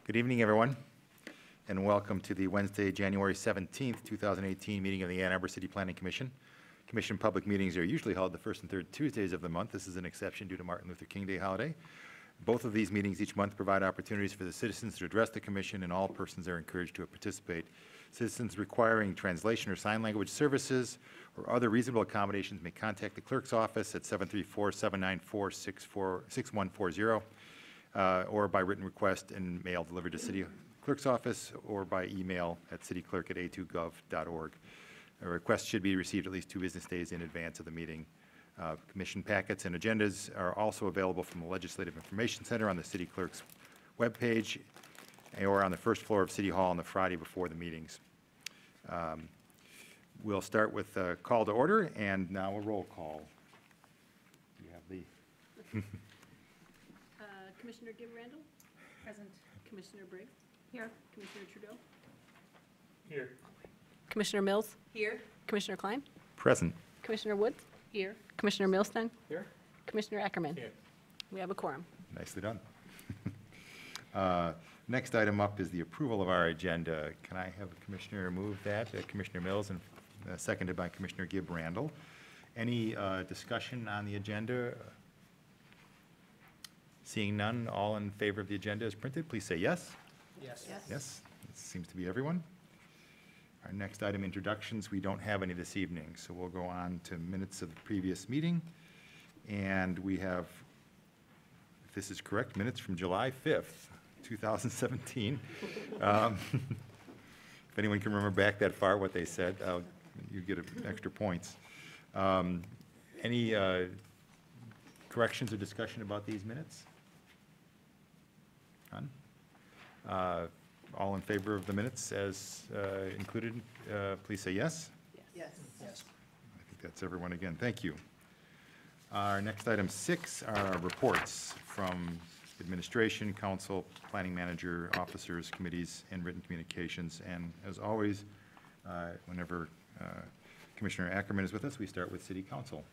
Good evening, everyone, and welcome to the Wednesday, January 17th, 2018 meeting of the Ann Arbor City Planning Commission. Commission public meetings are usually held the first and third Tuesdays of the month. This is an exception due to Martin Luther King Day holiday. Both of these meetings each month provide opportunities for the citizens to address the commission, and all persons are encouraged to participate. Citizens requiring translation or sign language services or other reasonable accommodations may contact the clerk's office at 734-794-6140 or by written request and mail delivered to City Clerk's office or by email at cityclerk@a2gov.org. A request should be received at least 2 business days in advance of the meeting. Commission packets and agendas are also available from the Legislative Information Center on the City Clerk's webpage or on the first floor of City Hall on the Friday before the meetings. We'll start with a call to order, and now a roll call. You have the Commissioner Gibb Randall? Present. Commissioner Briggs? Here. Commissioner Trudeau? Here. Commissioner Mills? Here. Commissioner Klein? present. Commissioner Woods? Here. Commissioner Milstein? Here. Commissioner Ackerman? Here. We have a quorum. Nicely done. Next item up is the approval of our agenda. Can I have a commissioner move that? Commissioner Mills, and seconded by Commissioner Gibb Randall. Any discussion on the agenda? Seeing none, all in favor of the agenda as printed, please say yes. Yes. Yes, it seems to be everyone. Our next item, introductions. We don't have any this evening, so we'll go on to minutes of the previous meeting. And we have, if this is correct, minutes from July 5th, 2017. If anyone can remember back that far what they said, you get extra points. Any corrections or discussion about these minutes? None? All in favor of the minutes as included, please say yes. Yes. Yes. I think that's everyone again. Thank you. Our next item 6 are reports from administration, council, planning manager, officers, committees, and written communications. And as always, whenever Commissioner Ackerman is with us, we start with City Council.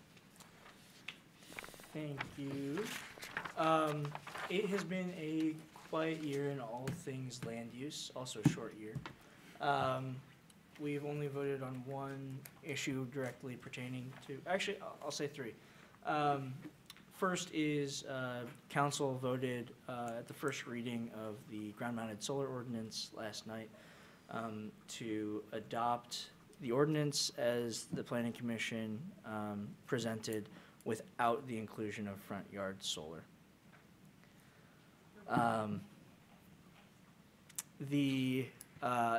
Thank you. It has been a quiet year in all things land use, also a short year. We've only voted on one issue directly pertaining to, actually, I'll say 3. First is council voted at the first reading of the ground-mounted solar ordinance last night to adopt the ordinance as the Planning Commission presented without the inclusion of front yard solar.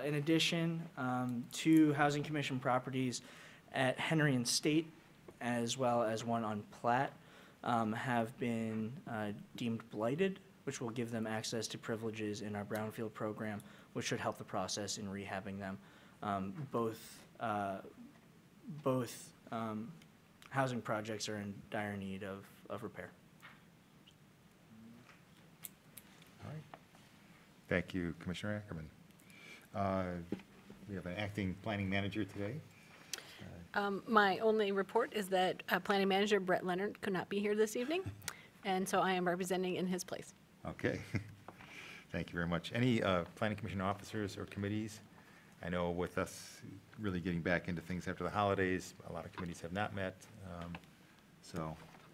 In addition, 2 Housing Commission properties at Henry and State, as well as one on Platt, have been deemed blighted, which will give them access to privileges in our brownfield program, which should help the process in rehabbing them. Both housing projects are in dire need of repair. All right. Thank you, Commissioner Ackerman. We have an acting planning manager today. My only report is that Planning Manager Brett Leonard could not be here this evening, and so I am representing in his place. Okay. Thank you very much. Any Planning Commission officers or committees? I know with us really getting back into things after the holidays, a lot of committees have not met.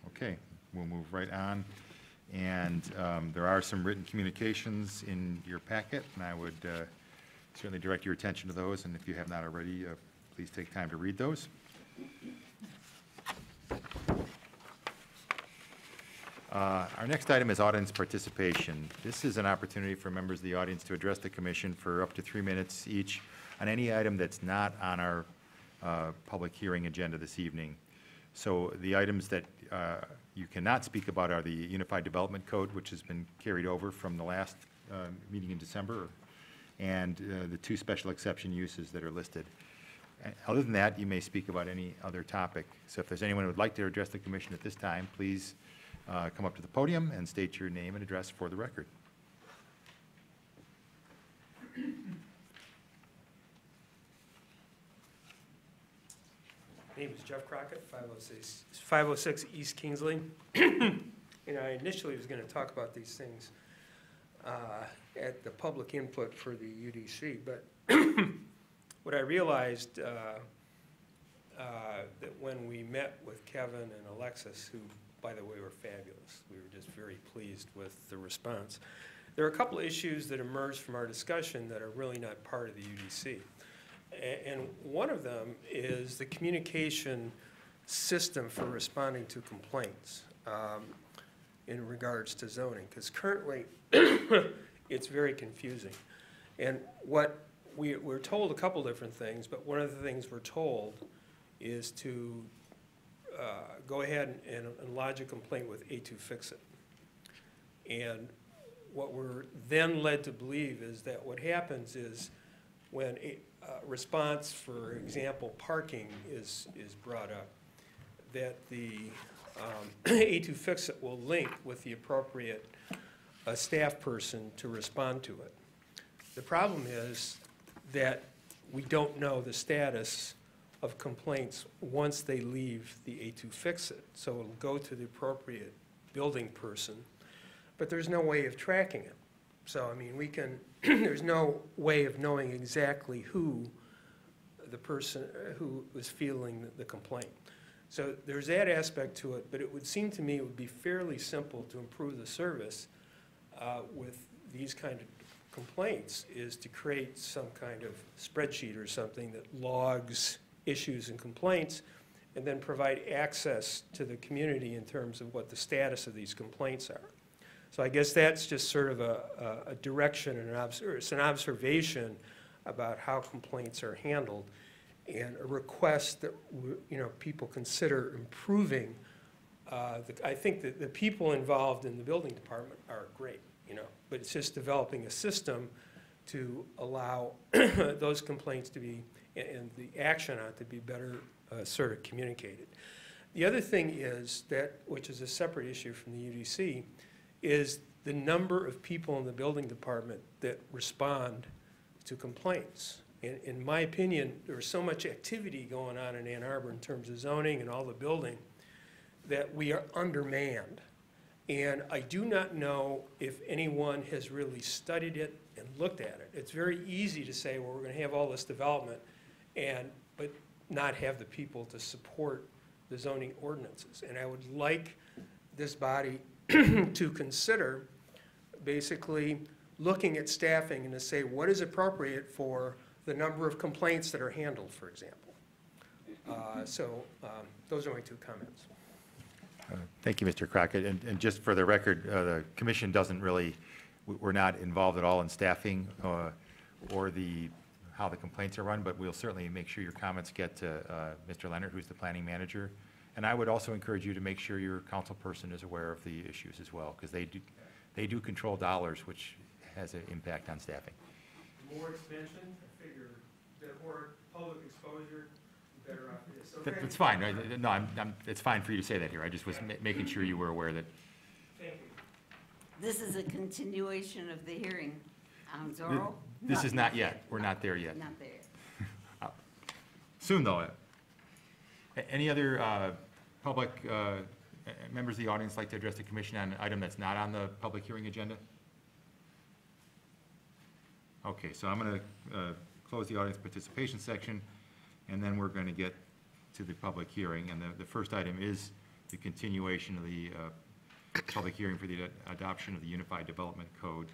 Okay, we'll move right on. And there are some written communications in your packet, and I would certainly direct your attention to those. And if you have not already, please take time to read those. Our next item is audience participation. This is an opportunity for members of the audience to address the commission for up to 3 minutes each on any item that's not on our public hearing agenda this evening. So the items that you cannot speak about are the Unified Development Code, which has been carried over from the last meeting in December, and the 2 special exception uses that are listed. Other than that, you may speak about any other topic. So if there's anyone who would like to address the commission at this time, please come up to the podium and state your name and address for the record. My name is Jeff Crockett, 506 East Kingsley. And I initially was going to talk about these things at the public input for the UDC. But what I realized that when we met with Kevin and Alexis, who, by the way, were fabulous, we were just very pleased with the response. There are a couple of issues that emerged from our discussion that are really not part of the UDC. And one of them is the communication system for responding to complaints in regards to zoning, because currently it's very confusing. And what we're told a couple different things, but one of the things we're told is to go ahead and lodge a complaint with A2Fix-It. And what we're then led to believe is that what happens is when a response, for example, parking is brought up, that the A2Fix-It will link with the appropriate staff person to respond to it. The problem is that we don't know the status of complaints once they leave the A2Fix-It. So it'll go to the appropriate building person, but there's no way of tracking it. So, I mean, we can, there's no way of knowing exactly who the person who was feeling the complaint. So there's that aspect to it, but it would seem to me it would be fairly simple to improve the service with these kind of complaints, is to create some kind of spreadsheet or something that logs issues and complaints, and then provide access to the community in terms of what the status of these complaints are. So I guess that's just sort of a direction and it's an observation about how complaints are handled, and a request that people consider improving. I think that the people involved in the building department are great, but it's just developing a system to allow those complaints to be, and the action on it to be better sort of communicated. The other thing is that, which is a separate issue from the UDC, is the number of people in the building department that respond to complaints. In my opinion, there's so much activity going on in Ann Arbor in terms of zoning and all the building that we are undermanned. And I do not know if anyone has really studied it and looked at it. It's very easy to say, well, we're going to have all this development, but not have the people to support the zoning ordinances. And I would like this body to consider basically looking at staffing and to say what is appropriate for the number of complaints that are handled, for example. Those are my 2 comments. Thank you, Mr. Crockett. And just for the record, the commission doesn't really, we're not involved at all in staffing or how the complaints are run, but we'll certainly make sure your comments get to Mr. Leonard, who's the planning manager. And I would also encourage you to make sure your council person is aware of the issues as well, because they do control dollars, which has an impact on staffing. The more expansion, I figure, the more public exposure, the better off it is. So That's fine. No, it's fine for you to say that here. I just was making sure you were aware that. Thank you. This is a continuation of the hearing on Zorro? This is not yet. We're not there yet. Not there. Soon, though. Any other public members of the audience like to address the commission on an item that's not on the public hearing agenda? Okay, so I'm going to close the audience participation section, and then we're going to get to the public hearing. And the first item is the continuation of the public hearing for the adoption of the Unified Development Code.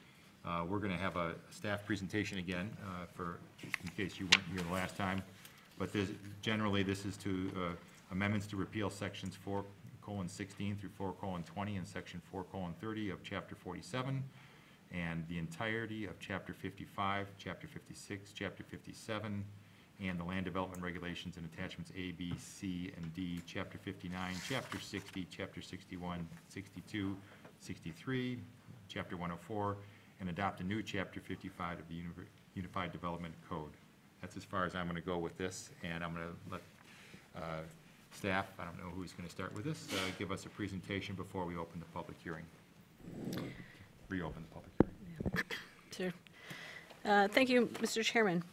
We're going to have a staff presentation again in case you weren't here the last time. But generally, this is to amendments to repeal sections 4:16 through 4:20 and section 4:30 of Chapter 47, and the entirety of Chapter 55, Chapter 56, Chapter 57, and the land development regulations and attachments A, B, C, and D, Chapter 59, Chapter 60, Chapter 61, 62, 63, Chapter 104, and adopt a new Chapter 55 of the Unified Development Code. That's as far as I'm going to go with this, and I'm going to let staff, I don't know who's going to start with this, give us a presentation before we open the public hearing. Reopen the public hearing. Sure. Thank you, Mr. Chairman.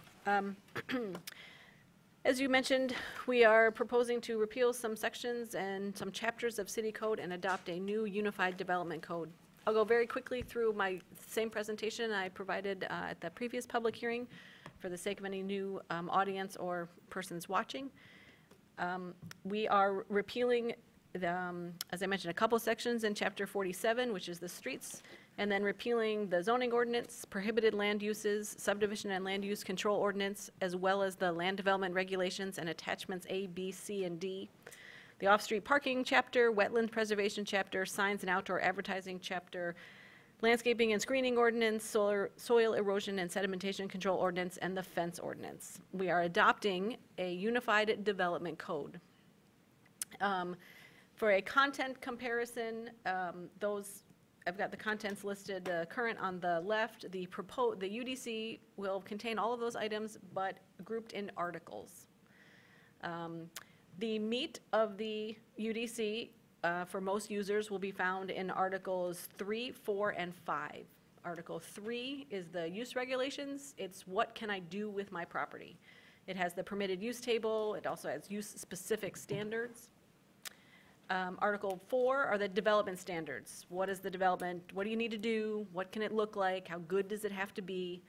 As you mentioned, we are proposing to repeal some sections and some chapters of City Code and adopt a new Unified Development Code. I'll go very quickly through my same presentation I provided at the previous public hearing for the sake of any new audience or persons watching. We are repealing, as I mentioned, a couple sections in Chapter 47, which is the streets, and then repealing the zoning ordinance, prohibited land uses, subdivision and land use control ordinance, as well as the land development regulations and attachments A, B, C, and D. The off-street parking chapter, wetland preservation chapter, signs and outdoor advertising chapter, landscaping and screening ordinance, soil erosion and sedimentation control ordinance, and the fence ordinance. We are adopting a unified development code. For a content comparison, I've got the contents listed current on the left. The UDC will contain all of those items, but grouped in articles. The meat of the UDC for most users will be found in Articles 3, 4, and 5. Article 3 is the use regulations. It's what can I do with my property. It has the permitted use table. It also has use-specific standards. Article 4 are the development standards. What is the development? What do you need to do? What can it look like? How good does it have to be?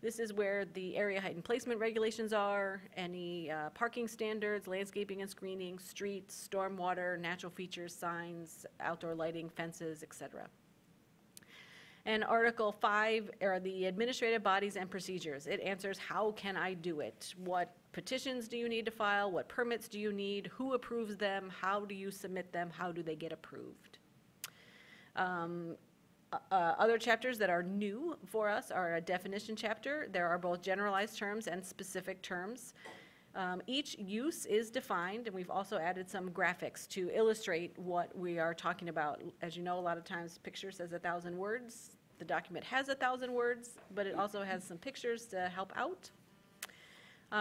This is where the area height and placement regulations are, any parking standards, landscaping and screening, streets, stormwater, natural features, signs, outdoor lighting, fences, etc. And Article 5 are the administrative bodies and procedures. It answers how can I do it? What petitions do you need to file? What permits do you need? Who approves them? How do you submit them? How do they get approved? Other chapters that are new for us are a definition chapter. There are both generalized terms and specific terms. Each use is defined, and we've also added some graphics to illustrate what we are talking about. As you know, a lot of times picture says 1,000 words. The document has 1,000 words, but it also has some pictures to help out.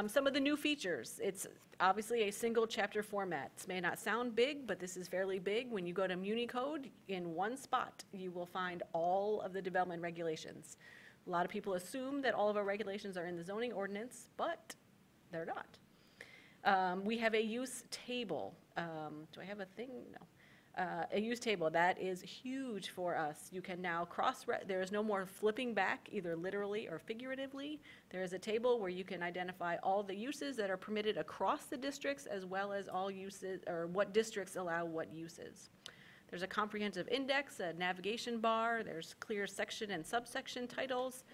Some of the new features, it's obviously a single chapter format. This may not sound big, but this is fairly big. When you go to MuniCode, in one spot, you will find all of the development regulations. A lot of people assume that all of our regulations are in the zoning ordinance, but they're not. We have a use table. Do I have a thing? No. A use table, that is huge for us. You can now there is no more flipping back, either literally or figuratively. There is a table where you can identify all the uses that are permitted across the districts, as well as all uses, or what districts allow what uses. There's a comprehensive index, a navigation bar, there's clear section and subsection titles.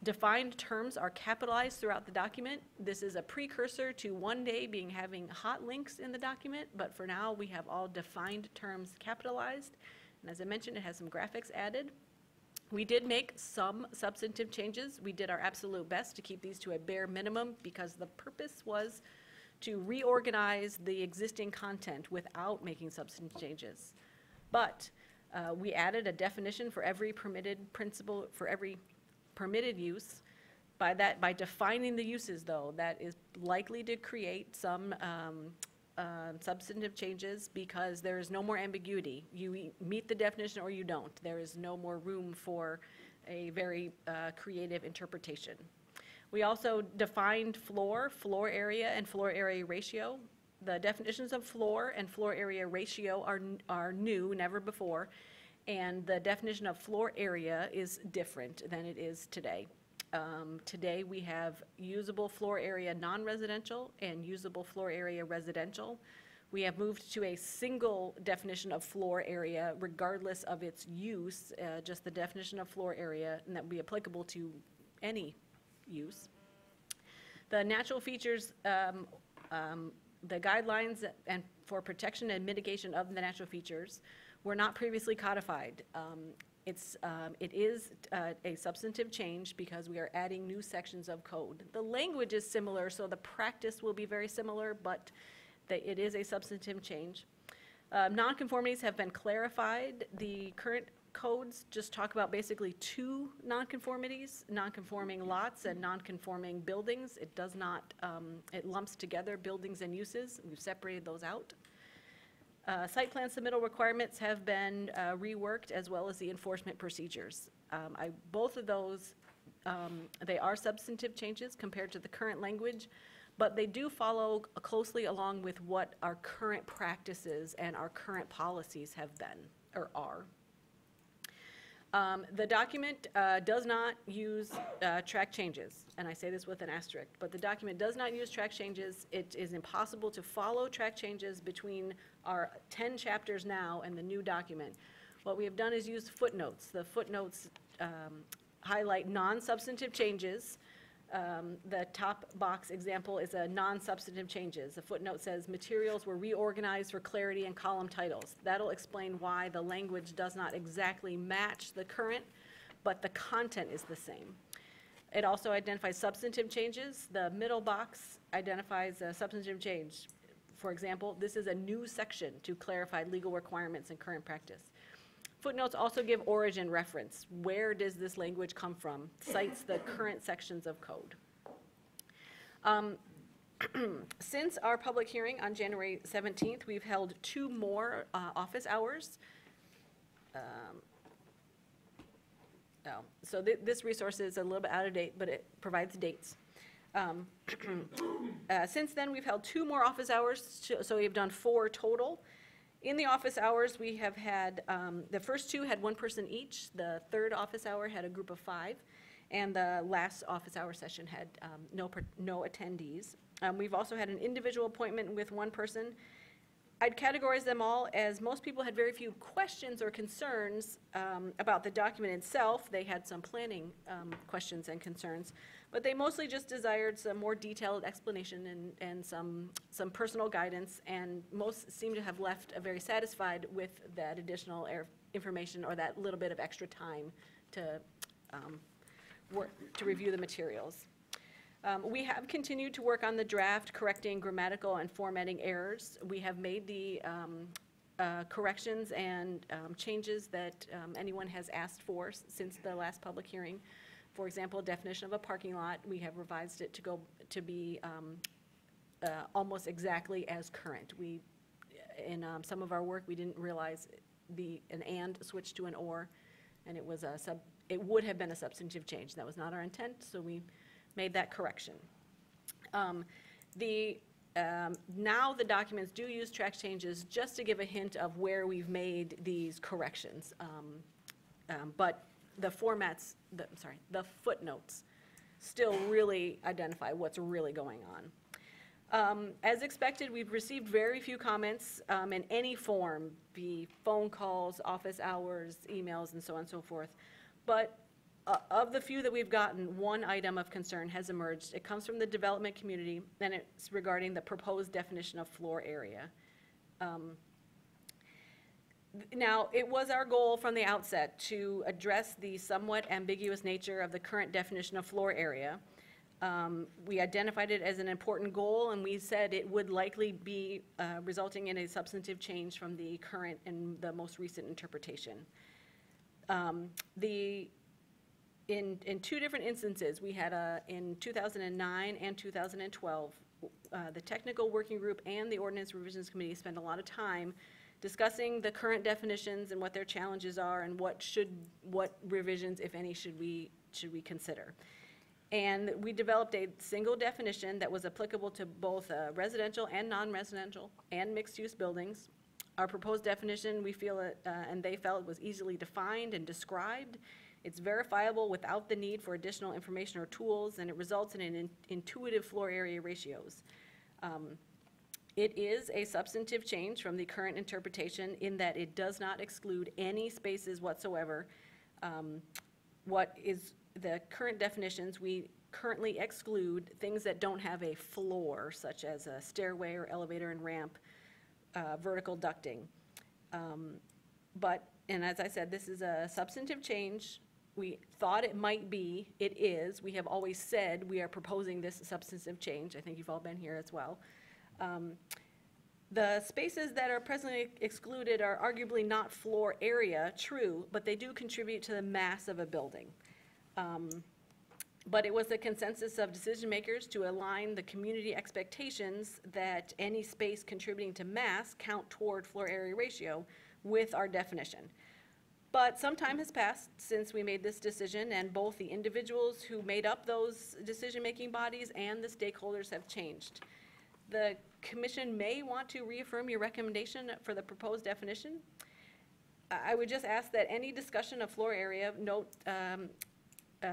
Defined terms are capitalized throughout the document. This is a precursor to one day having hot links in the document, but for now we have all defined terms capitalized. And as I mentioned, it has some graphics added. We did make some substantive changes. We did our absolute best to keep these to a bare minimum because the purpose was to reorganize the existing content without making substantive changes. But we added a definition for every permitted principle, for every permitted use. By defining the uses, though, that is likely to create some substantive changes because there is no more ambiguity. You meet the definition or you don't. There is no more room for a very creative interpretation. We also defined floor area, and floor area ratio. The definitions of floor and floor area ratio are new, never before. And the definition of floor area is different than it is today. Today we have usable floor area non-residential and usable floor area residential. We have moved to a single definition of floor area regardless of its use, just the definition of floor area, and that would be applicable to any use. The natural features, the guidelines and for protection and mitigation of the natural features were not previously codified. It is a substantive change because we are adding new sections of code. The language is similar, so the practice will be very similar, but it is a substantive change. Nonconformities have been clarified. The current codes just talk about basically two nonconformities, nonconforming lots and nonconforming buildings. It does not, it lumps together buildings and uses. We've separated those out. Site plan submittal requirements have been reworked, as well as the enforcement procedures. Both of those, they are substantive changes compared to the current language, but they do follow closely along with what our current practices and our current policies have been, or are. The document does not use track changes, and I say this with an asterisk, but the document does not use track changes. It is impossible to follow track changes between our 10 chapters now and the new document. What we have done is use footnotes. The footnotes highlight non-substantive changes. The top box example is a non-substantive changes. The footnote says materials were reorganized for clarity and column titles. That'll explain why the language does not exactly match the current, but the content is the same. It also identifies substantive changes. The middle box identifies a substantive change. For example, this is a new section to clarify legal requirements and current practice. Footnotes also give origin reference. Where does this language come from? Cites the current sections of code. Since our public hearing on January 17th, we've held 2 more office hours. So this resource is a little bit out of date, but it provides dates. Since then, we've held 2 more office hours, so we've done 4 total. In the office hours, we have had, the first 2 had 1 person each. The third office hour had a group of 5. And the last office hour session had no attendees. We've also had an individual appointment with 1 person. I'd categorize them all as most people had very few questions or concerns about the document itself. They had some planning questions and concerns, but they mostly just desired some more detailed explanation and some personal guidance, and most seem to have left very satisfied with that additional information or that little bit of extra time to review the materials. We have continued to work on the draft, correcting grammatical and formatting errors. We have made the corrections and changes that anyone has asked for since the last public hearing. For example, definition of a parking lot, we have revised it to be almost exactly as current. In some of our work, we didn't realize an and switched to an or, and it would have been a substantive change. That was not our intent, so we made that correction. Now the documents do use track changes just to give a hint of where we've made these corrections. But the footnotes still really identify what's really going on. As expected, we've received very few comments in any form, be phone calls, office hours, emails, and so on and so forth. But of the few that we've gotten, 1 item of concern has emerged. It comes from the development community, and it's regarding the proposed definition of floor area. Now, it was our goal from the outset to address the somewhat ambiguous nature of the current definition of floor area. We identified it as an important goal, and we said it would likely be resulting in a substantive change from the current and the most recent interpretation. In 2 different instances, we had in 2009 and 2012, the technical working group and the Ordinance Revisions Committee spent a lot of time discussing the current definitions and what their challenges are and what revisions, if any, should we consider. And we developed a single definition that was applicable to both residential and non-residential and mixed-use buildings. Our proposed definition, we feel, and they felt, was easily defined and described. It's verifiable without the need for additional information or tools, and it results in intuitive floor area ratios. It is a substantive change from the current interpretation in that it does not exclude any spaces whatsoever. What is the current definitions, we currently exclude things that don't have a floor, such as a stairway or elevator and ramp, vertical ducting. And as I said, this is a substantive change. We thought it might be, it is. We have always said we are proposing this substantive change. I think you've all been here as well. The spaces that are presently excluded are arguably not floor area, true, but they do contribute to the mass of a building. But it was the consensus of decision makers to align the community expectations that any space contributing to mass count toward floor area ratio with our definition. But some time has passed since we made this decision, and both the individuals who made up those decision-making bodies and the stakeholders have changed. The commission may want to reaffirm your recommendation for the proposed definition. I would just ask that any discussion of floor area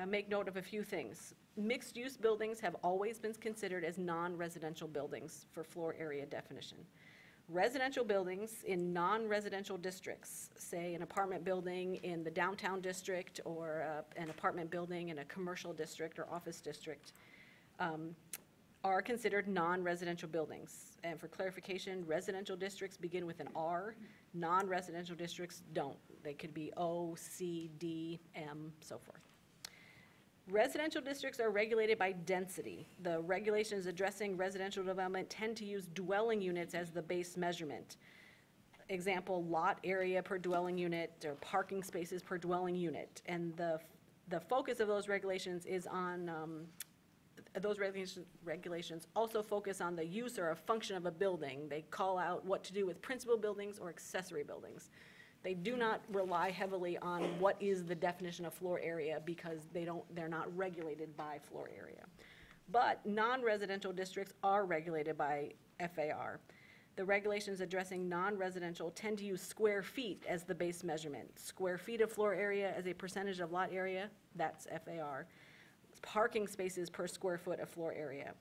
make note of a few things. Mixed-use buildings have always been considered as non-residential buildings for floor area definition. Residential buildings in non-residential districts, say an apartment building in the downtown district or an apartment building in a commercial district or office district, are considered non-residential buildings. And for clarification, residential districts begin with an R, non-residential districts don't. They could be O, C, D, M, so forth. Residential districts are regulated by density. The regulations addressing residential development tend to use dwelling units as the base measurement. Example, lot area per dwelling unit or parking spaces per dwelling unit. And the focus of those regulations is on, those regulations also focus on the use or a function of a building. They call out what to do with principal buildings or accessory buildings. They do not rely heavily on what is the definition of floor area because they're not regulated by floor area. But non-residential districts are regulated by FAR. The regulations addressing non-residential tend to use square feet as the base measurement. Square feet of floor area as a percentage of lot area, that's FAR. Parking spaces per square foot of floor area.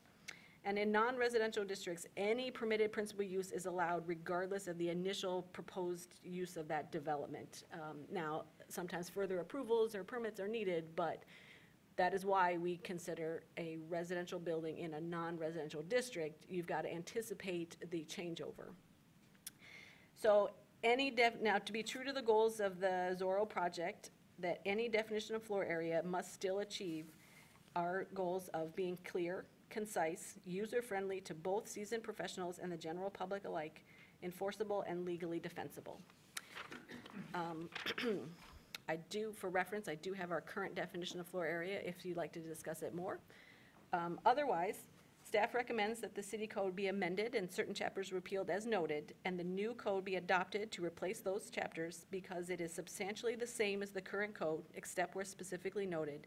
And in non-residential districts, any permitted principal use is allowed regardless of the initial proposed use of that development. Now, sometimes further approvals or permits are needed, but that is why we consider a residential building in a non-residential district. You've got to anticipate the changeover. So now, to be true to the goals of the Zorro project, that any definition of floor area must still achieve our goals of being clear, concise, user-friendly to both seasoned professionals and the general public alike, enforceable and legally defensible. For reference, I do have our current definition of floor area if you'd like to discuss it more. Otherwise, staff recommends that the city code be amended and certain chapters repealed as noted, and the new code be adopted to replace those chapters because it is substantially the same as the current code, except where specifically noted.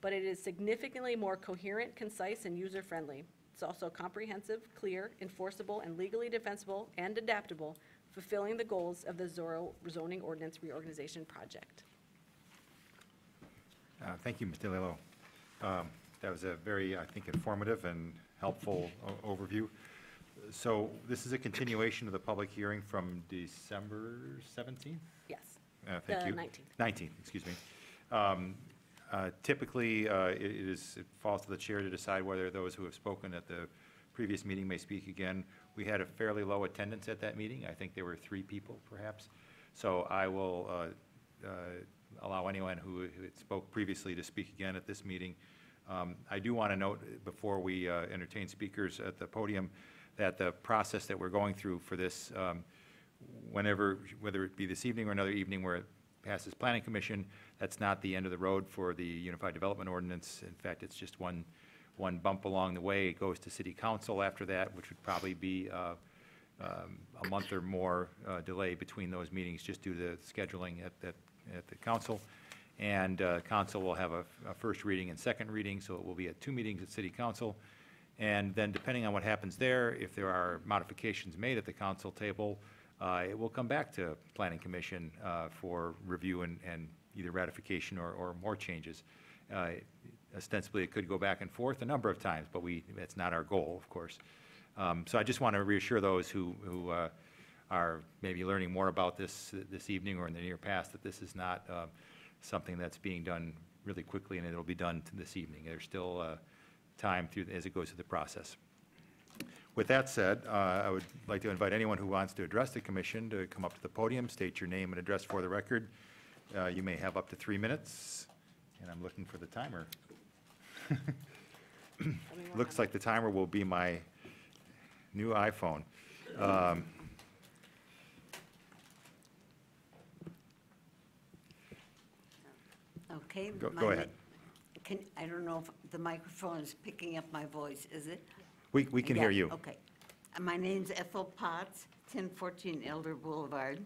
But it is significantly more coherent, concise, and user-friendly. It's also comprehensive, clear, enforceable, and legally defensible and adaptable, fulfilling the goals of the Zorro zoning ordinance reorganization project. Thank you, Ms. DeLillo. That was a very, I think, informative and helpful overview. So this is a continuation of the public hearing from December 17th? Yes. Thank you. 19th. 19th, excuse me. Typically, it falls to the chair to decide whether those who have spoken at the previous meeting may speak again. We had a fairly low attendance at that meeting. I think there were 3 people, perhaps. So I will allow anyone who spoke previously to speak again at this meeting. I do want to note, before we entertain speakers at the podium, that the process that we're going through for this, whether it be this evening or another evening where it passes Planning Commission, that's not the end of the road for the Unified Development Ordinance. In fact, it's just one bump along the way. It goes to City Council after that, which would probably be a month or more delay between those meetings just due to scheduling at the council. And council will have a first reading and second reading, so it will be at 2 meetings at City Council. And then depending on what happens there, if there are modifications made at the council table, it will come back to Planning Commission for review and either ratification or more changes. Ostensibly, it could go back and forth a number of times, but that's not our goal, of course. So I just want to reassure those who are maybe learning more about this evening or in the near past that this is not something that's being done really quickly and it'll be done this evening. There's still time as it goes through the process. With that said, I would like to invite anyone who wants to address the commission to come up to the podium, state your name and address for the record. You may have up to 3 minutes, and I'm looking for the timer. Looks like the timer will be my new iPhone. Okay. Go ahead. I don't know if the microphone is picking up my voice, is it? We can hear you. Okay. My name's Ethel Potts, 1014 Elder Boulevard.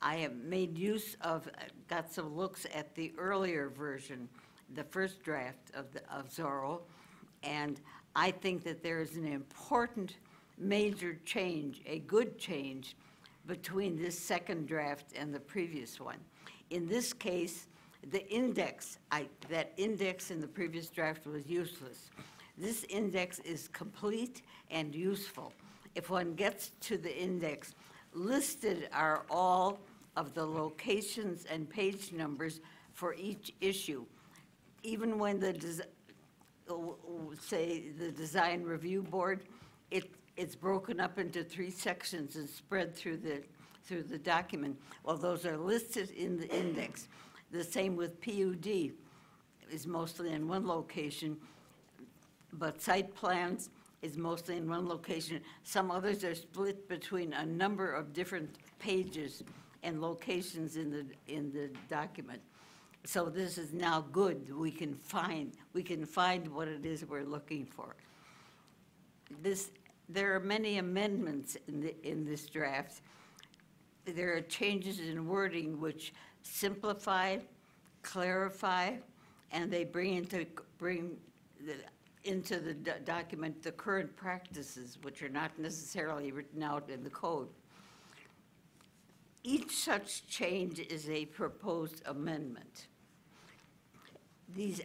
I have made use of, got some looks at the earlier version, the first draft of Zorro, and I think that there is an important major change, a good change, between this second draft and the previous one. In this case, the index, that index in the previous draft was useless. This index is complete and useful. If one gets to the index, listed are all of the locations and page numbers for each issue. Even when say the design review board, it's broken up into 3 sections and spread through the document. Well, those are listed in the index. The same with PUD, is mostly in one location, but site plans is mostly in one location. Some others are split between a number of different pages and locations in the document. So this is now good. We can find what it is we're looking for. There are many amendments in this draft. There are changes in wording which simplify, clarify, and they bring into the document the current practices, which are not necessarily written out in the code. Each such change is a proposed amendment.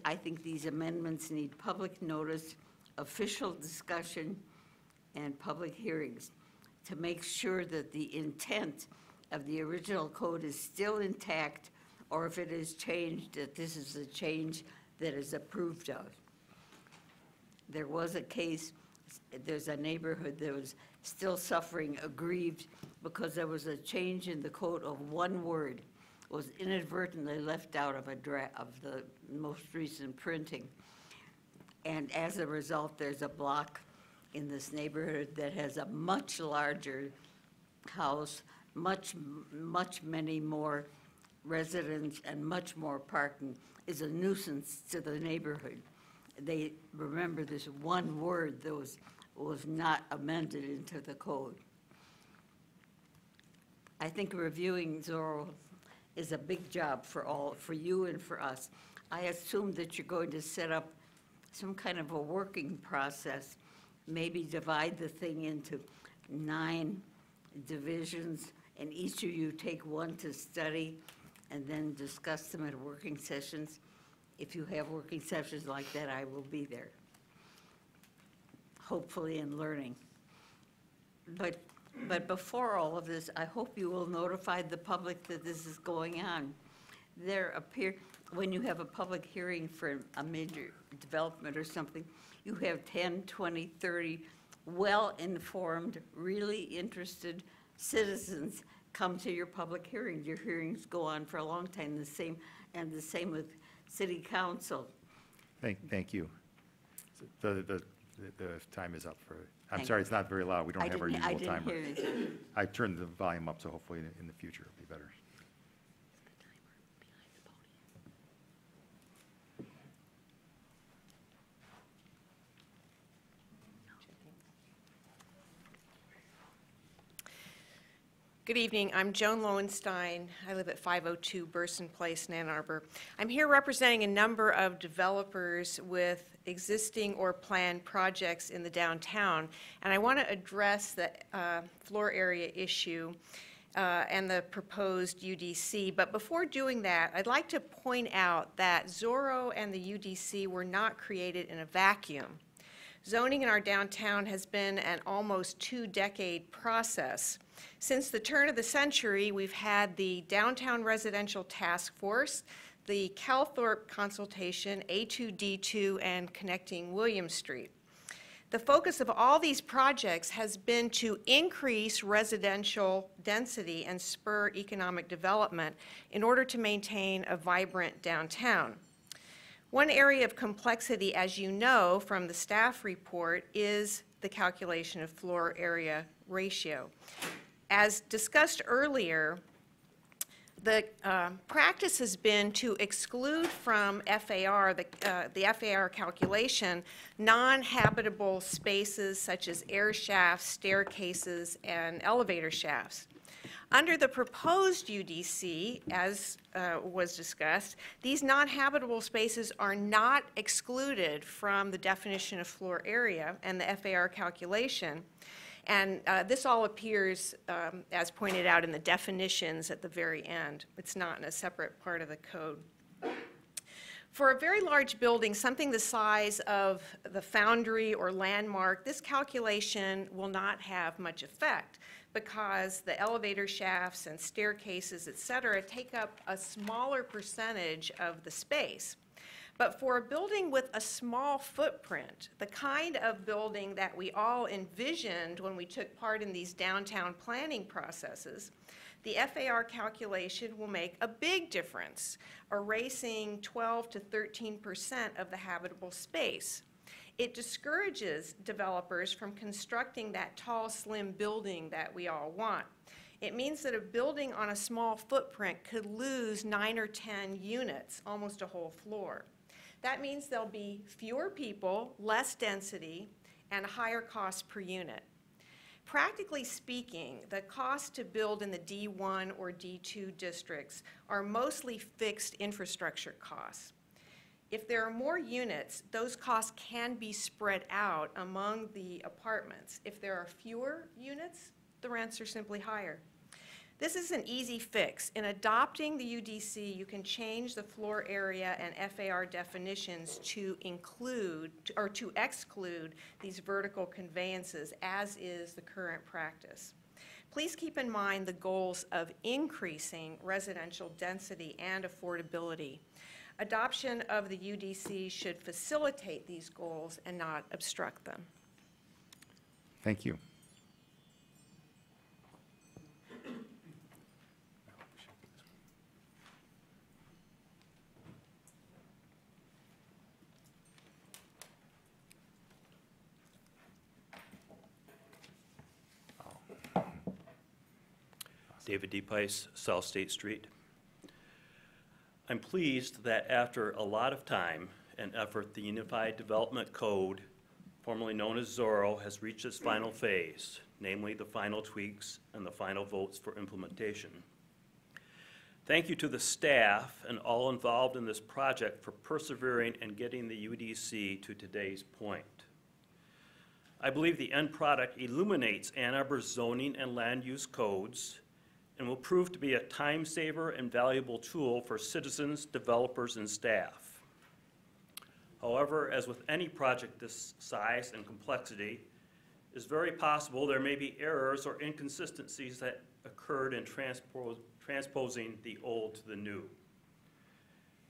I think these amendments need public notice, official discussion, and public hearings to make sure that the intent of the original code is still intact, or if it is changed, that this is a change that is approved of. There was a case, there's a neighborhood that was still suffering aggrieved because there was a change in the code of one word, was inadvertently left out of the most recent printing. And as a result, there's a block in this neighborhood that has a much larger house, many more residents and much more parking, is a nuisance to the neighborhood. They remember this one word that was not amended into the code. I think reviewing Zorro is a big job for you and for us. I assume that you're going to set up some kind of a working process, maybe divide the thing into 9 divisions, and each of you take one to study and then discuss them at working sessions. If you have working sessions like that, I will be there, hopefully in learning. But before all of this, I hope you will notify the public that this is going on. When you have a public hearing for a major development or something, you have 10, 20, 30 well-informed, really interested citizens come to your public hearings. Your hearings go on for a long time, the same with city council. Thank you. The time is up for, I'm Thank sorry, you. it's not very loud. We don't have our I usual didn't timer. hear anything. I turned the volume up, so hopefully in the future it'll be better. Good evening. I'm Joan Lowenstein. I live at 502 Burson Place in Ann Arbor. I'm here representing a number of developers with existing or planned projects in the downtown, and I want to address the floor area issue and the proposed UDC. But before doing that, I'd like to point out that Zorro and the UDC were not created in a vacuum. Zoning in our downtown has been an almost 2-decade process. Since the turn of the century, we've had the Downtown Residential Task Force, the Calthorpe Consultation, A2D2, and Connecting William Street. The focus of all these projects has been to increase residential density and spur economic development in order to maintain a vibrant downtown. One area of complexity, as you know from the staff report, is the calculation of floor area ratio. As discussed earlier, the practice has been to exclude from FAR, the FAR calculation, non-habitable spaces such as air shafts, staircases, and elevator shafts. Under the proposed UDC, as was discussed, these non-habitable spaces are not excluded from the definition of floor area and the FAR calculation. And this all appears, as pointed out, in the definitions at the very end. It's not in a separate part of the code. For a very large building, something the size of the Foundry or Landmark, this calculation will not have much effect because the elevator shafts and staircases, et cetera, take up a smaller percentage of the space. But for a building with a small footprint, the kind of building that we all envisioned when we took part in these downtown planning processes, the FAR calculation will make a big difference, erasing 12 to 13% of the habitable space. It discourages developers from constructing that tall, slim building that we all want. It means that a building on a small footprint could lose 9 or 10 units, almost a whole floor. That means there'll be fewer people, less density, and a higher cost per unit. Practically speaking, the cost to build in the D1 or D2 districts are mostly fixed infrastructure costs. If there are more units, those costs can be spread out among the apartments. If there are fewer units, the rents are simply higher. This is an easy fix. In adopting the UDC, you can change the floor area and FAR definitions to include or to exclude these vertical conveyances, as is the current practice. Please keep in mind the goals of increasing residential density and affordability. Adoption of the UDC should facilitate these goals and not obstruct them. Thank you. David D. Pice, South State Street. I'm pleased that after a lot of time and effort, the Unified Development Code, formerly known as Zorro, has reached its final phase, namely the final tweaks and the final votes for implementation. Thank you to the staff and all involved in this project for persevering and getting the UDC to today's point. I believe the end product illuminates Ann Arbor's zoning and land use codes and will prove to be a time saver and valuable tool for citizens, developers, and staff. However, as with any project this size and complexity, it's very possible there may be errors or inconsistencies that occurred in transposing the old to the new.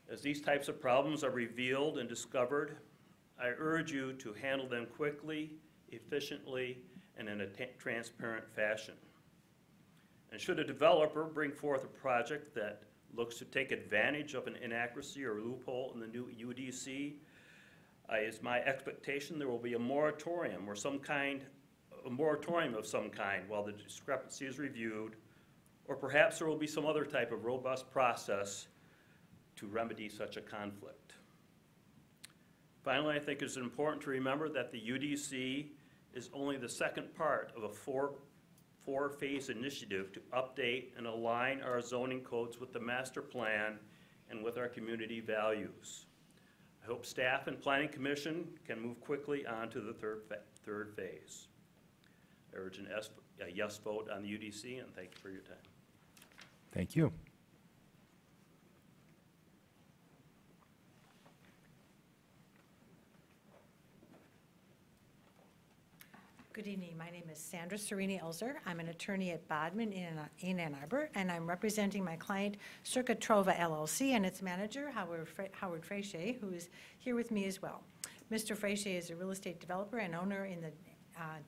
As these types of problems are revealed and discovered, I urge you to handle them quickly, efficiently, and in a transparent fashion. And should a developer bring forth a project that looks to take advantage of an inaccuracy or loophole in the new UDC, is my expectation there will be a moratorium of some kind while the discrepancy is reviewed, or perhaps there will be some other type of robust process to remedy such a conflict. Finally, I think it's important to remember that the UDC is only the second part of a four-phase initiative to update and align our zoning codes with the master plan and with our community values. I hope staff and Planning Commission can move quickly on to the third phase. I urge a yes vote on the UDC, and thank you for your time. Thank you. Good evening. My name is Sandra Serini-Elzer. I'm an attorney at Bodman in Ann Arbor, and I'm representing my client, Circa Trova LLC, and its manager, Howard Freyche, who is here with me as well. Mr. Freyche is a real estate developer and owner in the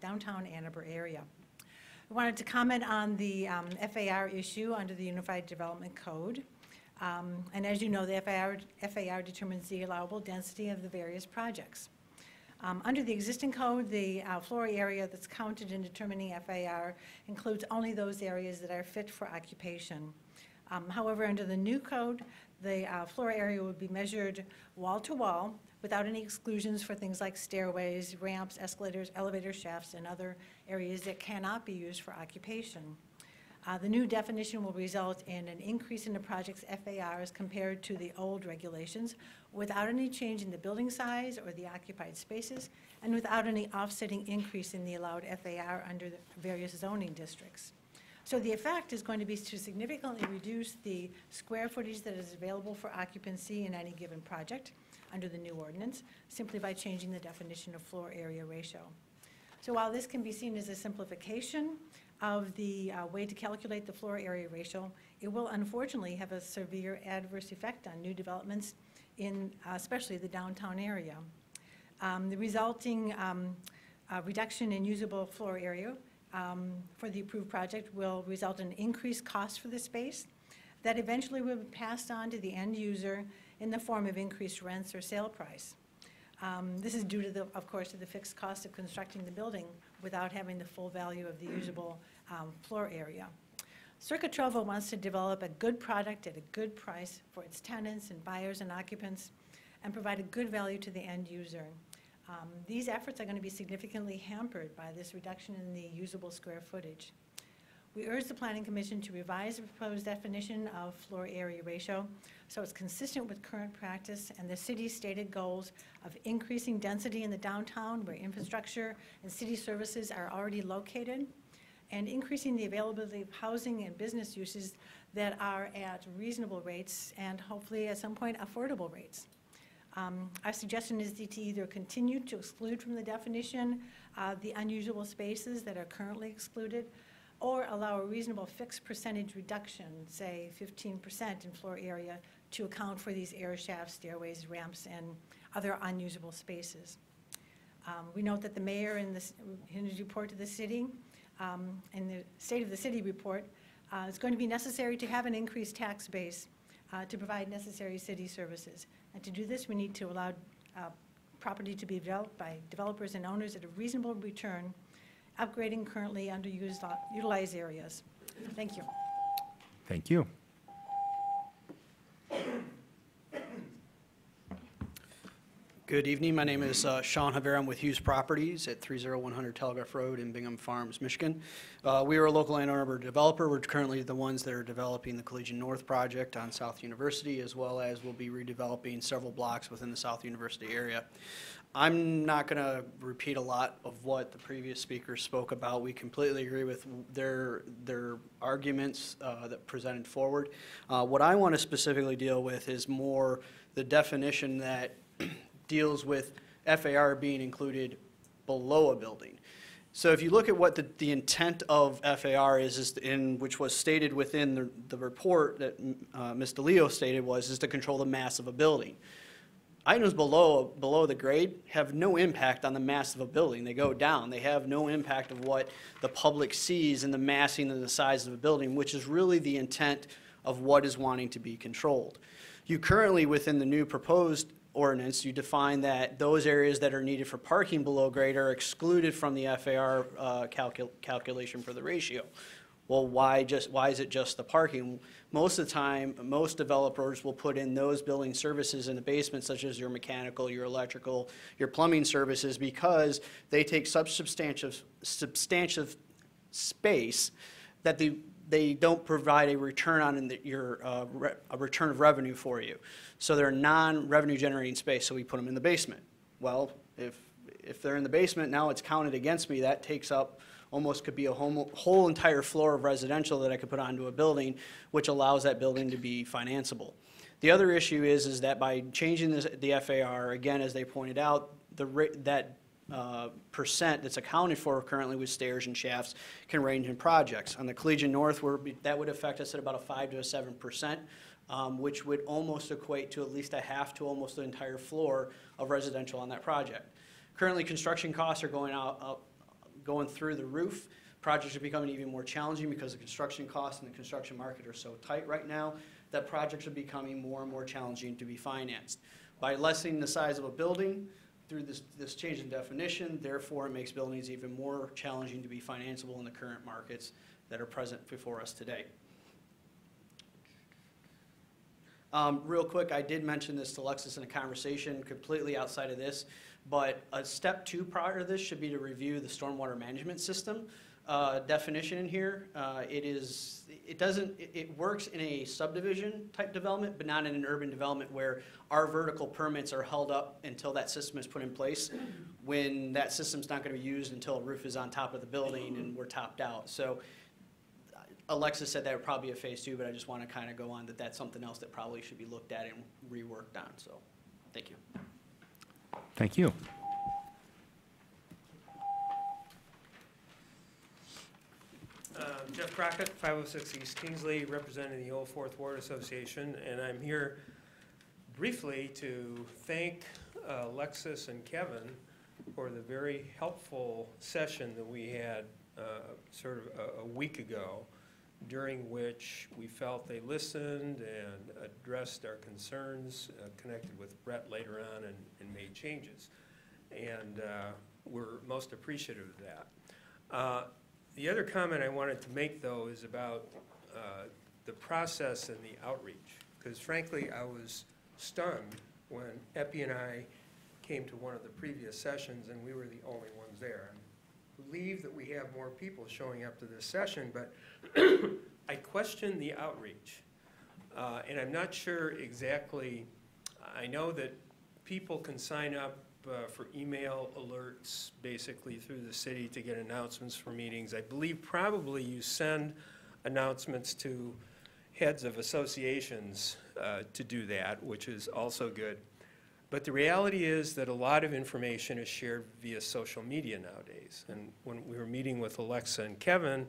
downtown Ann Arbor area. I wanted to comment on the FAR issue under the Unified Development Code. And as you know, the FAR determines the allowable density of the various projects. Under the existing code, the floor area that's counted in determining FAR includes only those areas that are fit for occupation. However, under the new code, the floor area would be measured wall to wall without any exclusions for things like stairways, ramps, escalators, elevator shafts, and other areas that cannot be used for occupation. The new definition will result in an increase in the project's FAR as compared to the old regulations, without any change in the building size or the occupied spaces, and without any offsetting increase in the allowed FAR under the various zoning districts. So the effect is going to be to significantly reduce the square footage that is available for occupancy in any given project under the new ordinance, simply by changing the definition of floor area ratio. So while this can be seen as a simplification of the way to calculate the floor area ratio, it will unfortunately have a severe adverse effect on new developments in especially the downtown area. The resulting reduction in usable floor area for the approved project will result in increased costs for the space that eventually will be passed on to the end user in the form of increased rents or sale price. This is due to, of course, to the fixed cost of constructing the building without having the full value of the usable floor area. Circa Trovo wants to develop a good product at a good price for its tenants and buyers and occupants and provide a good value to the end user. These efforts are going to be significantly hampered by this reduction in the usable square footage. We urge the Planning Commission to revise the proposed definition of floor area ratio so it's consistent with current practice and the city's stated goals of increasing density in the downtown where infrastructure and city services are already located, and increasing the availability of housing and business uses that are at reasonable rates and hopefully at some point affordable rates. Our suggestion is to either continue to exclude from the definition the unusual spaces that are currently excluded, or allow a reasonable fixed percentage reduction, say 15% in floor area, to account for these air shafts, stairways, ramps, and other unusable spaces. We note that the mayor in his report to the city, in the State of the City report, it's going to be necessary to have an increased tax base to provide necessary city services. And to do this, we need to allow property to be developed by developers and owners at a reasonable return, upgrading currently underutilized areas. Thank you. Thank you. Good evening. My name is Sean Havera. I'm with Hughes Properties at 30100 Telegraph Road in Bingham Farms, Michigan. We are a local landowner developer. We're currently the ones that are developing the Collegian North project on South University, as well as we'll be redeveloping several blocks within the South University area. I'm not going to repeat a lot of what the previous speakers spoke about. We completely agree with their arguments that presented forward. What I want to specifically deal with is more the definition that deals with FAR being included below a building. So if you look at what the intent of FAR is which was stated within the report that Ms. DeLeo stated is to control the mass of a building. Items below the grade have no impact on the mass of a building. They go down. They have no impact of what the public sees in the massing and the size of a building, which is really the intent of what is wanting to be controlled. You currently, within the new proposed ordinance, you define that those areas that are needed for parking below grade are excluded from the FAR calculation for the ratio. Well, why is it just the parking? Most of the time, most developers will put in those building services in the basement, such as your mechanical, your electrical, your plumbing services, because they take such substantive space that they don't provide a return on a return of revenue for you. So they're non-revenue generating space, so we put them in the basement. Well, if they're in the basement, now it's counted against me. That takes up almost could be a whole entire floor of residential that I could put onto a building, which allows that building to be financeable. The other issue is that by changing the FAR, again, as they pointed out, that percent that's accounted for currently with stairs and shafts can range in projects. On the Collegian North, that would affect us at about a 5 to 7%, which would almost equate to at least a half to almost the entire floor of residential on that project. Currently, construction costs are going through the roof. Projects are becoming even more challenging because the construction costs and the construction market are so tight right now that projects are becoming more and more challenging to be financed. By lessening the size of a building through this change in definition, therefore it makes buildings even more challenging to be financeable in the current markets that are present before us today. Real quick, I did mention this to Alexis in a conversation completely outside of this, but a step 2 prior to this should be to review the stormwater management system. definition in here. It works in a subdivision type development, but not in an urban development where our vertical permits are held up until that system is put in place, when that system's not going to be used until a roof is on top of the building and we're topped out. So Alexis said that would probably be a phase 2, but I just want to kind of go on that that's something else that probably should be looked at and reworked on. So, thank you. Thank you. Jeff Crockett, 506 East Kingsley, representing the Old Fourth Ward Association, and I'm here briefly to thank Alexis and Kevin for the very helpful session that we had sort of a week ago, during which we felt they listened and addressed our concerns, connected with Brett later on, and made changes. And we're most appreciative of that. The other comment I wanted to make, though, is about the process and the outreach. Because frankly, I was stunned when Epi and I came to one of the previous sessions and we were the only ones there. I'm relieved that we have more people showing up to this session, but I question the outreach. And I'm not sure exactly, I know that people can sign up for email alerts basically through the city to get announcements for meetings. I believe probably you send announcements to heads of associations to do that, which is also good. But the reality is that a lot of information is shared via social media nowadays. And when we were meeting with Alexa and Kevin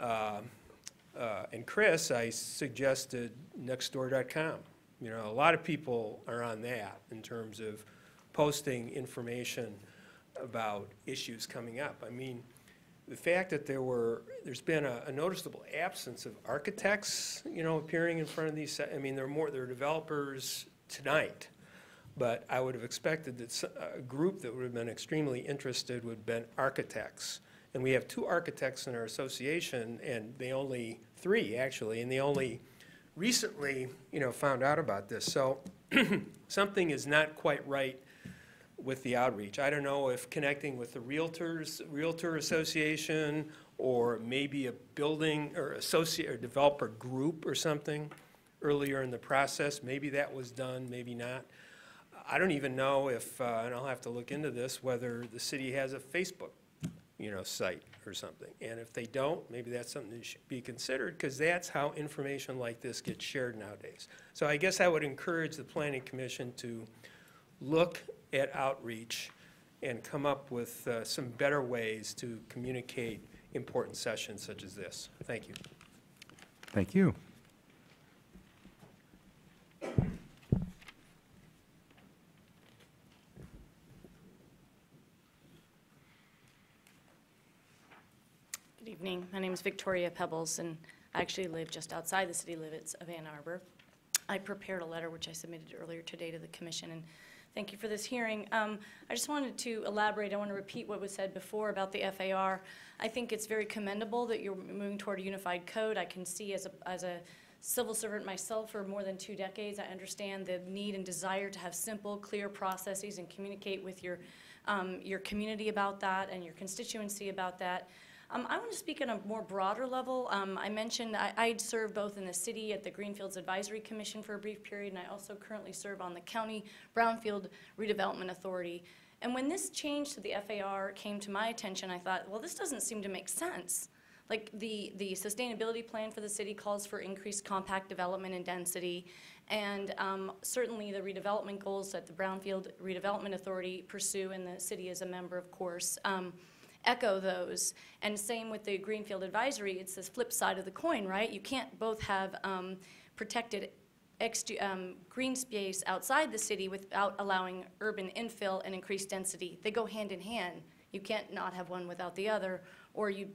and Chris, I suggested nextdoor.com. You know, a lot of people are on that in terms of posting information about issues coming up. I mean, the fact that there's been a noticeable absence of architects, you know, appearing in front of these, I mean, there are developers tonight, but I would have expected that a group that would have been extremely interested would have been architects. And we have 2 architects in our association, and three actually, and they only recently, you know, found out about this. So something is not quite right with the outreach. I don't know if connecting with the Realtor Association, or maybe a building or developer group or something earlier in the process, maybe that was done, maybe not. I don't even know if, and I'll have to look into this, whether the city has a Facebook, you know, site or something. And if they don't, maybe that's something that should be considered, because that's how information like this gets shared nowadays. So I guess I would encourage the Planning Commission to look at outreach and come up with some better ways to communicate important sessions such as this. Thank you. Thank you. Good evening. My name is Victoria Pebbles, and I actually live just outside the city limits of Ann Arbor. I prepared a letter which I submitted earlier today to the commission, and thank you for this hearing. I just wanted to elaborate. I want to repeat what was said before about the FAR. I think it's very commendable that you're moving toward a unified code. I can see as a civil servant myself for more than 2 decades, I understand the need and desire to have simple, clear processes and communicate with your community about that and your constituency about that. I want to speak on a more broader level. I mentioned I'd served both in the city at the Greenfields Advisory Commission for a brief period, and I also currently serve on the County Brownfield Redevelopment Authority. And when this change to the FAR came to my attention, I thought, well, this doesn't seem to make sense. Like the sustainability plan for the city calls for increased compact development and density, and certainly the redevelopment goals that the Brownfield Redevelopment Authority pursue, and the city is a member, of course, echo those. And same with the Greenfield Advisory, it's this flip side of the coin, right? You can't both have protected green space outside the city without allowing urban infill and increased density. They go hand in hand. You can't not have one without the other, or you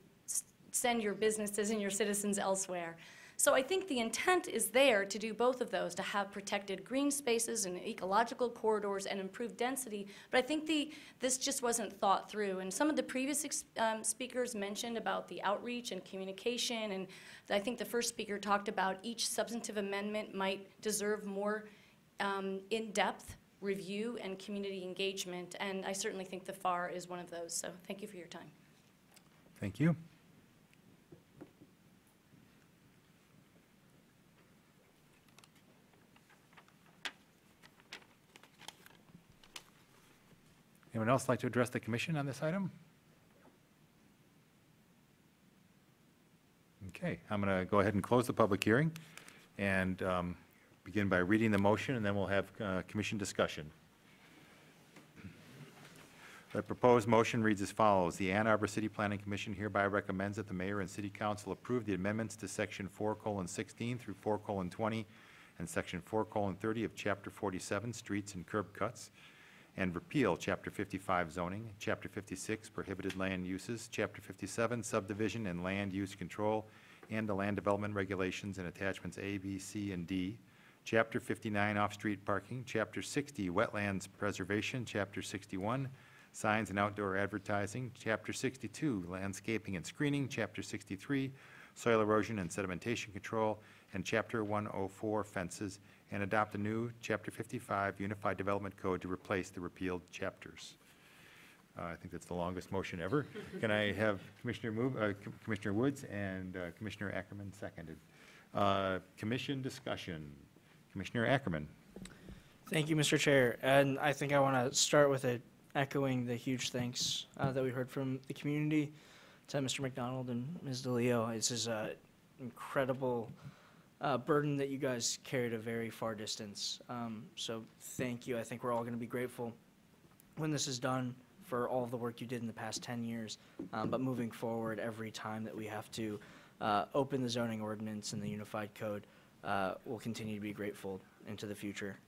send your businesses and your citizens elsewhere. So I think the intent is there to do both of those, to have protected green spaces and ecological corridors and improved density, but I think this just wasn't thought through. And some of the previous speakers mentioned about the outreach and communication, and I think the first speaker talked about each substantive amendment might deserve more in-depth review and community engagement, and I certainly think the FAR is one of those. So thank you for your time. Thank you. Anyone else like to address the commission on this item? Okay, I'm going to go ahead and close the public hearing and begin by reading the motion, and then we'll have commission discussion. The proposed motion reads as follows. The Ann Arbor City Planning Commission hereby recommends that the mayor and city council approve the amendments to section 4:16 through 4:20 and section 4:30 of chapter 47, streets and curb cuts, and repeal chapter 55, zoning, chapter 56, prohibited land uses, chapter 57, subdivision and land use control, and the land development regulations and attachments A, B, C, and D, chapter 59, off-street parking, chapter 60, wetlands preservation, chapter 61, signs and outdoor advertising, chapter 62, landscaping and screening, chapter 63, soil erosion and sedimentation control, and chapter 104, fences, and adopt a new chapter 55 Unified Development Code to replace the repealed chapters. I think that's the longest motion ever. Can I have Commissioner Woods and Commissioner Ackerman seconded? Commission discussion. Commissioner Ackerman. Thank you, Mr. Chair. And I think I want to start with echoing the huge thanks that we heard from the community to Mr. McDonald and Ms. DeLeo. This is an incredible burden that you guys carried a very far distance. So thank you. I think we're all going to be grateful when this is done for all of the work you did in the past 10 years. But moving forward, every time that we have to open the zoning ordinance and the unified code, we'll continue to be grateful into the future.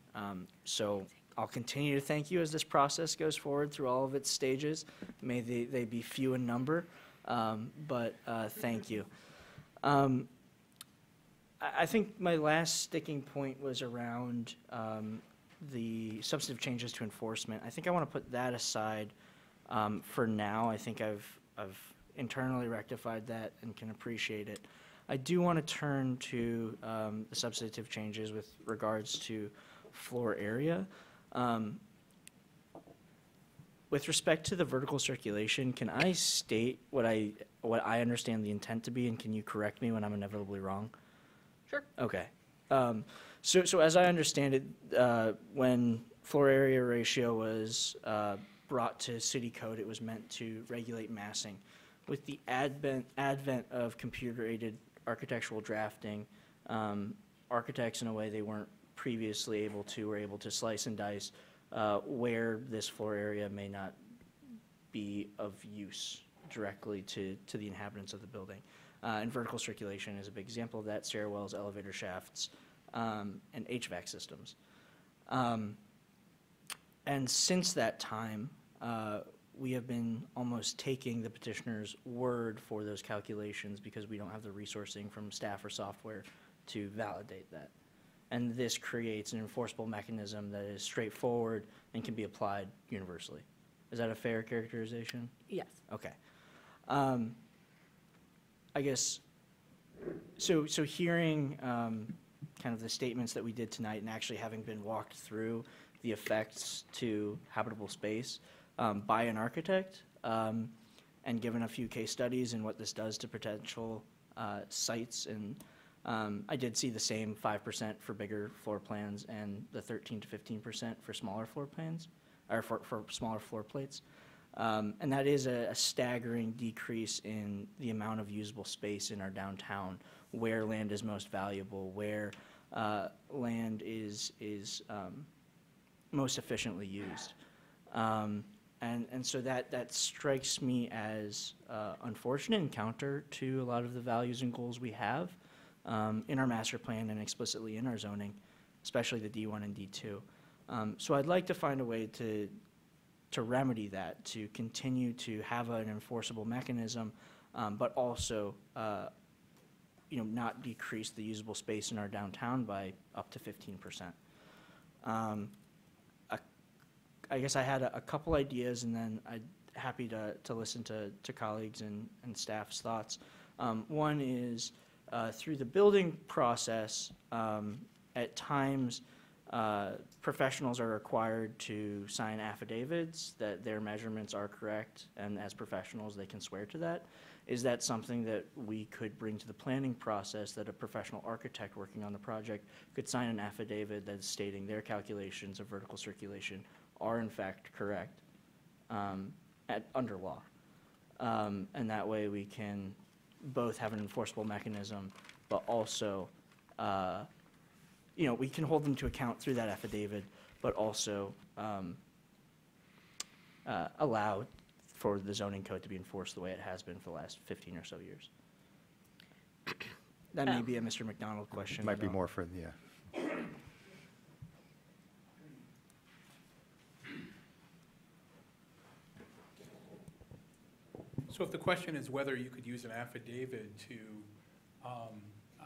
So I'll continue to thank you as this process goes forward through all of its stages. May they be few in number, but thank you. I think my last sticking point was around the substantive changes to enforcement. I think I want to put that aside for now. I think I've internally rectified that and can appreciate it. I do want to turn to the substantive changes with regards to floor area. With respect to the vertical circulation, can I state what I understand the intent to be, and can you correct me when I'm inevitably wrong? Sure. Okay. So as I understand it, when floor area ratio was brought to city code, it was meant to regulate massing. With the advent of computer-aided architectural drafting, architects in a way they weren't previously able to were able to slice and dice where this floor area may not be of use directly to the inhabitants of the building. And vertical circulation is a big example of that: stairwells, elevator shafts, and HVAC systems. And since that time, we have been almost taking the petitioner's word for those calculations because we don't have the resourcing from staff or software to validate that. And this creates an enforceable mechanism that is straightforward and can be applied universally. Is that a fair characterization? Yes. Okay. I guess, so hearing kind of the statements that we did tonight and actually having been walked through the effects to habitable space by an architect and given a few case studies and what this does to potential sites, and I did see the same 5% for bigger floor plans and the 13 to 15% for smaller floor plans, or for smaller floor plates. And that is a staggering decrease in the amount of usable space in our downtown, where land is most valuable, where land is most efficiently used. And so that strikes me as unfortunate and counter to a lot of the values and goals we have in our master plan and explicitly in our zoning, especially the D1 and D2. So I'd like to find a way to remedy that, to continue to have an enforceable mechanism, but also not decrease the usable space in our downtown by up to 15%. I guess I had a couple ideas, and then I'd happy to listen to colleagues and staff's thoughts. One is through the building process, at times professionals are required to sign affidavits that their measurements are correct, and as professionals they can swear to that. Is that something that we could bring to the planning process, that a professional architect working on the project could sign an affidavit that's stating their calculations of vertical circulation are in fact correct under law? And that way we can both have an enforceable mechanism, but also, we can hold them to account through that affidavit, but also allow for the zoning code to be enforced the way it has been for the last 15 or so years. That may be a Mr. McDonald question. Might be but, more for, yeah. So if the question is whether you could use an affidavit to,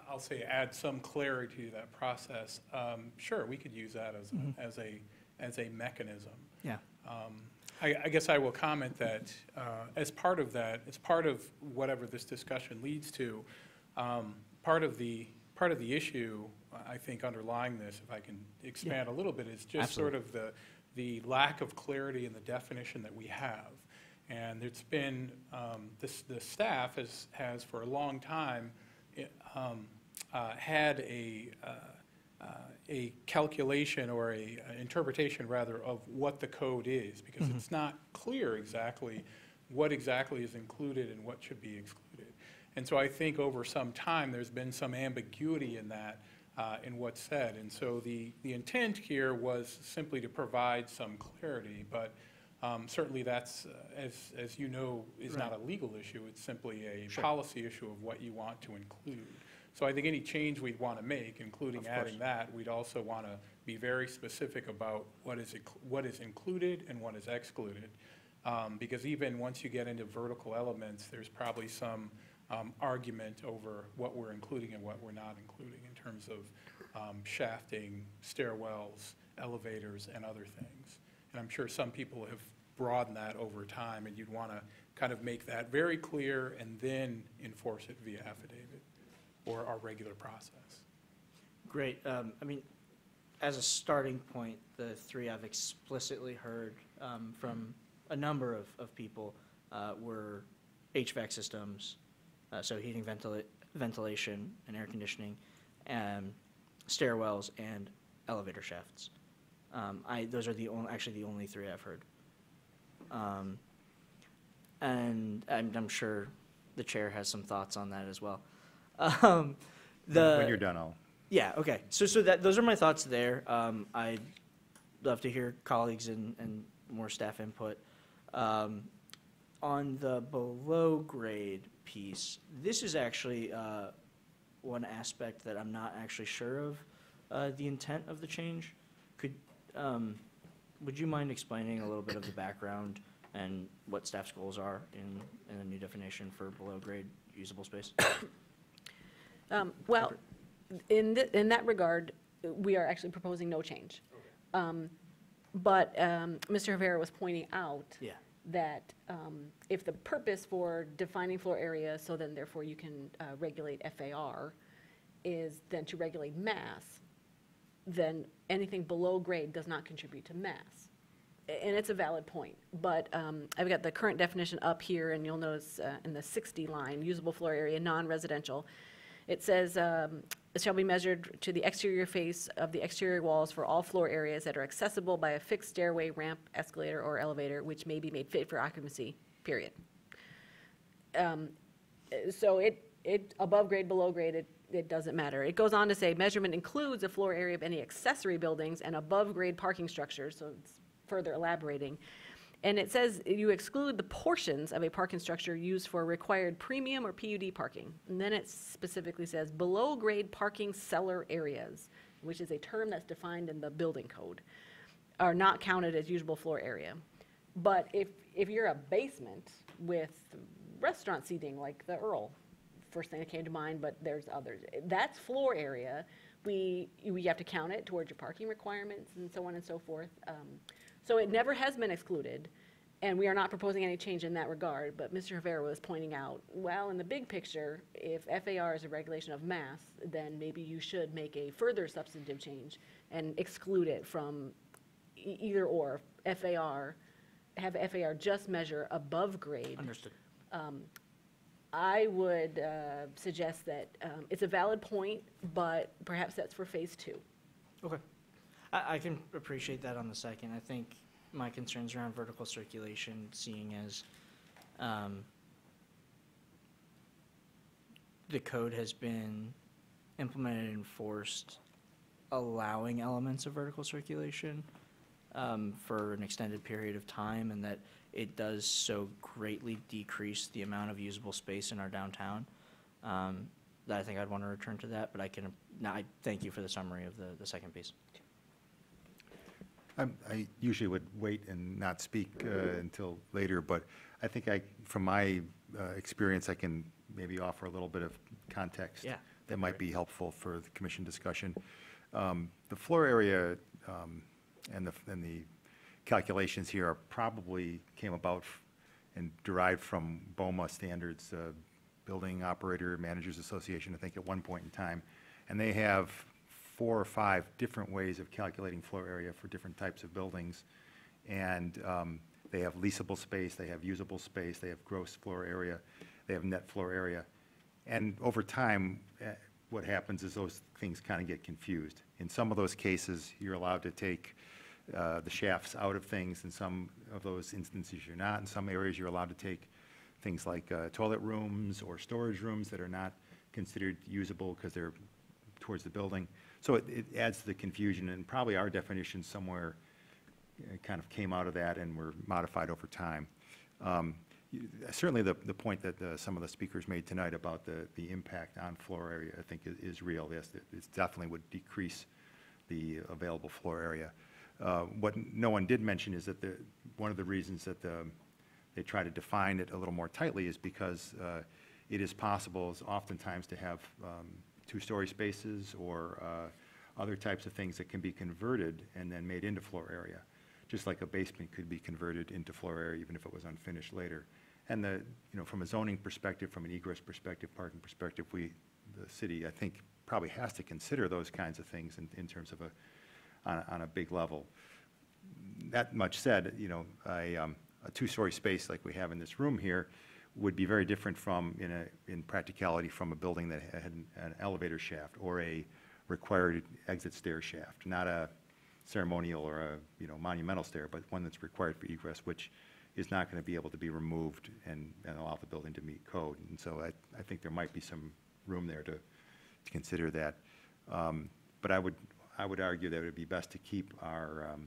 I'll say, add some clarity to that process, sure, we could use that as a mechanism. Yeah. I guess I will comment that as part of that, as part of whatever this discussion leads to, part of the issue, I think, underlying this, if I can expand a little bit, is just sort of the lack of clarity in the definition that we have. And it's been, the staff has for a long time had a calculation or an interpretation, rather, of what the code is, because it's not clear exactly what exactly is included and what should be excluded. And so I think over some time there's been some ambiguity in that, in what's said. And so the intent here was simply to provide some clarity, but certainly that's, as you know, is not a legal issue. It's simply a policy issue of what you want to include. So I think any change we'd want to make, including adding that, we'd also want to be very specific about what is included and what is excluded. Because even once you get into vertical elements, there's probably some argument over what we're including and what we're not including in terms of shafting, stairwells, elevators, and other things. And I'm sure some people have broadened that over time, and you'd want to kind of make that very clear and then enforce it via affidavit or our regular process. Great. I mean, as a starting point, the three I've explicitly heard from a number of people were HVAC systems, so heating, ventilation, and air conditioning, stairwells, and elevator shafts. Those are actually the only three I've heard. And I'm sure the chair has some thoughts on that as well. When you're done, I'll. Yeah, okay. So those are my thoughts there. I'd love to hear colleagues and more staff input. On the below grade piece, this is actually one aspect that I'm not actually sure of the intent of the change. Would you mind explaining a little bit of the background and what staff's goals are in a new definition for below grade usable space? Well, in that regard, we are actually proposing no change. But Mr. Rivera was pointing out that if the purpose for defining floor area, so then therefore you can regulate FAR, is then to regulate mass, then anything below grade does not contribute to mass. And it's a valid point. But I've got the current definition up here, and you'll notice in the 60 line, usable floor area, non-residential, it says, it shall be measured to the exterior face of the exterior walls for all floor areas that are accessible by a fixed stairway, ramp, escalator, or elevator, which may be made fit for occupancy, period. So it above grade, below grade, it doesn't matter. It goes on to say measurement includes a floor area of any accessory buildings and above grade parking structures, so it's further elaborating. And it says you exclude the portions of a parking structure used for required premium or PUD parking. And then it specifically says below grade parking cellar areas, which is a term that's defined in the building code, are not counted as usable floor area. But if you're a basement with restaurant seating like the Earl, first thing that came to mind, but there's others, that's floor area. We have to count it towards your parking requirements and so on and so forth. So it never has been excluded, and we are not proposing any change in that regard, but Mr. Rivera was pointing out, well, in the big picture, if FAR is a regulation of mass, then maybe you should make a further substantive change and exclude it from either or, FAR, have FAR just measure above grade. Understood. I would suggest that it's a valid point, but perhaps that's for phase 2. Okay. I can appreciate that on the second. I think my concerns around vertical circulation, seeing as the code has been implemented and enforced, allowing elements of vertical circulation for an extended period of time, and that it does so greatly decrease the amount of usable space in our downtown, that I think I'd want to return to that, but I thank you for the summary of the second piece. I usually would wait and not speak until later, but I think from my experience, I can maybe offer a little bit of context Yeah, that might be helpful for the commission discussion. The floor area and the calculations here probably came about and derived from BOMA standards, Building Operator Managers Association, I think at one point in time. And they have 4 or 5 different ways of calculating floor area for different types of buildings. And they have leasable space, they have usable space, they have gross floor area, they have net floor area. And over time, what happens is those things kind of get confused. In some of those cases, you're allowed to take the shafts out of things. In some of those instances, you're not. In some areas, you're allowed to take things like toilet rooms or storage rooms that are not considered usable because they're towards the building. So it adds to the confusion, and probably our definition somewhere kind of came out of that and were modified over time. Certainly the point that some of the speakers made tonight about the impact on floor area, I think is real. Yes, it definitely would decrease the available floor area. What no one did mention is that one of the reasons that they try to define it a little more tightly is because it is possible oftentimes to have 2-story spaces or other types of things that can be converted and then made into floor area, just like a basement could be converted into floor area even if it was unfinished later. And from a zoning perspective, from an egress perspective, parking perspective, the city, I think, probably has to consider those kinds of things in terms of on a big level. That much said, a 2-story space like we have in this room here would be very different from, in practicality, from a building that had an elevator shaft or a required exit stair shaft, not a ceremonial or a monumental stair, but one that's required for egress, which is not going to be able to be removed and allow the building to meet code. And so I think there might be some room there to consider that. But I would argue that it would be best to keep our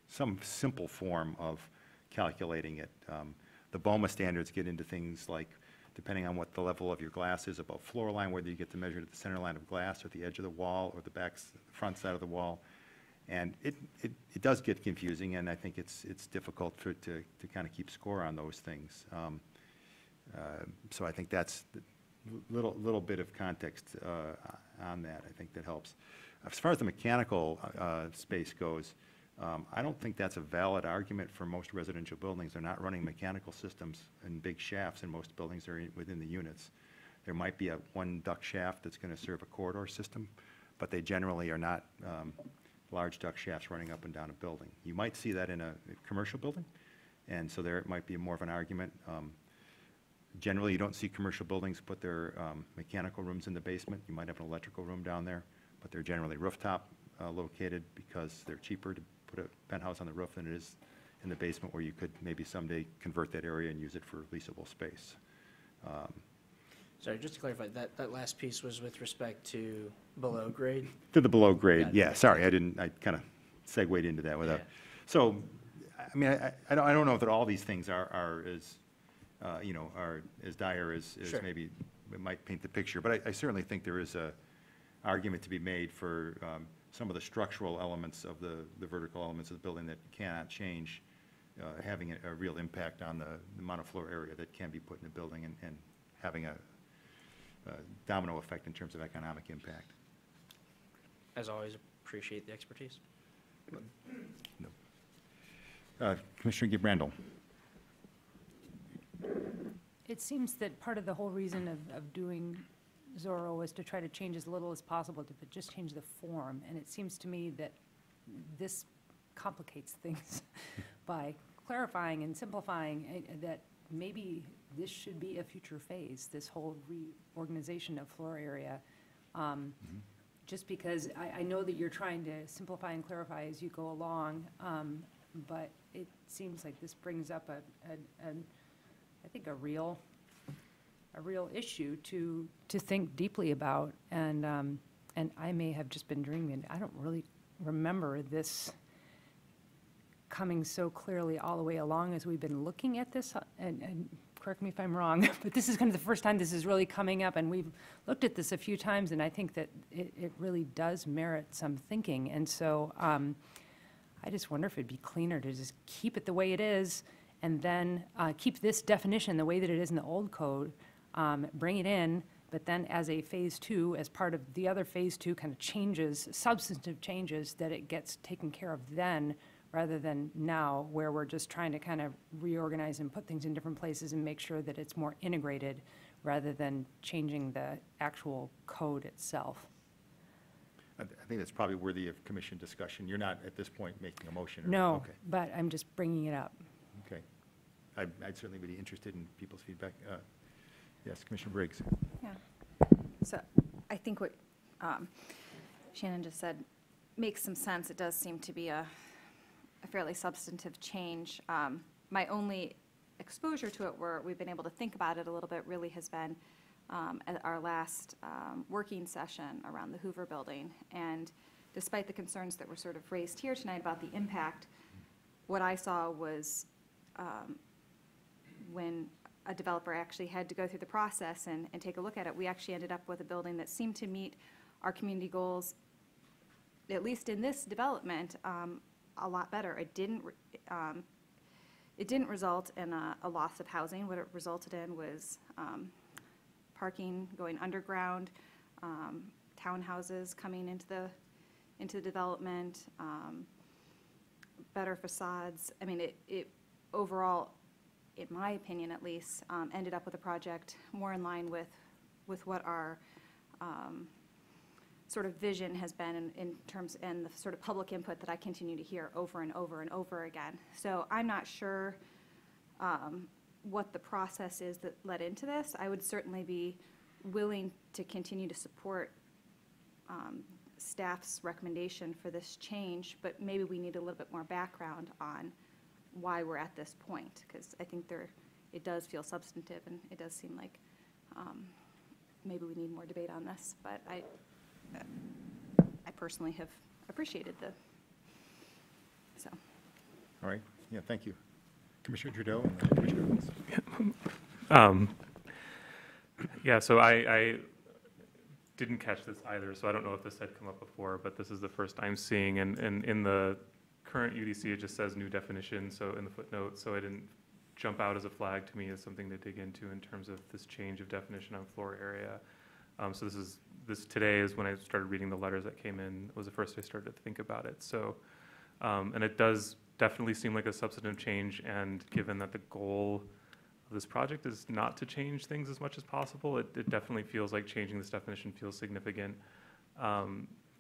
some simple form of calculating it. The BOMA standards get into things like, depending on what the level of your glass is above floor line, whether you get to measure it at the center line of glass or the edge of the wall or the front side of the wall. And it does get confusing, and I think it's difficult to kind of keep score on those things. So I think that's a little bit of context on that. I think that helps. As far as the mechanical space goes, I don't think that's a valid argument for most residential buildings. They're not running mechanical systems in big shafts in most buildings. They're within the units. There might be one duct shaft that's going to serve a corridor system, but they generally are not large duct shafts running up and down a building. You might see that in a commercial building, and so there it might be more of an argument. Generally, you don't see commercial buildings put their mechanical rooms in the basement. You might have an electrical room down there, but they're generally rooftop located because they're cheaper to put a penthouse on the roof than it is in the basement, where you could maybe someday convert that area and use it for leasable space. Sorry, just to clarify, that last piece was with respect to below grade? To the below grade, Got it. yeah. Sorry, I kind of segued into that without. Yeah. So, I mean, I don't know that all these things are as, are as dire as Sure. maybe it might paint the picture. But I certainly think there is a argument to be made for some of the structural elements of the vertical elements of the building that cannot change, having a real impact on the amount of floor area that can be put in the building and having a domino effect in terms of economic impact. As always, appreciate the expertise. Commissioner Gibrandal. It seems that part of the whole reason of doing Zorro was to try to change as little as possible, but just change the form. And it seems to me that this complicates things by clarifying and simplifying, that maybe this should be a future phase, this whole reorganization of floor area. Just because I know that you're trying to simplify and clarify as you go along, but it seems like this brings up I think a real issue to think deeply about, and I may have just been dreaming. I don't really remember this coming so clearly all the way along as we've been looking at this, and correct me if I'm wrong, but this is kind of the first time this is really coming up, and we've looked at this a few times, and I think that it really does merit some thinking. And so I just wonder if it'd be cleaner to just keep it the way it is, and then keep this definition the way that it is in the old code, bring it in, but then as a phase 2, as part of the other phase 2 kind of changes, substantive changes, that it gets taken care of then, rather than now, where we're just trying to kind of reorganize and put things in different places and make sure that it's more integrated, rather than changing the actual code itself. I think that's probably worthy of commission discussion. You're not at this point making a motion? No, Okay. but I'm just bringing it up. Okay. I'd certainly be interested in people's feedback. Yes, Commissioner Briggs. Yeah. So I think what Shannon just said makes some sense. It does seem to be a fairly substantive change. My only exposure to it, where we've been able to think about it a little bit, really has been at our last working session around the Hoover Building. And despite the concerns that were sort of raised here tonight about the impact, what I saw was when a developer actually had to go through the process and take a look at it, we actually ended up with a building that seemed to meet our community goals, at least in this development, a lot better. It didn't result in a loss of housing. What it resulted in was parking going underground, townhouses coming into the development, better facades. I mean, it overall, in my opinion at least, ended up with a project more in line with what our sort of vision has been in terms, and the sort of public input that I continue to hear over and over and over again. So I'm not sure what the process is that led into this. I would certainly be willing to continue to support staff's recommendation for this change, but maybe we need a little bit more background on why we're at this point, because I think it does feel substantive, and it does seem like maybe we need more debate on this. But I personally have appreciated so. All right. Yeah, thank you. Commissioner Trudeau and then Commissioner Wills. Yeah, so I didn't catch this either, so I don't know if this had come up before, but this is the first I'm seeing, and in the current UDC, it just says new definition, so in the footnote, so it didn't jump out as a flag to me as something to dig into in terms of this change of definition on floor area. So this today is when I started reading the letters that came in, was the first I started to think about it. So, and it does definitely seem like a substantive change, and given that the goal of this project is not to change things as much as possible, it definitely feels like changing this definition feels significant,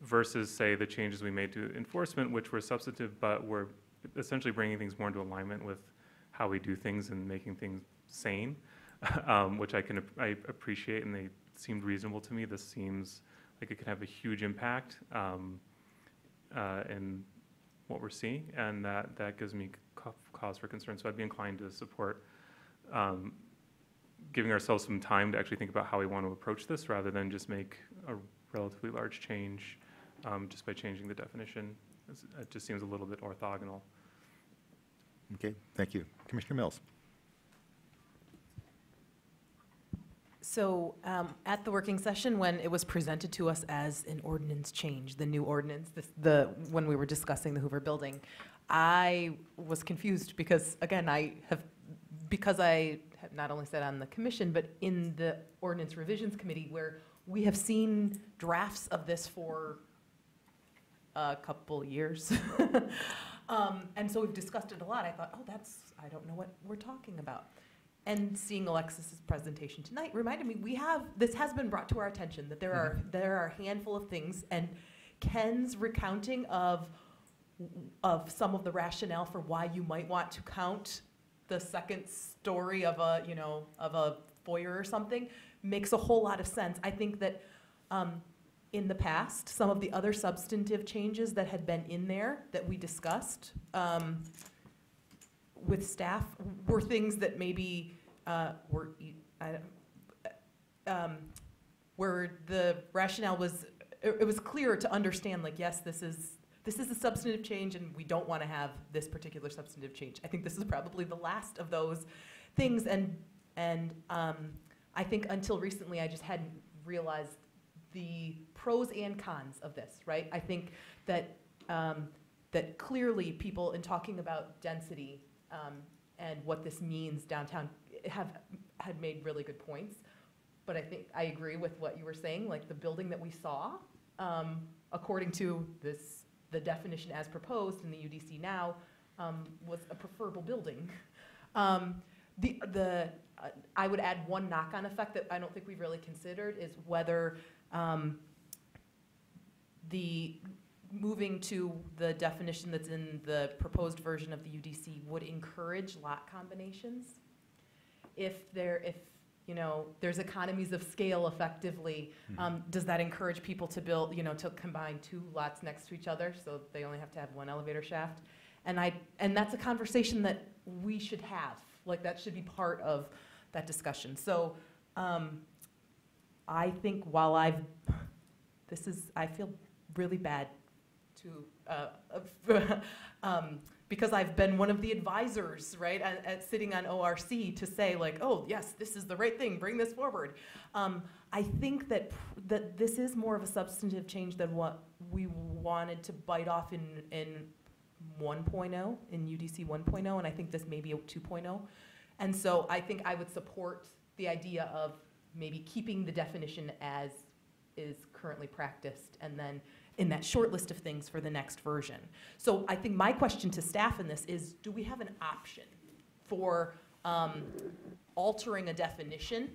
versus, say, the changes we made to enforcement, which were substantive, but were essentially bringing things more into alignment with how we do things and making things sane, which I appreciate, and they seemed reasonable to me. This seems like it could have a huge impact in what we're seeing, and that gives me cause for concern. So I'd be inclined to support giving ourselves some time to actually think about how we want to approach this, rather than just make a relatively large change just by changing the definition. It just seems a little bit orthogonal. Okay, thank you. Commissioner Mills. So at the working session, when it was presented to us as an ordinance change, the new ordinance, when we were discussing the Hoover Building, I was confused because, again, I have not only sat on the commission, but in the Ordinance Revisions Committee, where we have seen drafts of this for a couple years. And so we've discussed it a lot. I thought, I don't know what we're talking about. And seeing Alexis's presentation tonight reminded me, this has been brought to our attention, that there are a handful of things, and Ken's recounting of some of the rationale for why you might want to count the second story of a, you know, of a foyer or something, makes a whole lot of sense. I think that in the past, some of the other substantive changes that had been in there that we discussed with staff were things that maybe where the rationale was, it was clear to understand, like, yes, this is a substantive change and we don't want to have this particular substantive change. I think this is probably the last of those things, and I think until recently I just hadn't realized the pros and cons of this, right? I think that that clearly people, in talking about density and what this means downtown, had made really good points. But I think I agree with what you were saying, like the building that we saw, according to the definition as proposed in the UDC now, was a preferable building. I would add one knock-on effect that I don't think we've really considered is whether the moving to the definition that's in the proposed version of the UDC would encourage lot combinations. If you know, there's economies of scale effectively, does that encourage people to build, you know, to combine two lots next to each other so they only have to have one elevator shaft? And that's a conversation that we should have. Like, that should be part of that discussion. So I think while I feel really bad to, because I've been one of the advisors, right, at sitting on ORC to say, like, oh, yes, this is the right thing, bring this forward. I think that this is more of a substantive change than what we wanted to bite off in 1.0, in UDC 1.0, and I think this may be a 2.0. And so I think I would support the idea of maybe keeping the definition as is currently practiced, and then in that short list of things for the next version. So I think my question to staff in this is, do we have an option for altering a definition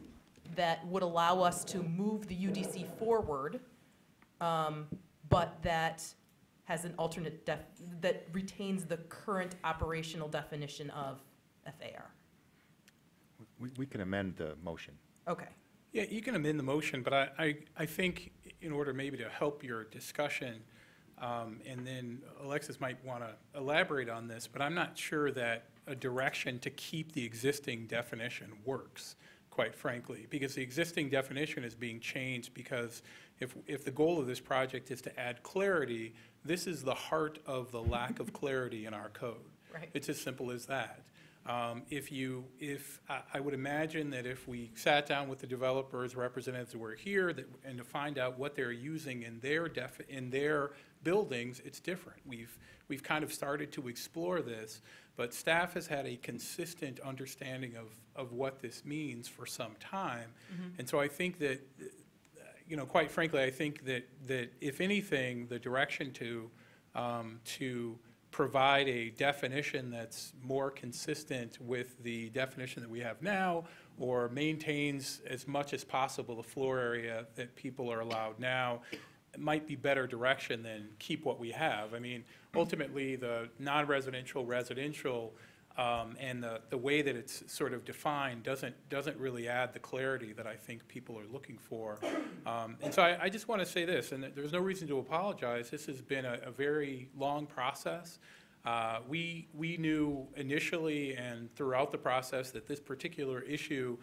that would allow us to move the UDC forward, but that has an alternate that retains the current operational definition of FAR? We can amend the motion. Okay. Yeah, you can amend the motion, but I think in order maybe to help your discussion, and then Alexis might want to elaborate on this, but I'm not sure that a direction to keep the existing definition works, quite frankly, because the existing definition is being changed because if the goal of this project is to add clarity, this is the heart of the lack of clarity in our code. Right. It's as simple as that. I would imagine that if we sat down with the developers, representatives who were here, and to find out what they're using in their buildings, it's different. We've kind of started to explore this, but staff has had a consistent understanding of what this means for some time. And so I think that, you know, quite frankly, I think that if anything, the direction to provide a definition that's more consistent with the definition that we have now, or maintains as much as possible the floor area that people are allowed now, it might be better direction than keep what we have. I mean, ultimately, the non-residential, residential, and the way that it's sort of defined doesn't really add the clarity that I think people are looking for. And so I just want to say this, and there's no reason to apologize. This has been a very long process. We knew initially and throughout the process that this particular issue,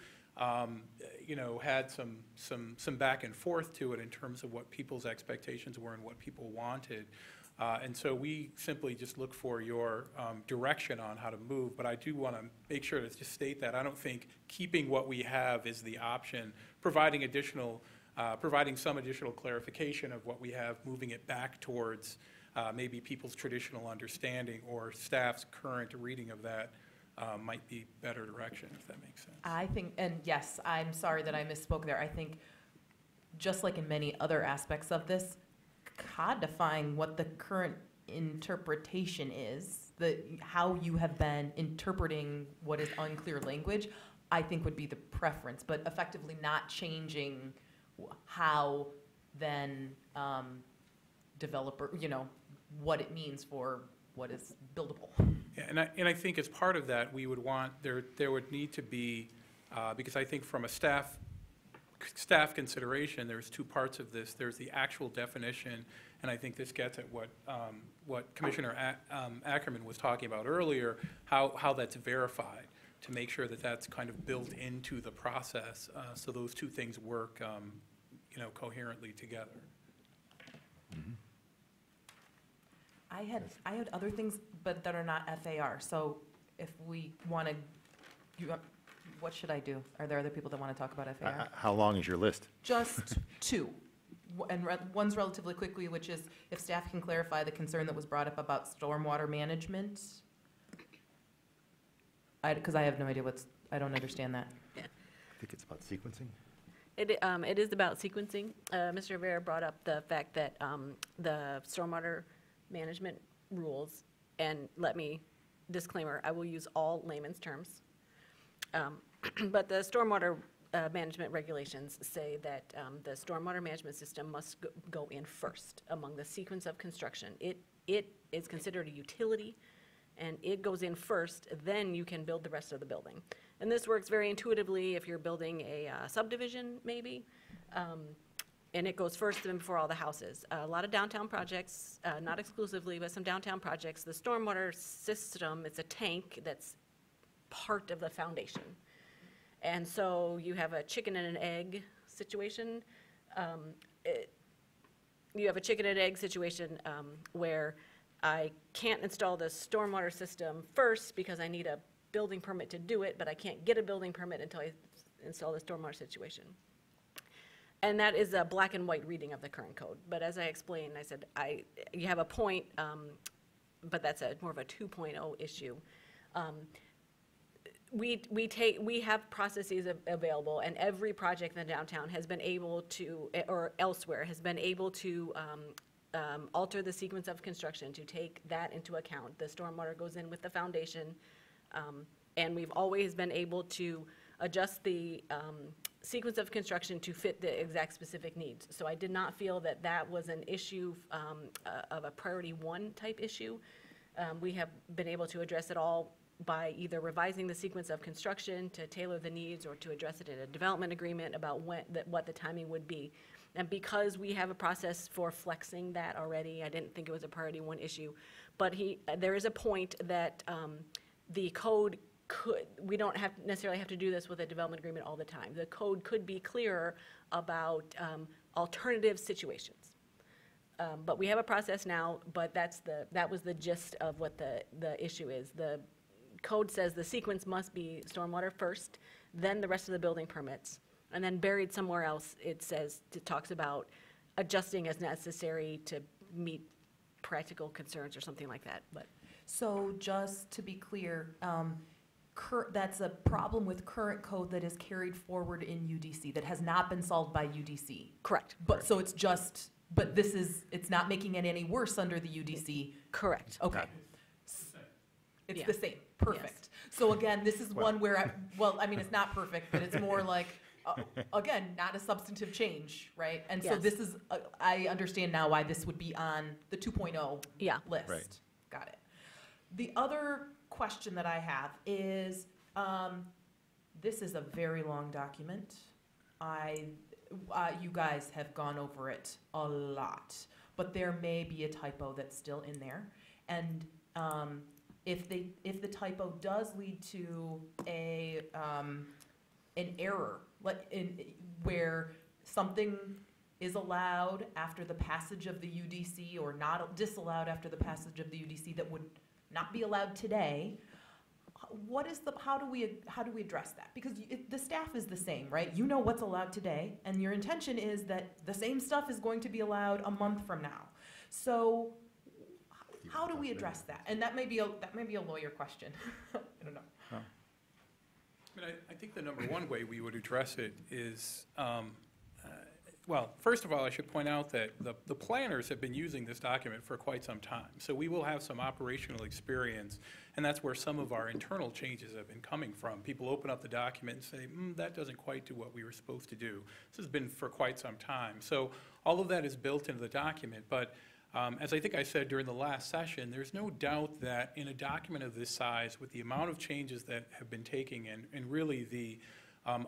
you know, had some back and forth to it in terms of what people's expectations were and what people wanted. And so we simply just look for your direction on how to move. But I do want to make sure to just state that I don't think keeping what we have is the option. Providing some additional clarification of what we have, moving it back towards maybe people's traditional understanding or staff's current reading of that might be better direction, if that makes sense. I think, and yes, I'm sorry that I misspoke there. I think just like in many other aspects of this, codifying what the current interpretation is, how you have been interpreting what is unclear language, I think would be the preference, but effectively not changing how then developer, you know, what it means for what is buildable. Yeah, and I think as part of that, we would want, there would need to be, because I think from a staff consideration, there's two parts of this. There's the actual definition, and I think this gets at what Commissioner Ackerman was talking about earlier, how that's verified, to make sure that that's kind of built into the process, so those two things work, coherently together. I had other things, but that are not FAR, so if we want to, what should I do? Are there other people that want to talk about FAR? How long is your list? Just two. And one's relatively quickly, which is if staff can clarify the concern that was brought up about stormwater management. Because I have no idea I don't understand that. I think it's about sequencing. It is about sequencing. Mr. Rivera brought up the fact that the stormwater management rules, and disclaimer, I will use all layman's terms. But the stormwater management regulations say that the stormwater management system must go in first among the sequence of construction. It is considered a utility, and it goes in first, then you can build the rest of the building. And this works very intuitively if you're building a subdivision, maybe, and it goes first and before all the houses. A lot of downtown projects, not exclusively, but some downtown projects, the stormwater system, it's a tank that's part of the foundation. And so you have a chicken and an egg situation. You have a chicken and egg situation where I can't install the stormwater system first because I need a building permit to do it, but I can't get a building permit until I install the stormwater situation. And that is a black and white reading of the current code. But as I explained, I said, you have a point, but that's more of a 2.0 issue. We have processes available, and every project in the downtown has been able to, or elsewhere, has been able to alter the sequence of construction to take that into account. The stormwater goes in with the foundation, and we've always been able to adjust the sequence of construction to fit the exact specific needs. So I did not feel that that was an issue of a priority one type issue. We have been able to address it all by either revising the sequence of construction to tailor the needs or to address it in a development agreement about what the timing would be. And because we have a process for flexing that already, I didn't think it was a priority one issue. But there is a point that the code we don't necessarily have to do this with a development agreement all the time. The code could be clearer about alternative situations. But we have a process now, but that was the gist of what the issue is. The code says the sequence must be stormwater first, then the rest of the building permits. And then buried somewhere else, it talks about adjusting as necessary to meet practical concerns or something like that. But So just to be clear, that's a problem with current code that is carried forward in UDC, that has not been solved by UDC. Correct. But, so it's it's not making it any worse under the UDC. Correct. Okay. It's Yeah. the same. Perfect. So again, this is one where, it's not perfect, but it's more like, again, not a substantive change, right? And so Yes. this is, I understand now why this would be on the 2.0 list. Right. Got it. The other question that I have is, this is a very long document. You guys have gone over it a lot, but there may be a typo that's still in there. And if the typo does lead to an error, where something is allowed after the passage of the UDC or not disallowed after the passage of the UDC that would not be allowed today, how do we address that? Because the staff is the same, right? You know what's allowed today, and your intention is that the same stuff is going to be allowed a month from now. So how do we address that? And that may be a lawyer question. I don't know. Huh. I think the number one way we would address it is, first of all, I should point out that the planners have been using this document for quite some time. So we will have some operational experience, and that's where some of our internal changes have been coming from. People open up the document and say, that doesn't quite do what we were supposed to do. This has been for quite some time. So all of that is built into the document, but As I think I said during the last session, there's no doubt that in a document of this size, with the amount of changes that have been taken and really the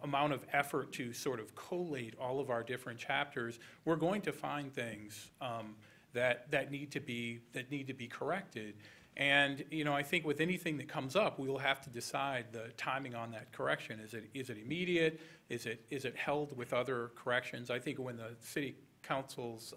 amount of effort to sort of collate all of our different chapters, we're going to find things that need to be corrected. And, you know, I think with anything that comes up, we will have to decide the timing on that correction. Is it immediate? Is it held with other corrections? I think when the City Council's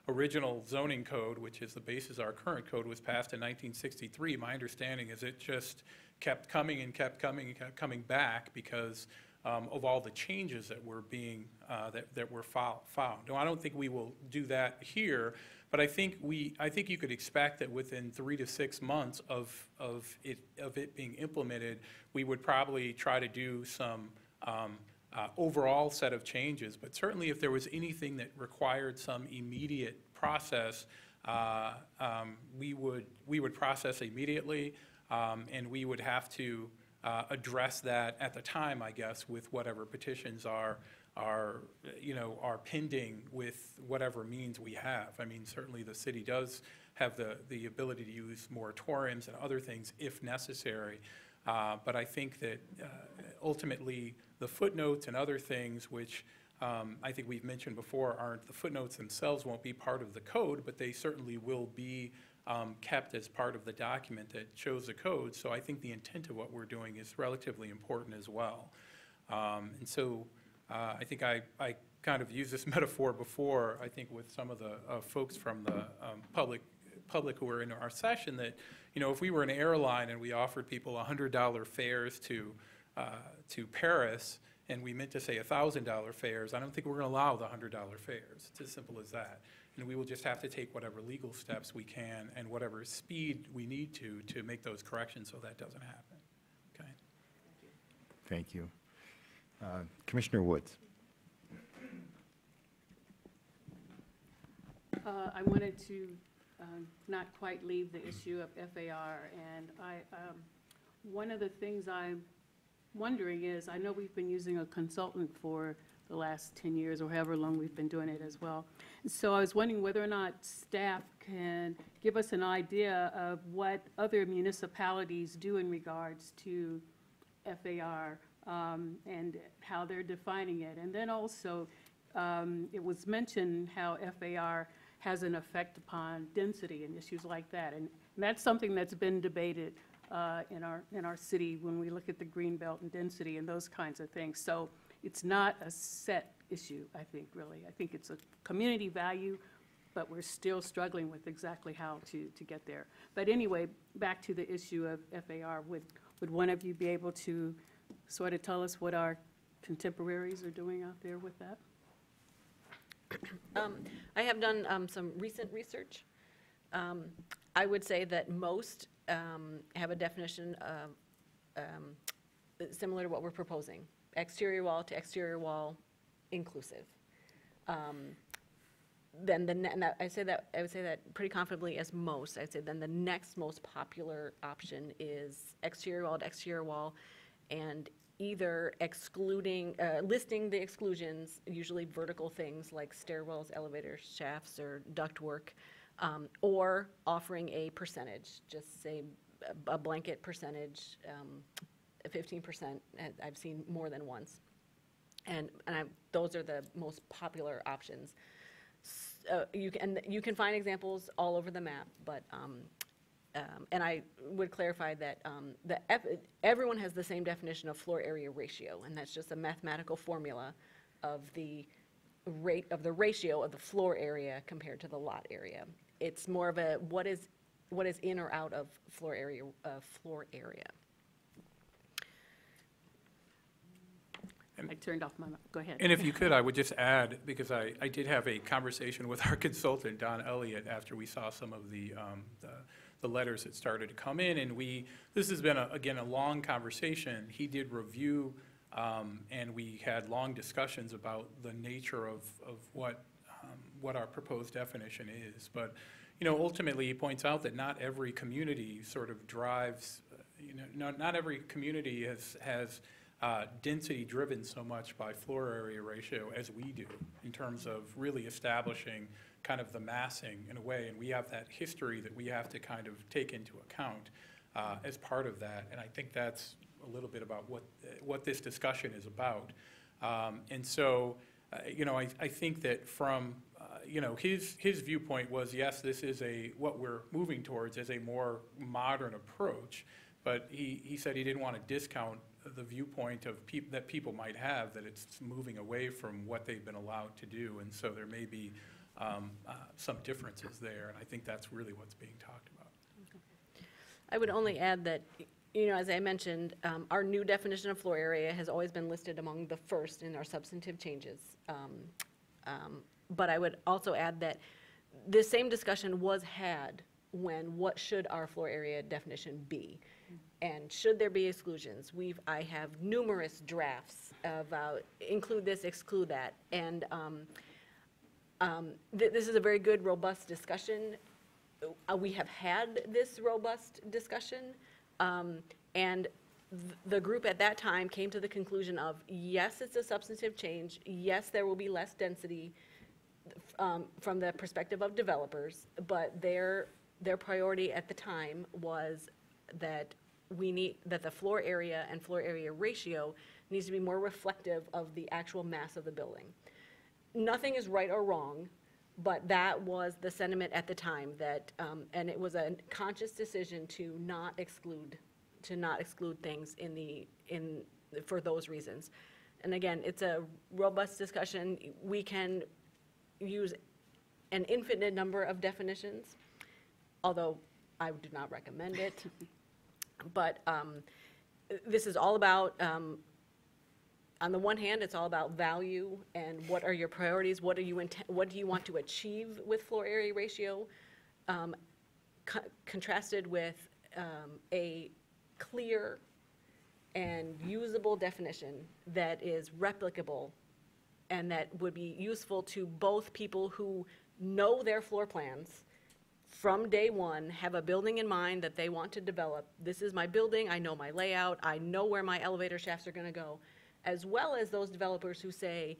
original zoning code, which is the basis of our current code, was passed in 1963, my understanding is it just kept coming and kept coming and kept coming back because of all the changes that were being that were found. No, I don't think we will do that here, but I think you could expect that within 3 to 6 months of it being implemented, we would probably try to do some overall set of changes. But certainly, if there was anything that required some immediate process, we would process immediately, and we would have to address that at the time, I guess, with whatever petitions are pending with whatever means we have. I mean, certainly the city does have the ability to use moratoriums and other things if necessary. But I think that ultimately the footnotes and other things, which I think we've mentioned before, the footnotes themselves won't be part of the code, but they certainly will be kept as part of the document that shows the code. So I think the intent of what we're doing is relatively important as well. And so I think I kind of used this metaphor before, I think with some of the folks from the public who were in our session, that, you know, if we were an airline and we offered people $100 fares to Paris, and we meant to say $1,000 fares, I don't think we're going to allow the $100 fares. It's as simple as that. And we will just have to take whatever legal steps we can and whatever speed we need to make those corrections so that doesn't happen. Okay. Thank you. Commissioner Woods. I wanted to not quite leave the issue of FAR, and one of the things I'm wondering is, I know we've been using a consultant for the last 10 years or however long we've been doing it as well. So I was wondering whether or not staff can give us an idea of what other municipalities do in regards to FAR and how they're defining it. And then also, it was mentioned how FAR has an effect upon density and issues like that. And that's something that's been debated in our city when we look at the green belt and density and those kinds of things. So it's not a set issue, I think, really. I think it's a community value, but we're still struggling with exactly how to get there. But anyway, back to the issue of FAR, would one of you be able to sort of tell us what our contemporaries are doing out there with that? I have done some recent research. I would say that most have a definition similar to what we're proposing. Exterior wall to exterior wall inclusive. Then and I would say that pretty confidently as most. I'd say then the next most popular option is exterior wall to exterior wall, and either excluding, listing the exclusions, usually vertical things like stairwells, elevators, shafts, or ductwork, or offering a percentage, just say a blanket percentage, 15%. I've seen more than once, and those are the most popular options. You can find examples all over the map, but and I would clarify that everyone has the same definition of floor area ratio, and that's just a mathematical formula of the rate of the ratio of the floor area compared to the lot area. It's more of a what is in or out of floor area. I turned off my mic. Go ahead. And if you could, I would just add, because I did have a conversation with our consultant, Don Elliott, after we saw some of the letters that started to come in, and this has been, again, a long conversation. He did review, and we had long discussions about the nature of what our proposed definition is. But, you know, ultimately, he points out that not every community sort of drives, not every community has density driven so much by floor area ratio as we do in terms of really establishing kind of the massing in a way, and we have that history that we have to kind of take into account as part of that. And I think that's a little bit about what this discussion is about. And so, I think that from, his viewpoint was, yes, this is what we're moving towards is a more modern approach, but he said he didn't want to discount the viewpoint of that people might have, that it's moving away from what they've been allowed to do. And so there may be some differences there, and I think that's really what's being talked about. I would only add that, as I mentioned, our new definition of floor area has always been listed among the first in our substantive changes. But I would also add that this same discussion was had when what should our floor area definition be? And should there be exclusions? I have numerous drafts about include this, exclude that. And this is a very good, robust discussion. We have had this robust discussion. And the group at that time came to the conclusion of, yes, it's a substantive change. Yes, there will be less density from the perspective of developers, but their priority at the time was that that the floor area and floor area ratio needs to be more reflective of the actual mass of the building. Nothing is right or wrong, but that was the sentiment at the time that, and it was a conscious decision to not exclude things for those reasons. And again, it's a robust discussion. We can use an infinite number of definitions, although I do not recommend it. But this is all about, on the one hand, it's all about value and what are your priorities, what do you want to achieve with floor area ratio, contrasted with a clear and usable definition that is replicable and that would be useful to both people who know their floor plans from day one, have a building in mind that they want to develop. This is my building, I know my layout, I know where my elevator shafts are gonna go, as well as those developers who say,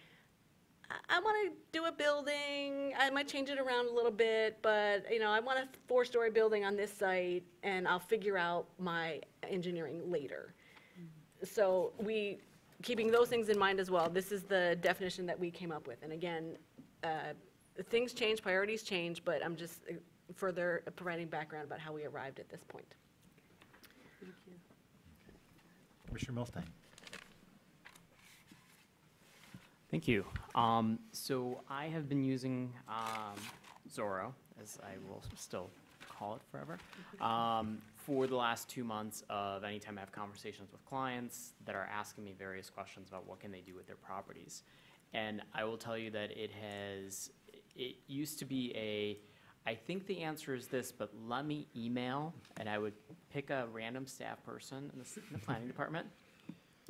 I want to do a building, I might change it around a little bit, but I want a 4-story building on this site, and I'll figure out my engineering later. So keeping those things in mind as well, this is the definition that we came up with. And again, things change, priorities change, but I'm just further providing background about how we arrived at this point. Thank you. Commissioner Milstein. Thank you. So I have been using Zorro, as I will still call it forever, for the last 2 months of anytime I have conversations with clients that are asking me various questions about what can they do with their properties. And I will tell you that it used to be I think the answer is this, but let me email, and I would pick a random staff person in the planning department,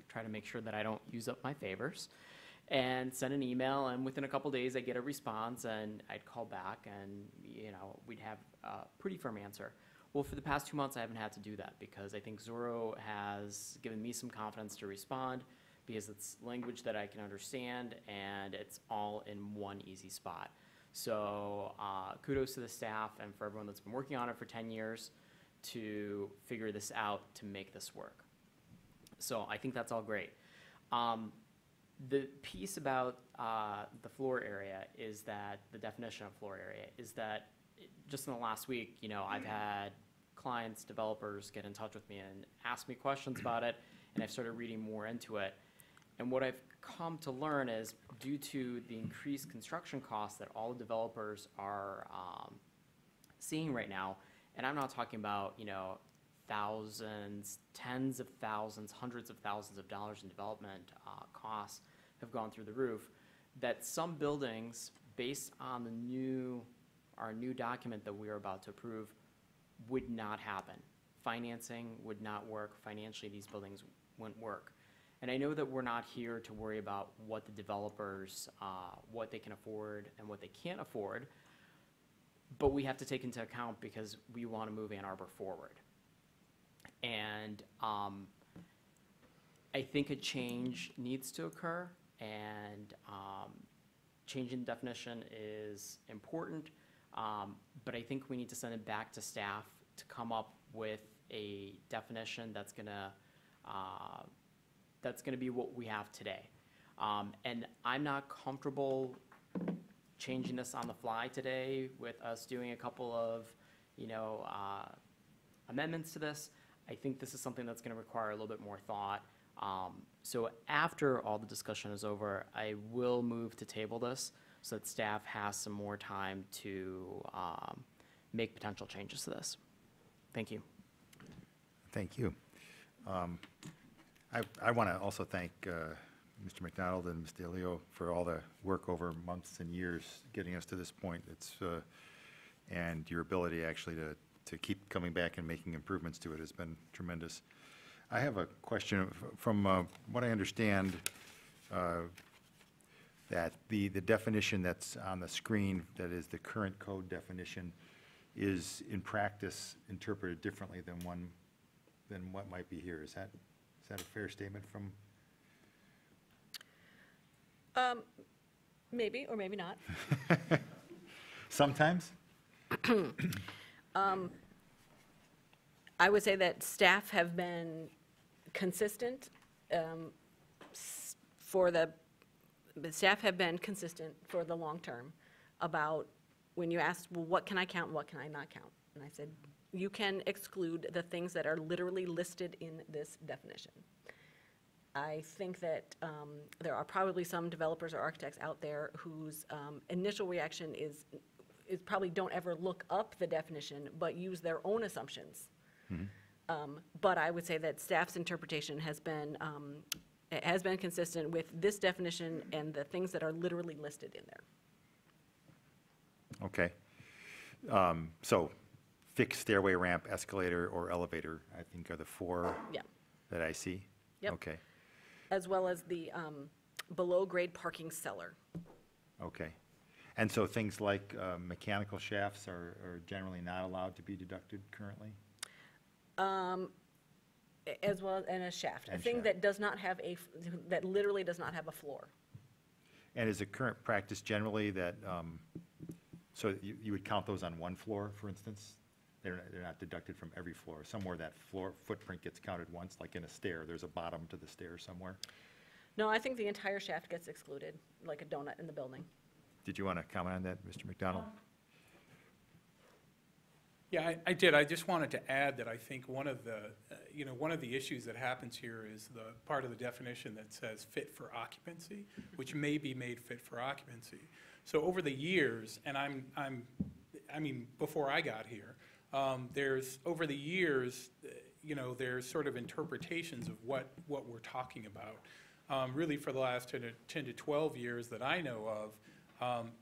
try to make sure that I don't use up my favors, and send an email, and within a couple days I get a response, and I'd call back, and we'd have a pretty firm answer. Well, for the past 2 months I haven't had to do that because I think Zorro has given me some confidence to respond because it's language that I can understand and it's all in one easy spot. So kudos to the staff and for everyone that's been working on it for 10 years to figure this out to make this work. So I think that's all great. The piece about the floor area is that, the definition of floor area, is that just in the last week, I've had clients, developers get in touch with me and ask me questions about it, and I've started reading more into it. And what I've come to learn is due to the increased construction costs that all developers are seeing right now, and I'm not talking about, thousands, tens of thousands, hundreds of thousands of dollars in development costs have gone through the roof, that some buildings, based on our new document that we are about to approve, would not happen. Financing would not work. Financially, these buildings wouldn't work. And I know that we're not here to worry about what the developers, what they can afford and what they can't afford, but we have to take into account because we want to move Ann Arbor forward. And I think a change needs to occur, and changing the definition is important, but I think we need to send it back to staff to come up with a definition that's gonna be what we have today. And I'm not comfortable changing this on the fly today with us doing a couple of, amendments to this. I think this is something that's gonna require a little bit more thought. So after all the discussion is over, I will move to table this so that staff has some more time to make potential changes to this. Thank you. Thank you. I want to also thank Mr. McDonald and Ms. DeLeo for all the work over months and years getting us to this point. And your ability actually to keep coming back and making improvements to it has been tremendous. I have a question. From what I understand, that the definition that's on the screen, that is the current code definition, is in practice interpreted differently than what might be here. Is that a fair statement from? Maybe, or maybe not. Sometimes? I would say that staff have been consistent for the long term about when you asked, well, what can I count, what can I not count? And I said, you can exclude the things that are literally listed in this definition. I think that there are probably some developers or architects out there whose initial reaction is probably don't ever look up the definition, but use their own assumptions. Mm-hmm. But I would say that staff's interpretation has been consistent with this definition and the things that are literally listed in there. Okay. So fixed stairway, ramp, escalator, or elevator, I think are the four that I see. Yep. Okay. As well as the below-grade parking cellar. Okay. And so things like mechanical shafts are generally not allowed to be deducted currently? As well as, and a shaft. And a thing shaft. that does not have that literally does not have a floor. And is the current practice generally that, so you would count those on one floor, for instance? They're not deducted from every floor. Somewhere that floor footprint gets counted once, like in a stair, there's a bottom to the stair somewhere. No, I think the entire shaft gets excluded, like a donut in the building. Did you want to comment on that, Mr. McDonald? Yeah, I did. I just wanted to add that I think one of the issues that happens here is the part of the definition that says fit for occupancy, which may be made fit for occupancy. So over the years, and I mean, before I got here, over the years, there's sort of interpretations of what we're talking about. Really, for the last 10 to 12 years that I know of,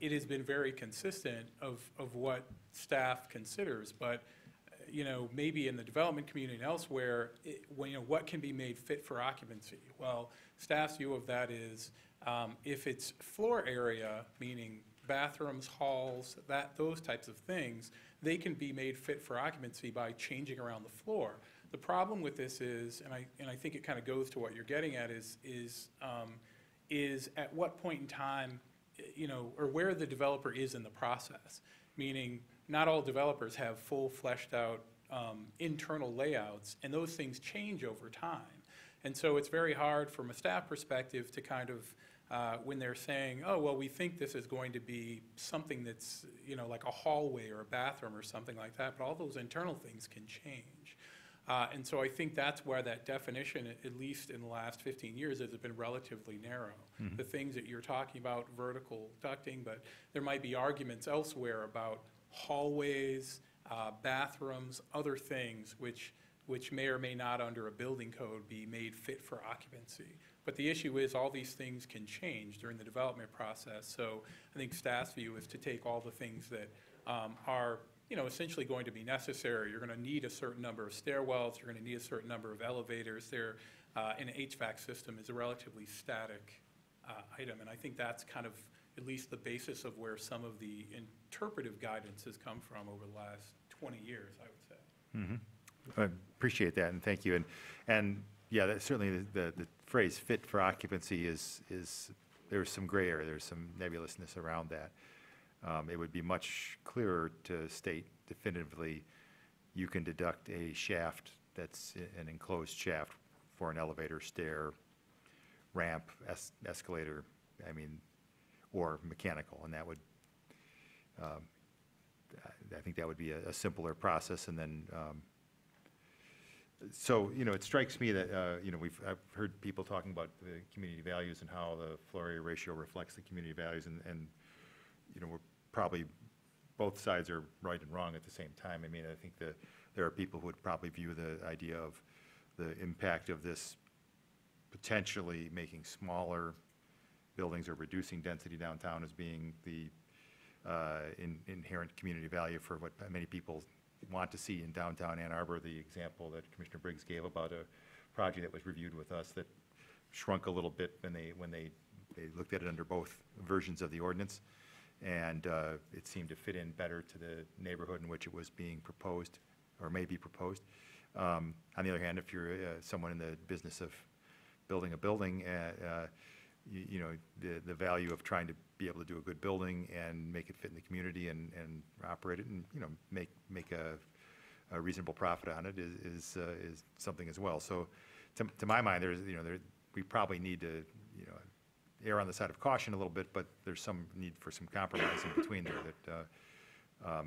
it has been very consistent of what staff considers, but maybe in the development community and elsewhere, what can be made fit for occupancy? Well, staff's view of that is if it's floor area, meaning bathrooms, halls, those types of things, they can be made fit for occupancy by changing around the floor. The problem with this is, and I think it kind of goes to what you're getting at, is at what point in time, or where the developer is in the process. Meaning, not all developers have full fleshed out internal layouts, and those things change over time. And so it's very hard from a staff perspective to kind of, when they're saying, oh, well, we think this is going to be something that's, like a hallway or a bathroom or something like that, but all those internal things can change. And so I think that's where that definition, at least in the last 15 years, has been relatively narrow. Mm-hmm. The things that you're talking about, vertical ducting, but there might be arguments elsewhere about hallways, bathrooms, other things which may or may not under a building code be made fit for occupancy. But the issue is all these things can change during the development process. So I think staff's view is to take all the things that are essentially going to be necessary. You're going to need a certain number of stairwells. You're going to need a certain number of elevators. An HVAC system is a relatively static item, and I think that's kind of at least the basis of where some of the interpretive guidance has come from over the last 20 years, I would say. Mm-hmm. I appreciate that, and thank you. And yeah, that certainly the phrase "fit for occupancy" is there's some gray area, there's some nebulousness around that. It would be much clearer to state definitively, you can deduct a shaft that's an enclosed shaft for an elevator, stair, ramp, escalator, I mean, or mechanical, and that would, I think that would be a simpler process, and then, so, you know, it strikes me that, you know, I've heard people talking about the community values and how the floor area ratio reflects the community values, and you know, we're probably, both sides are right and wrong at the same time. I mean, I think that there are people who would probably view the idea of the impact of this potentially making smaller buildings or reducing density downtown as being the inherent community value for what many people want to see in downtown Ann Arbor. The example that Commissioner Briggs gave about a project that was reviewed with us that shrunk a little bit when they looked at it under both versions of the ordinance, and it seemed to fit in better to the neighborhood in which it was being proposed or may be proposed. On the other hand, if you're someone in the business of building a building, you know, the value of trying to be able to do a good building and make it fit in the community and operate it and, you know, make a reasonable profit on it is something as well. So to my mind, there's, you know, we probably need to, you know, err on the side of caution a little bit, but there's some need for some compromise in between there that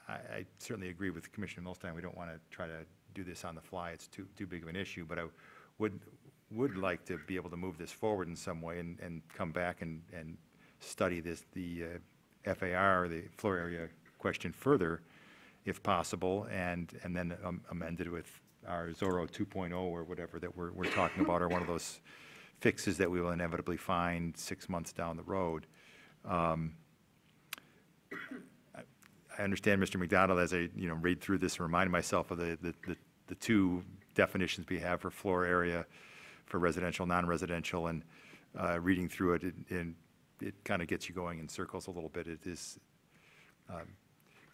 I certainly agree with Commissioner Milstein. We don't want to try to do this on the fly. It's too big of an issue, but I would like to be able to move this forward in some way and come back and study the FAR, the floor area question further, if possible, and then amend it with our Zorro 2.0 or whatever that we're talking about, or one of those fixes that we will inevitably find 6 months down the road. I understand, Mr. McDonald, as I read through this and remind myself of the two definitions we have for floor area for residential, non-residential, and reading through it, it kind of gets you going in circles a little bit. It is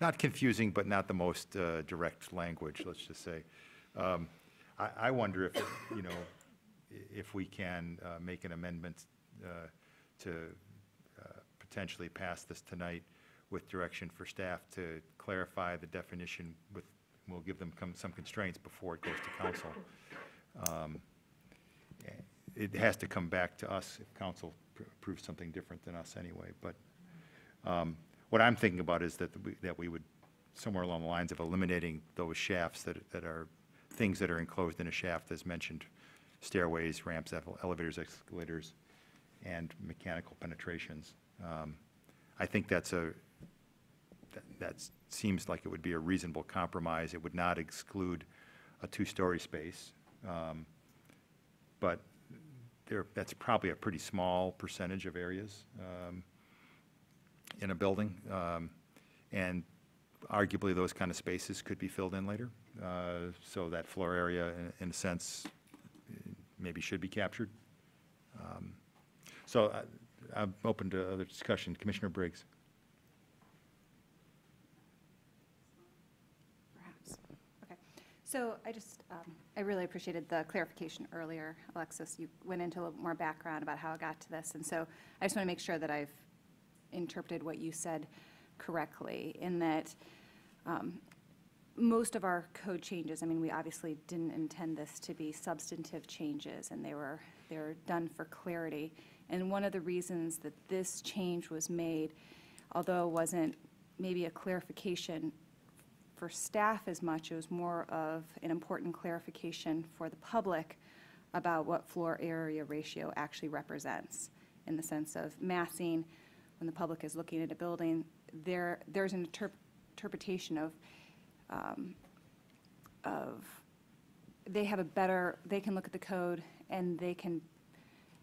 not confusing, but not the most direct language, let's just say. I wonder if, if we can make an amendment to potentially pass this tonight with direction for staff to clarify the definition with, we'll give them some constraints before it goes to council. It has to come back to us if council approves something different than us anyway. But what I'm thinking about is that we would, somewhere along the lines of eliminating those shafts that are things that are enclosed in a shaft, as mentioned, stairways, ramps, elevators, escalators, and mechanical penetrations. I think that seems like it would be a reasonable compromise. It would not exclude a two-story space, but that's probably a pretty small percentage of areas in a building, and arguably those kind of spaces could be filled in later. So that floor area, in a sense, maybe should be captured. So I'm open to other discussion. Commissioner Briggs. Perhaps. Okay. So I really appreciated the clarification earlier, Alexis. You went into a little more background about how it got to this. And so I just want to make sure that I've interpreted what you said correctly, in that most of our code changes, I mean, we obviously didn't intend this to be substantive changes, and they were done for clarity. And one of the reasons that this change was made, although it wasn't maybe a clarification for staff as much, it was more of an important clarification for the public about what floor area ratio actually represents, in the sense of massing. When the public is looking at a building, there's an interpretation of they can look at the code and they can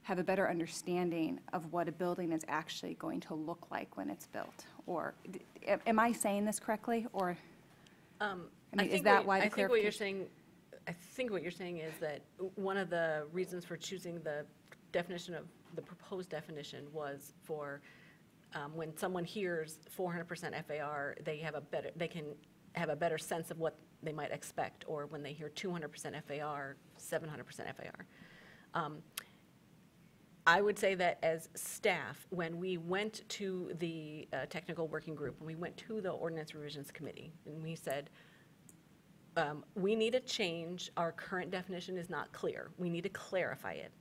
have a better understanding of what a building is actually going to look like when it's built. Or am I saying this correctly? Or I mean, is that why the clarification? I think what you're saying is that one of the reasons for choosing the definition of the proposed definition was for when someone hears 400% FAR, they can have a better sense of what they might expect, or when they hear 200% FAR, 700% FAR. I would say that as staff, when we went to the technical working group, when we went to the Ordinance Revisions Committee, and we said, we need to change, our current definition is not clear. We need to clarify it.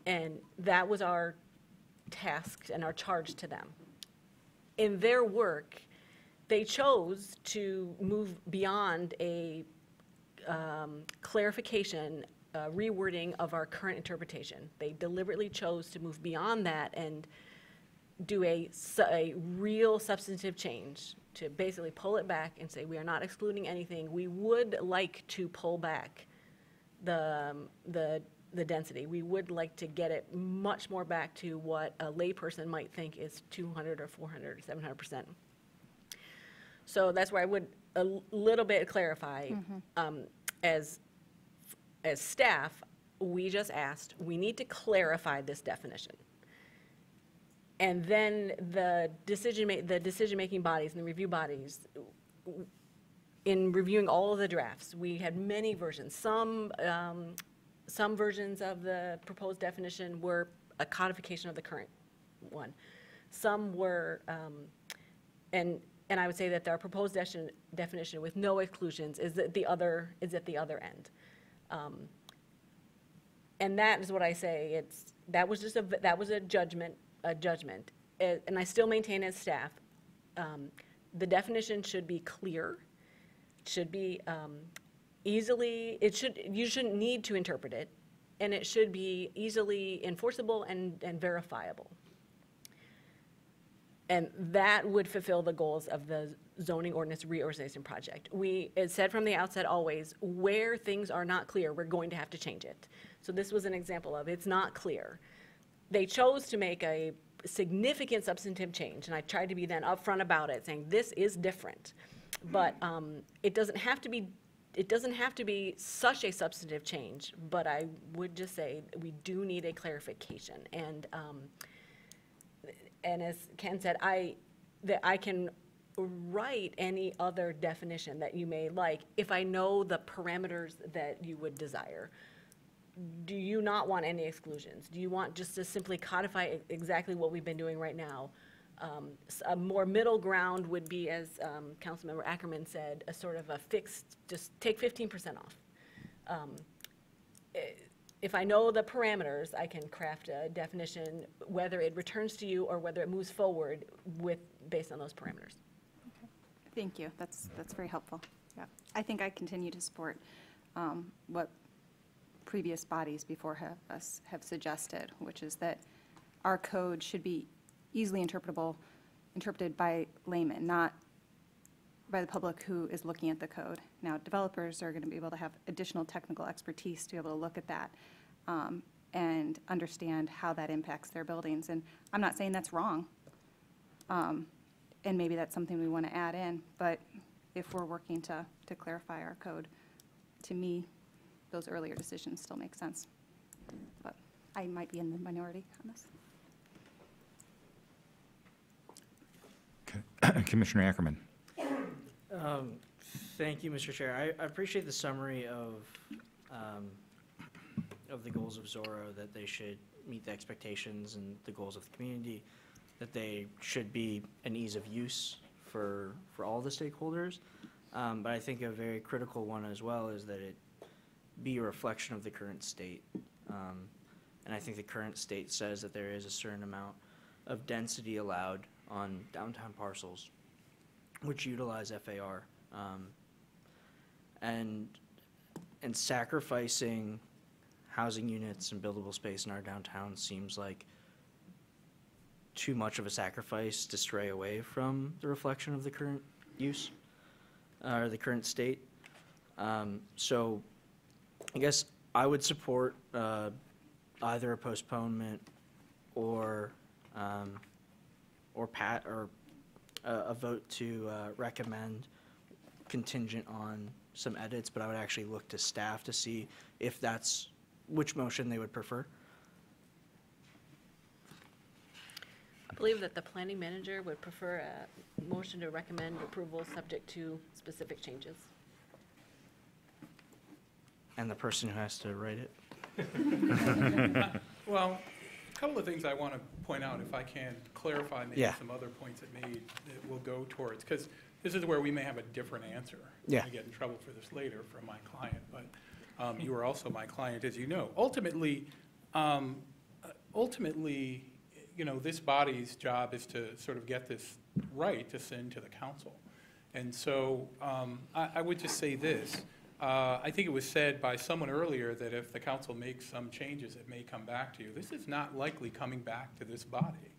And that was our task and our charge to them. In their work, they chose to move beyond a clarification, rewording of our current interpretation. They deliberately chose to move beyond that and do a real substantive change, to basically pull it back and say, we are not excluding anything. We would like to pull back the density. We would like to get it much more back to what a layperson might think is 200 or 400 or 700%. So that's where I would a little bit clarify. As staff, we just asked, we need to clarify this definition. And then the decision-making bodies and the review bodies, in reviewing all of the drafts, we had many versions. Some versions of the proposed definition were a codification of the current one. Some were, and I would say that our proposed definition with no exclusions is at the other end. And that is what I say. That was a judgment. And I still maintain as staff, the definition should be clear, should be you shouldn't need to interpret it, and it should be easily enforceable and verifiable. And that would fulfill the goals of the zoning ordinance reorganization project. It said from the outset always, where things are not clear, we're going to have to change it. So this was an example of it's not clear. They chose to make a significant substantive change, and I tried to be then upfront about it, saying this is different. But it doesn't have to be such a substantive change, but I would just say we do need a clarification. And as Ken said, that I can write any other definition that you may like if I know the parameters that you would desire. Do you not want any exclusions? Do you want just to simply codify exactly what we've been doing right now? A more middle ground would be, as Councilmember Ackerman said, a sort of a fixed, just take 15% off. If I know the parameters, I can craft a definition, whether it returns to you or whether it moves forward based on those parameters. Okay. Thank you. That's very helpful. Yeah. I think I continue to support what previous bodies before us have suggested, which is that our code should be easily interpreted by laymen, not by the public who is looking at the code. Now, developers are going to be able to have additional technical expertise to be able to look at that and understand how that impacts their buildings. And I'm not saying that's wrong, and maybe that's something we want to add in, but if we're working to clarify our code, to me, those earlier decisions still make sense. But I might be in the minority on this. Okay. Commissioner Ackerman. Thank you, Mr. Chair. I appreciate the summary of the goals of Zorro, that they should meet the expectations and the goals of the community, that they should be an ease of use for all the stakeholders. But I think a very critical one as well is that it be a reflection of the current state. And I think the current state says that there is a certain amount of density allowed on downtown parcels which utilize FAR. And sacrificing housing units and buildable space in our downtown seems like too much of a sacrifice to stray away from the reflection of the current use, or the current state. So I guess I would support either a postponement or a vote to recommend contingent on some edits, but I would actually look to staff to see if that's which motion they would prefer. I believe that the planning manager would prefer a motion to recommend approval subject to specific changes. And the person who has to write it? Well, a couple of things I want to point out, if I can clarify maybe Yeah. some other points that we'll go towards, because this is where we may have a different answer. Yeah. I get in trouble for this later from my client, but you are also my client, as you know. Ultimately, this body's job is to sort of get this right to send to the council. And so I would just say this. I think it was said by someone earlier that if the council makes some changes, it may come back to you. This is not likely coming back to this body.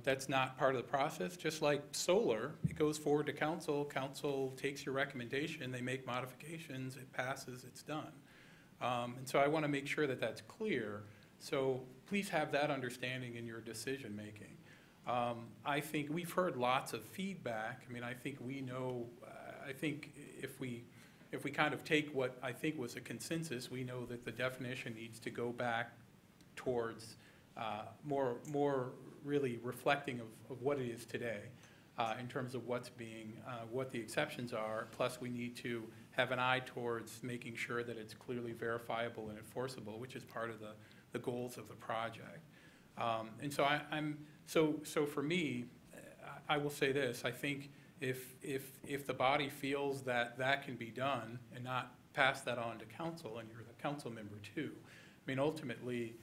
That's not part of the process. Just like solar, it goes forward to council. Council takes your recommendation. They make modifications. It passes. It's done. And so I want to make sure that that's clear. So please have that understanding in your decision making. I think we've heard lots of feedback. I mean, I think we know. I think if we kind of take what I think was a consensus, we know that the definition needs to go back towards more really reflecting of what it is today in terms of what's being, what the exceptions are. Plus, we need to have an eye towards making sure that it's clearly verifiable and enforceable, which is part of the goals of the project. And so so for me, I will say this. I think if the body feels that that can be done and not pass that on to council, and you're the council member too, I mean, ultimately,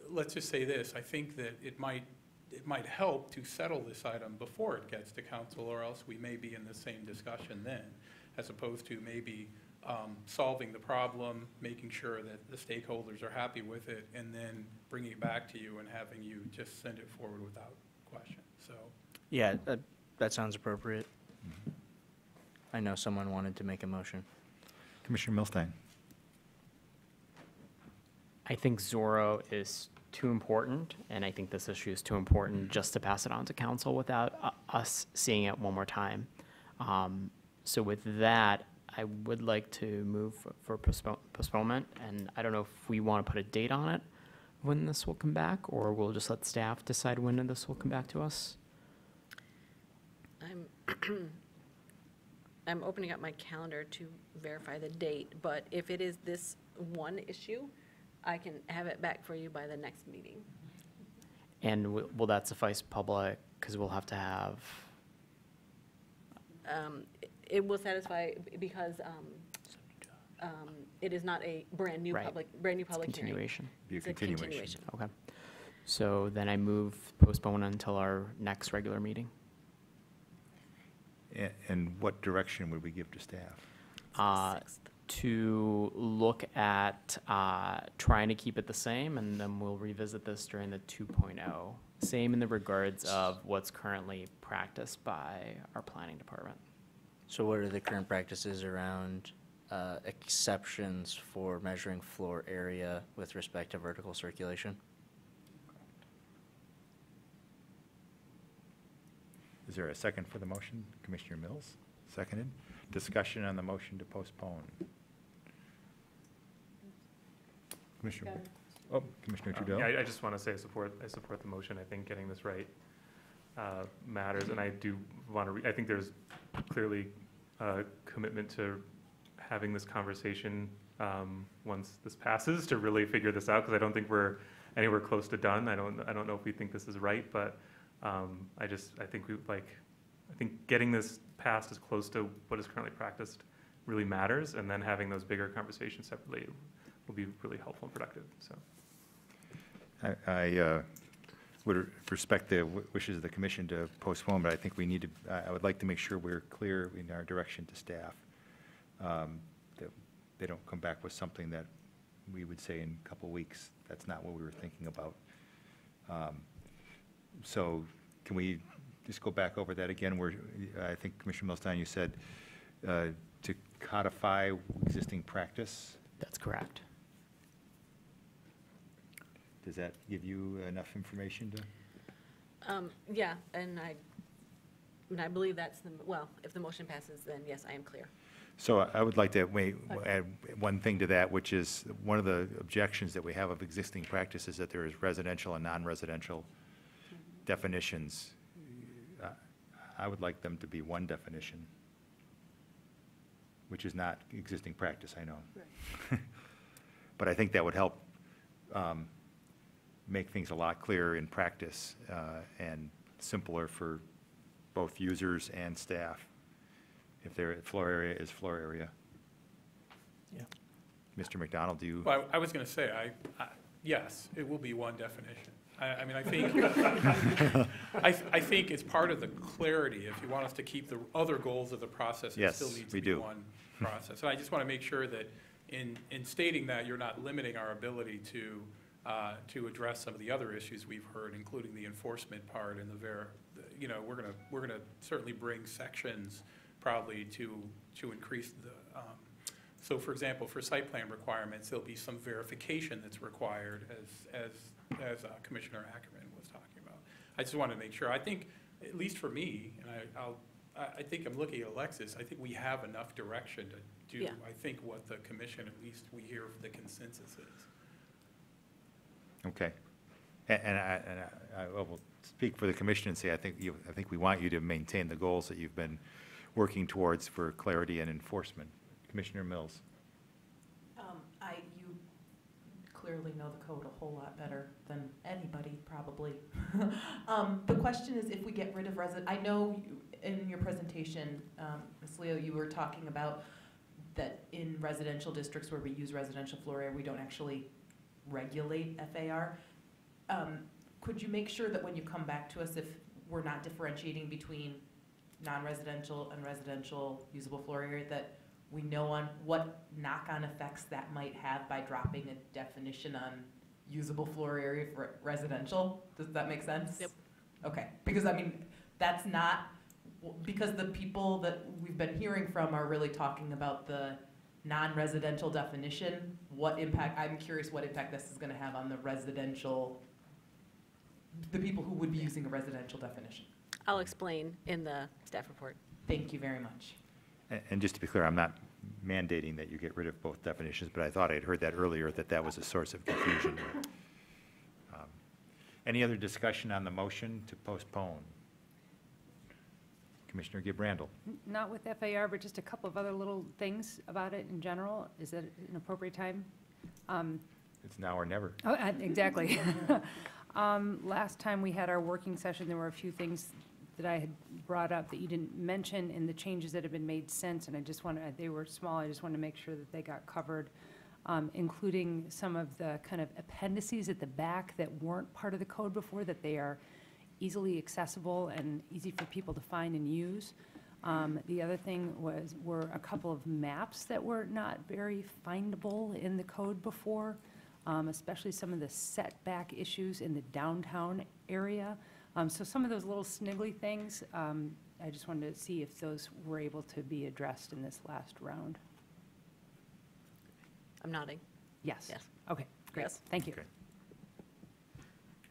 let's just say this. I think that it might help to settle this item before it gets to council, or else we may be in the same discussion then, as opposed to maybe solving the problem, making sure that the stakeholders are happy with it, and then bringing it back to you and having you just send it forward without question. So. Yeah, that sounds appropriate. I know someone wanted to make a motion. Commissioner Milstein. I think Zorro is too important, and I think this issue is too important just to pass it on to council without us seeing it one more time. So with that, I would like to move for postponement, and I don't know if we want to put a date on it when this will come back, or we'll just let staff decide when this will come back to us. I'm opening up my calendar to verify the date, but if it is this one issue, I can have it back for you by the next meeting. And will that suffice public, because we'll have to have, It will satisfy because it is not a brand-new Right. public it's hearing. continuation? Be a It's a continuation. Okay. So then I move postpone until our next regular meeting. And what direction would we give to staff? To look at trying to keep it the same, and then we'll revisit this during the 2.0. Same in the regards of what's currently practiced by our planning department. So what are the current practices around exceptions for measuring floor area with respect to vertical circulation? Is there a second for the motion? Commissioner Mills, seconded. Discussion on the motion to postpone. Commissioner Trudell? I just want to say I support the motion. I think getting this right matters, and I do want to, I think there's clearly a commitment to having this conversation once this passes to really figure this out, because I don't think we're anywhere close to done. I don't know if we think this is right, but I think getting this passed as close to what is currently practiced really matters, and then having those bigger conversations separately will be really helpful and productive. So, I would respect the wishes of the commission to postpone, but I think we need to, I would like to make sure we're clear in our direction to staff, that they don't come back with something that we would say in a couple weeks, that's not what we were thinking about. So can we just go back over that again? Where I think Commissioner Milstein, you said to codify existing practice? That's correct. Does that give you enough information to? Yeah, and I believe that's if the motion passes, then yes, I am clear. So I would like to add one thing to that, which is one of the objections that we have of existing practice is that there is residential and non-residential definitions. I would like them to be one definition. which is not existing practice, I know. But I think that would help make things a lot clearer in practice and simpler for both users and staff. If their floor area is floor area. Yeah. Mr. McDonald, do you? Well, I was going to say, yes, it will be one definition. I mean, I think, I think it's part of the clarity. If you want us to keep the other goals of the process, it Yes, still needs we to be do. one process. And I just want to make sure that in stating that, you're not limiting our ability to address some of the other issues we've heard, including the enforcement part and you know, we're gonna certainly bring sections probably to increase the, so for example, for site plan requirements, there'll be some verification that's required as Commissioner Ackerman was talking about. I just want to make sure, I think, at least for me, and I think I'm looking at Alexis, I think we have enough direction to do, Yeah. I think, what the commission, at least we hear the consensus is. Okay. And I will speak for the commission and say, I think we want you to maintain the goals that you've been working towards for clarity and enforcement. Commissioner Mills. You clearly know the code a whole lot better than anybody, probably. The question is, if we get rid of I know in your presentation, Ms. Leo, you were talking about that in residential districts where we use residential floor area, we don't actually regulate FAR. Could you make sure that when you come back to us, if we're not differentiating between non-residential and residential usable floor area, that we know on what knock-on effects that might have by dropping a definition on usable floor area for residential? Does that make sense? Yep. Okay, because I mean, that's not, because the people that we've been hearing from are really talking about the non-residential definition. What impact, I'm curious what impact this is gonna have on the residential, the people who would be using a residential definition. I'll explain in the staff report. Thank you very much. And just to be clear, I'm not mandating that you get rid of both definitions, but I thought I'd heard that earlier, that was a source of confusion. Any other discussion on the motion to postpone? Commissioner Gibrandl. Not with FAR, but just a couple of other little things about it in general. Is that an appropriate time? It's now or never. Oh, exactly. Last time we had our working session, there were a few things that I had brought up that you didn't mention in the changes that have been made since, and I just wanted, they were small, I just wanted to make sure that they got covered, including some of the kind of appendices at the back that weren't part of the code before, that they are easily accessible and easy for people to find and use. The other thing were a couple of maps that were not very findable in the code before, especially some of the setback issues in the downtown area. So some of those little sniggly things, I just wanted to see if those were able to be addressed in this last round. I'm nodding. Yes. Yes. Okay, great. Yes. Thank you. Okay.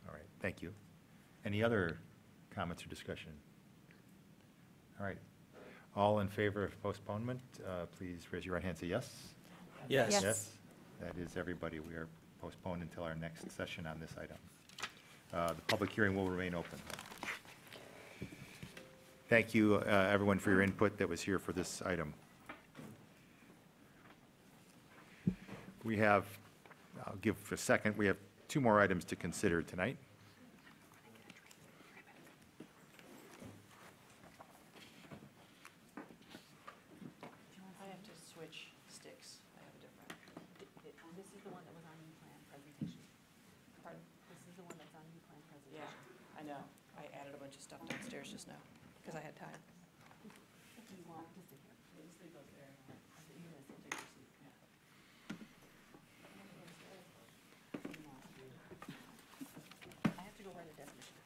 All right, thank you. Any other comments or discussion? All right. All in favor of postponement, please raise your right hand and say yes. Yes. Yes. That is everybody. We are postponed until our next session on this item. The public hearing will remain open. Thank you, everyone, for your input that was here for this item. We have, I'll give a second, we have two more items to consider tonight. I have to switch sticks. I have a different. This is the one that was on your plan presentation. Pardon? This is the one that's on your plan presentation. Yeah, I know. I added a bunch of stuff downstairs just now, because I had time. You want to sit here? Please leave those there. You're gonna sit there, your seat. I have to go run a desk machine.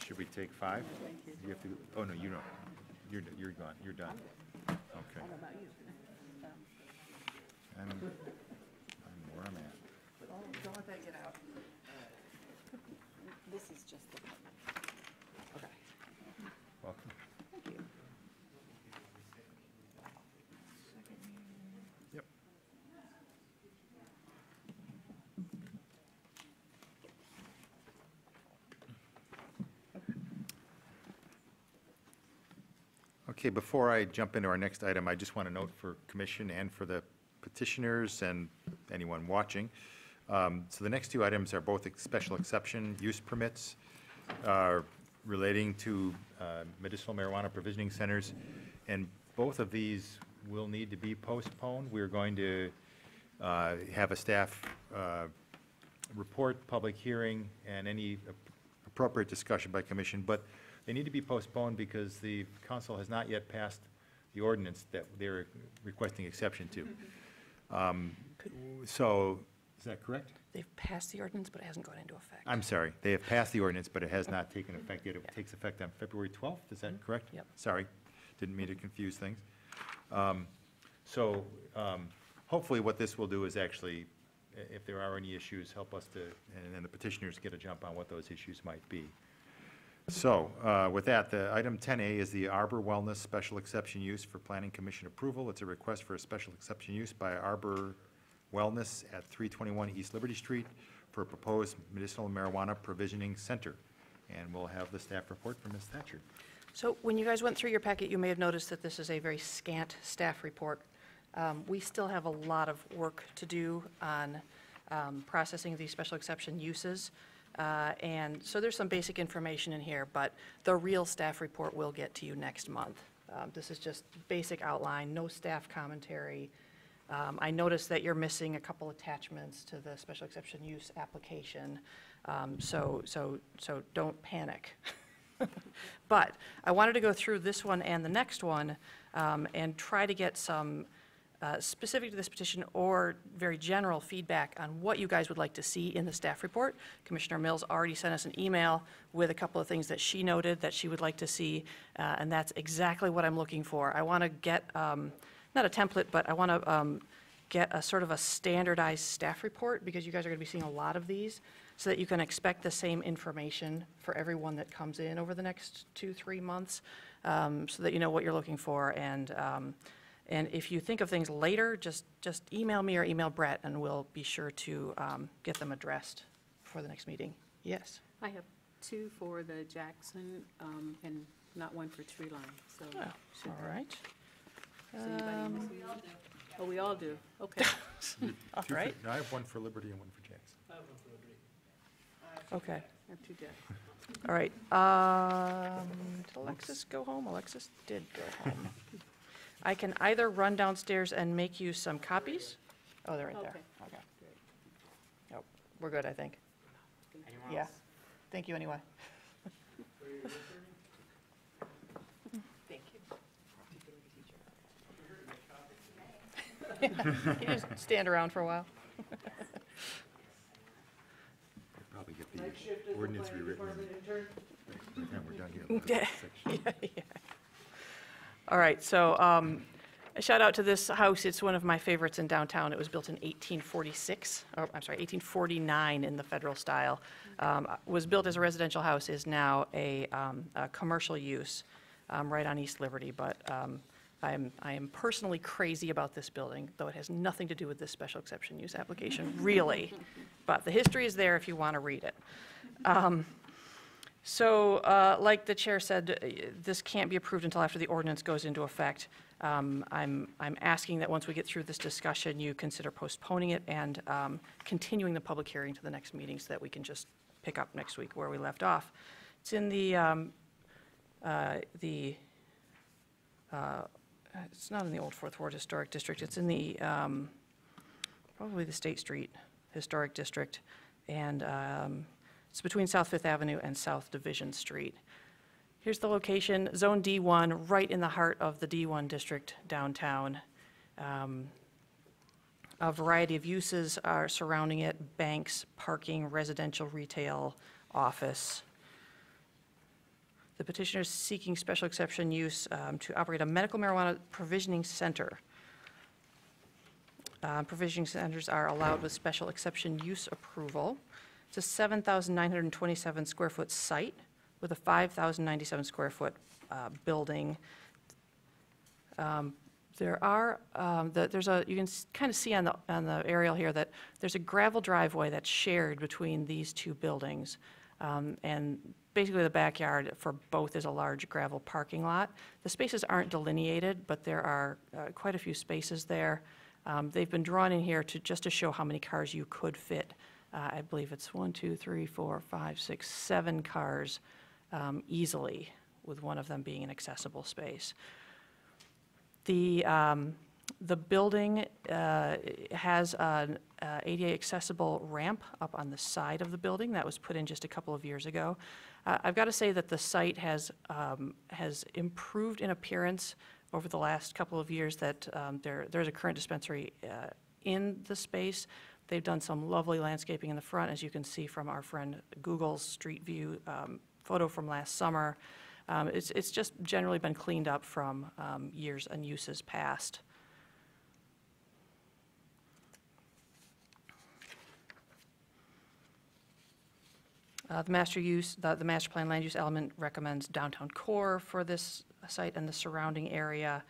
Should we take 5? You have to, oh, no, you don't. You're gone, you're done. Okay. I don't know about you. I'm where I'm at. Oh, don't let that get out. This is just the. Okay. Welcome. Thank you. Yep. Okay, before I jump into our next item, I just want to note for commission and for the petitioners and anyone watching. So the next two items are both special exception use permits relating to medicinal marijuana provisioning centers. And both of these will need to be postponed. We're going to have a staff report, public hearing, and any appropriate discussion by commission, but they need to be postponed because the council has not yet passed the ordinance that they're requesting exception to. So, is that correct? They've passed the ordinance, but it hasn't gone into effect. I'm sorry, they have passed the ordinance, but it has not taken effect yet. It takes effect on February 12th, is that correct? Yep. Sorry, didn't mean to confuse things. Hopefully what this will do is actually, if there are any issues, help us to, and then the petitioners get a jump on what those issues might be. So, with that, the item 10A is the Arbor Wellness Special Exception Use for Planning Commission approval. It's a request for a special exception use by Arbor Wellness at 321 East Liberty Street for a proposed medicinal marijuana provisioning center. And we'll have the staff report from Ms. Thatcher. So when you guys went through your packet, you may have noticed that this is a very scant staff report. We still have a lot of work to do on processing these special exception uses. And so there's some basic information in here, but the real staff report will get to you next month. This is just basic outline, no staff commentary. I noticed that you're missing a couple attachments to the special exception use application, so don't panic. But I wanted to go through this one and the next one and try to get some specific to this petition or very general feedback on what you guys would like to see in the staff report. Commissioner Mills already sent us an email with a couple of things that she noted that she would like to see, and that's exactly what I'm looking for. I want to get, not a template, but I want to get a sort of a standardized staff report, because you guys are going to be seeing a lot of these, so that you can expect the same information for everyone that comes in over the next 2-3 months, so that you know what you're looking for. And if you think of things later, just email me or email Brett, and we'll be sure to get them addressed for the next meeting. Yes? I have 2 for the Jackson and not one for Tree Line, so. Oh, all right. Does anybody miss any? Oh, we all do, okay. All right. I have one for Liberty and one for Jackson. Okay. I have 2 Jacksons. All right. Did Alexis go home? Alexis did go home. I can either run downstairs and make you some copies. Oh, they're right there. Okay. Oh, we're good, I think. Yeah. Thank you anyway. Thank you. You just stand around for a while. Probably get the ordinance rewritten. And we're done here. Yeah. All right, so a shout out to this house. It's one of my favorites in downtown. It was built in 1846, or I'm sorry, 1849 in the federal style. Was built as a residential house, is now a commercial use right on East Liberty. But I am personally crazy about this building, though it has nothing to do with this special exception use application, really. But the history is there if you want to read it. So, like the chair said, this can't be approved until after the ordinance goes into effect. I'm asking that once we get through this discussion, you consider postponing it and continuing the public hearing to the next meeting so that we can just pick up next week where we left off. It's in it's not in the Old Fourth Ward Historic District. It's in the, probably the State Street Historic District, and it's between South Fifth Avenue and South Division Street. Here's the location, Zone D1, right in the heart of the D1 district downtown. A variety of uses are surrounding it: banks, parking, residential, retail, office. The petitioner is seeking special exception use to operate a medical marijuana provisioning center. Provisioning centers are allowed with special exception use approval. It's a 7,927 square foot site with a 5,097 square foot building. There are, you can kind of see on the aerial here that there's a gravel driveway that's shared between these two buildings. And basically, the backyard for both is a large gravel parking lot. The spaces aren't delineated, but there are quite a few spaces there. They've been drawn in here just to show how many cars you could fit. I believe it's 1, 2, 3, 4, 5, 6, 7 cars easily, with one of them being an accessible space. The building has an ADA accessible ramp up on the side of the building that was put in just a couple of years ago. I've got to say that the site has improved in appearance over the last couple of years. That there's a current dispensary in the space. They've done some lovely landscaping in the front, as you can see from our friend Google's Street View photo from last summer. It's just generally been cleaned up from years and uses past. The master plan land use element recommends downtown core for this site and the surrounding area.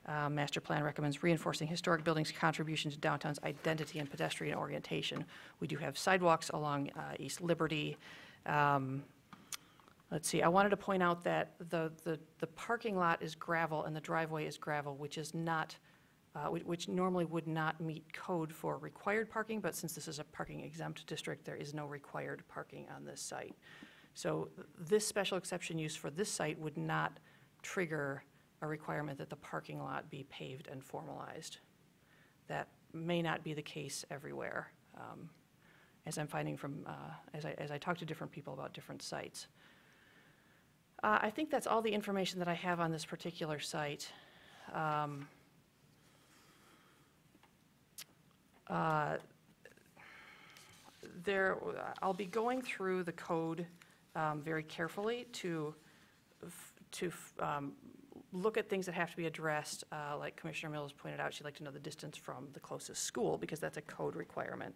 Master plan recommends reinforcing historic buildings' contribution to downtown's identity and pedestrian orientation. We do have sidewalks along East Liberty. Let's see, I wanted to point out that the parking lot is gravel and the driveway is gravel, which is not, which normally would not meet code for required parking, but since this is a parking exempt district, there is no required parking on this site. So this special exception use for this site would not trigger a requirement that the parking lot be paved and formalized. That may not be the case everywhere, as I'm finding from, as I talk to different people about different sites. I think that's all the information that I have on this particular site. I'll be going through the code very carefully to look at things that have to be addressed. Like Commissioner Mills pointed out, she'd like to know the distance from the closest school because that's a code requirement.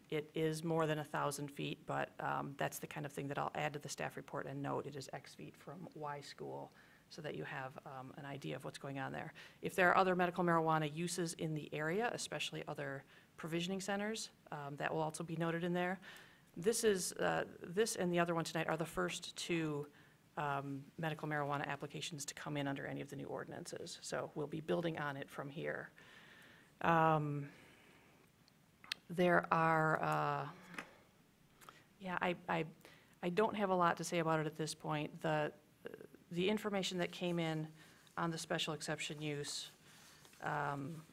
It is more than 1,000 feet, but that's the kind of thing that I'll add to the staff report and note it is X feet from Y school so that you have an idea of what's going on there. If there are other medical marijuana uses in the area, especially other provisioning centers, that will also be noted in there. This and the other one tonight are the first two medical marijuana applications to come in under any of the new ordinances. So we'll be building on it from here. There are, I don't have a lot to say about it at this point. The information that came in on the special exception use, I'm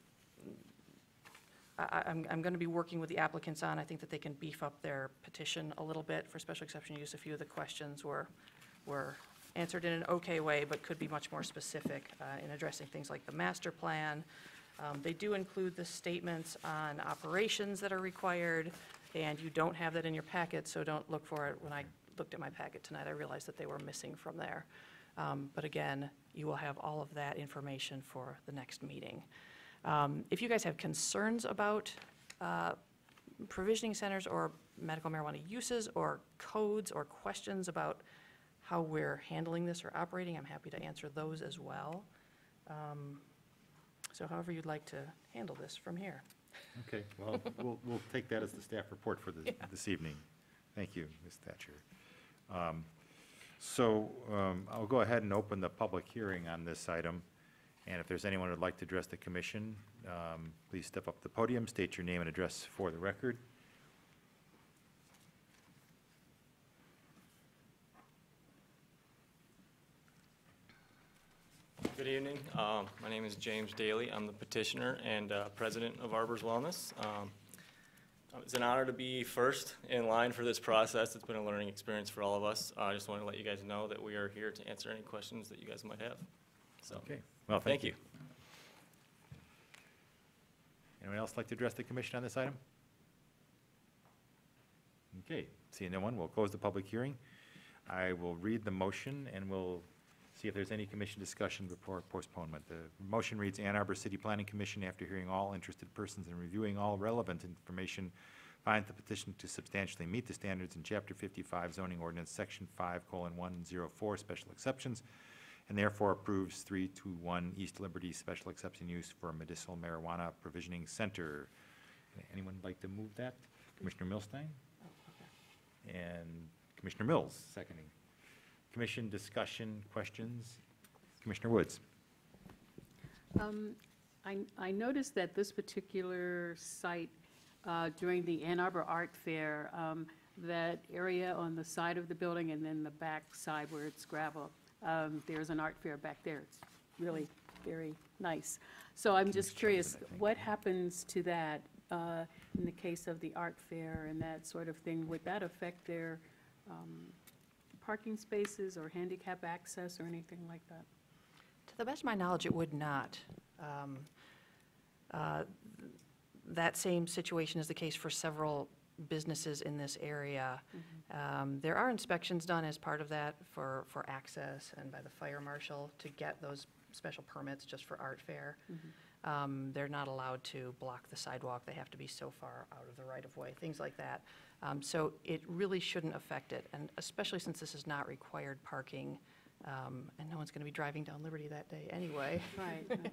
going to be working with the applicants on. I think that they can beef up their petition a little bit for special exception use. A few of the questions were answered in an okay way, but could be much more specific in addressing things like the master plan. They do include the statements on operations that are required, and you don't have that in your packet, so don't look for it. When I looked at my packet tonight, I realized that they were missing from there. But again, you will have all of that information for the next meeting. If you guys have concerns about provisioning centers or medical marijuana uses or codes or questions about how we're handling this or operating, I'm happy to answer those as well. So however you'd like to handle this from here. Okay, well, we'll take that as the staff report for this evening. Thank you, Ms. Thatcher. So I'll go ahead and open the public hearing on this item. And if there's anyone who would like to address the commission, please step up to the podium, state your name and address for the record. Good evening. My name is James Daly. I'm the petitioner and president of Arbor's Wellness. It's an honor to be first in line for this process. It's been a learning experience for all of us. I just want to let you guys know that we are here to answer any questions that you guys might have. So, okay. Well, thank you. Anyone else like to address the commission on this item? Okay, seeing no one, we'll close the public hearing. I will read the motion and we'll see if there's any commission discussion before postponement. The motion reads, Ann Arbor City Planning Commission, after hearing all interested persons and reviewing all relevant information, finds the petition to substantially meet the standards in Chapter 55 Zoning Ordinance Section 5:104 Special Exceptions, and therefore approves 321 East Liberty Special Exception Use for a Medicinal Marijuana Provisioning Center. Anyone like to move that? Commissioner Milstein? And Commissioner Mills, seconding. Commission discussion, questions? Commissioner Woods. I noticed that this particular site, during the Ann Arbor Art Fair, that area on the side of the building and then the back side where it's gravel, there's an art fair back there. It's really very nice. So I'm just curious, what happens to that in the case of the art fair and that sort of thing? Would that affect their parking spaces or handicap access or anything like that? To the best of my knowledge, it would not. That same situation is the case for several businesses in this area. There are inspections done as part of that for access and by the fire marshal to get those special permits just for art fair. They're not allowed to block the sidewalk. They have to be so far out of the right-of-way, things like that. So it really shouldn't affect it, and especially since this is not required parking, and no one's going to be driving down Liberty that day anyway. Right, okay.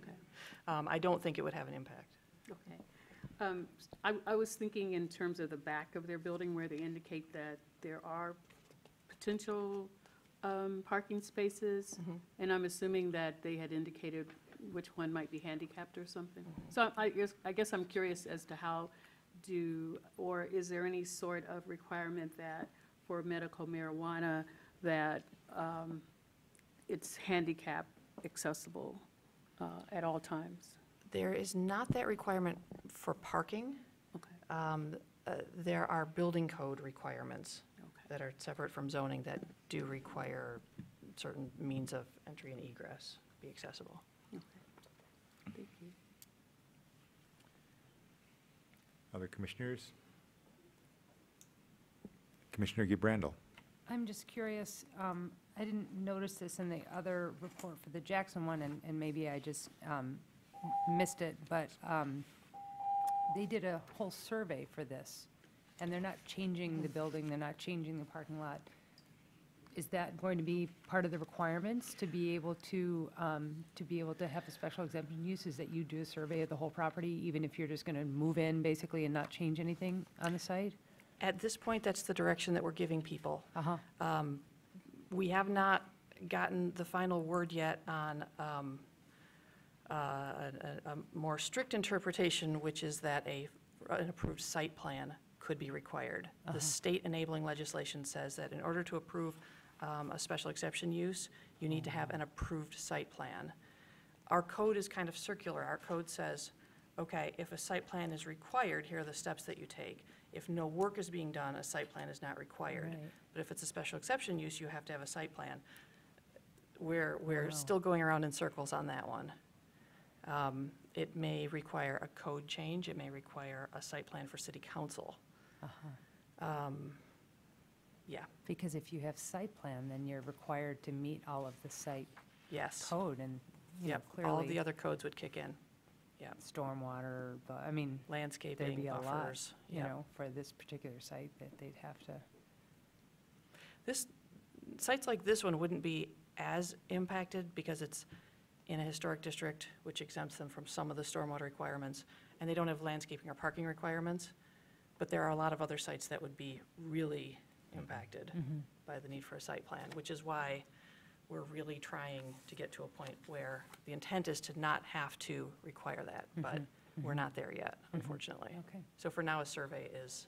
I don't think it would have an impact. Okay. I was thinking in terms of the back of their building where they indicate that there are potential parking spaces, and I'm assuming that they had indicated which one might be handicapped or something. So I guess I'm curious as to how or is there any sort of requirement that for medical marijuana that it's handicap accessible at all times? There is not that requirement for parking. Okay. There are building code requirements that are separate from zoning that do require certain means of entry and egress be accessible. Okay. Thank you. Other commissioners? Commissioner Gibrandal. I'm just curious, I didn't notice this in the other report for the Jackson one, and maybe I just missed it, but they did a whole survey for this, and they're not changing the building, they're not changing the parking lot. Is that going to be part of the requirements to be able to have a special exemption use, is that you do a survey of the whole property, even if you're just going to move in, basically, and not change anything on the site? At this point, that's the direction that we're giving people. We have not gotten the final word yet on a more strict interpretation, which is that an approved site plan could be required. The state enabling legislation says that in order to approve a special exception use, you need to have an approved site plan. Our code is kind of circular. Our code says, okay, if a site plan is required, here are the steps that you take. If no work is being done, a site plan is not required. Right. But if it's a special exception use, you have to have a site plan. We're still going around in circles on that one. It may require a code change. It may require a site plan for city council. Yeah. Because if you have site plan, then you're required to meet all of the site code, and, you know, clearly. All of the other codes would kick in. Yeah. Stormwater, I mean. Landscaping, there'd be a lot, buffers. you know, for this particular site that they'd have to. Sites like this one wouldn't be as impacted because it's in a historic district, which exempts them from some of the stormwater requirements, and they don't have landscaping or parking requirements. But there are a lot of other sites that would be really impacted by the need for a site plan, which is why we're really trying to get to a point where the intent is to not have to require that, but we're not there yet, unfortunately. Okay. So for now, a survey is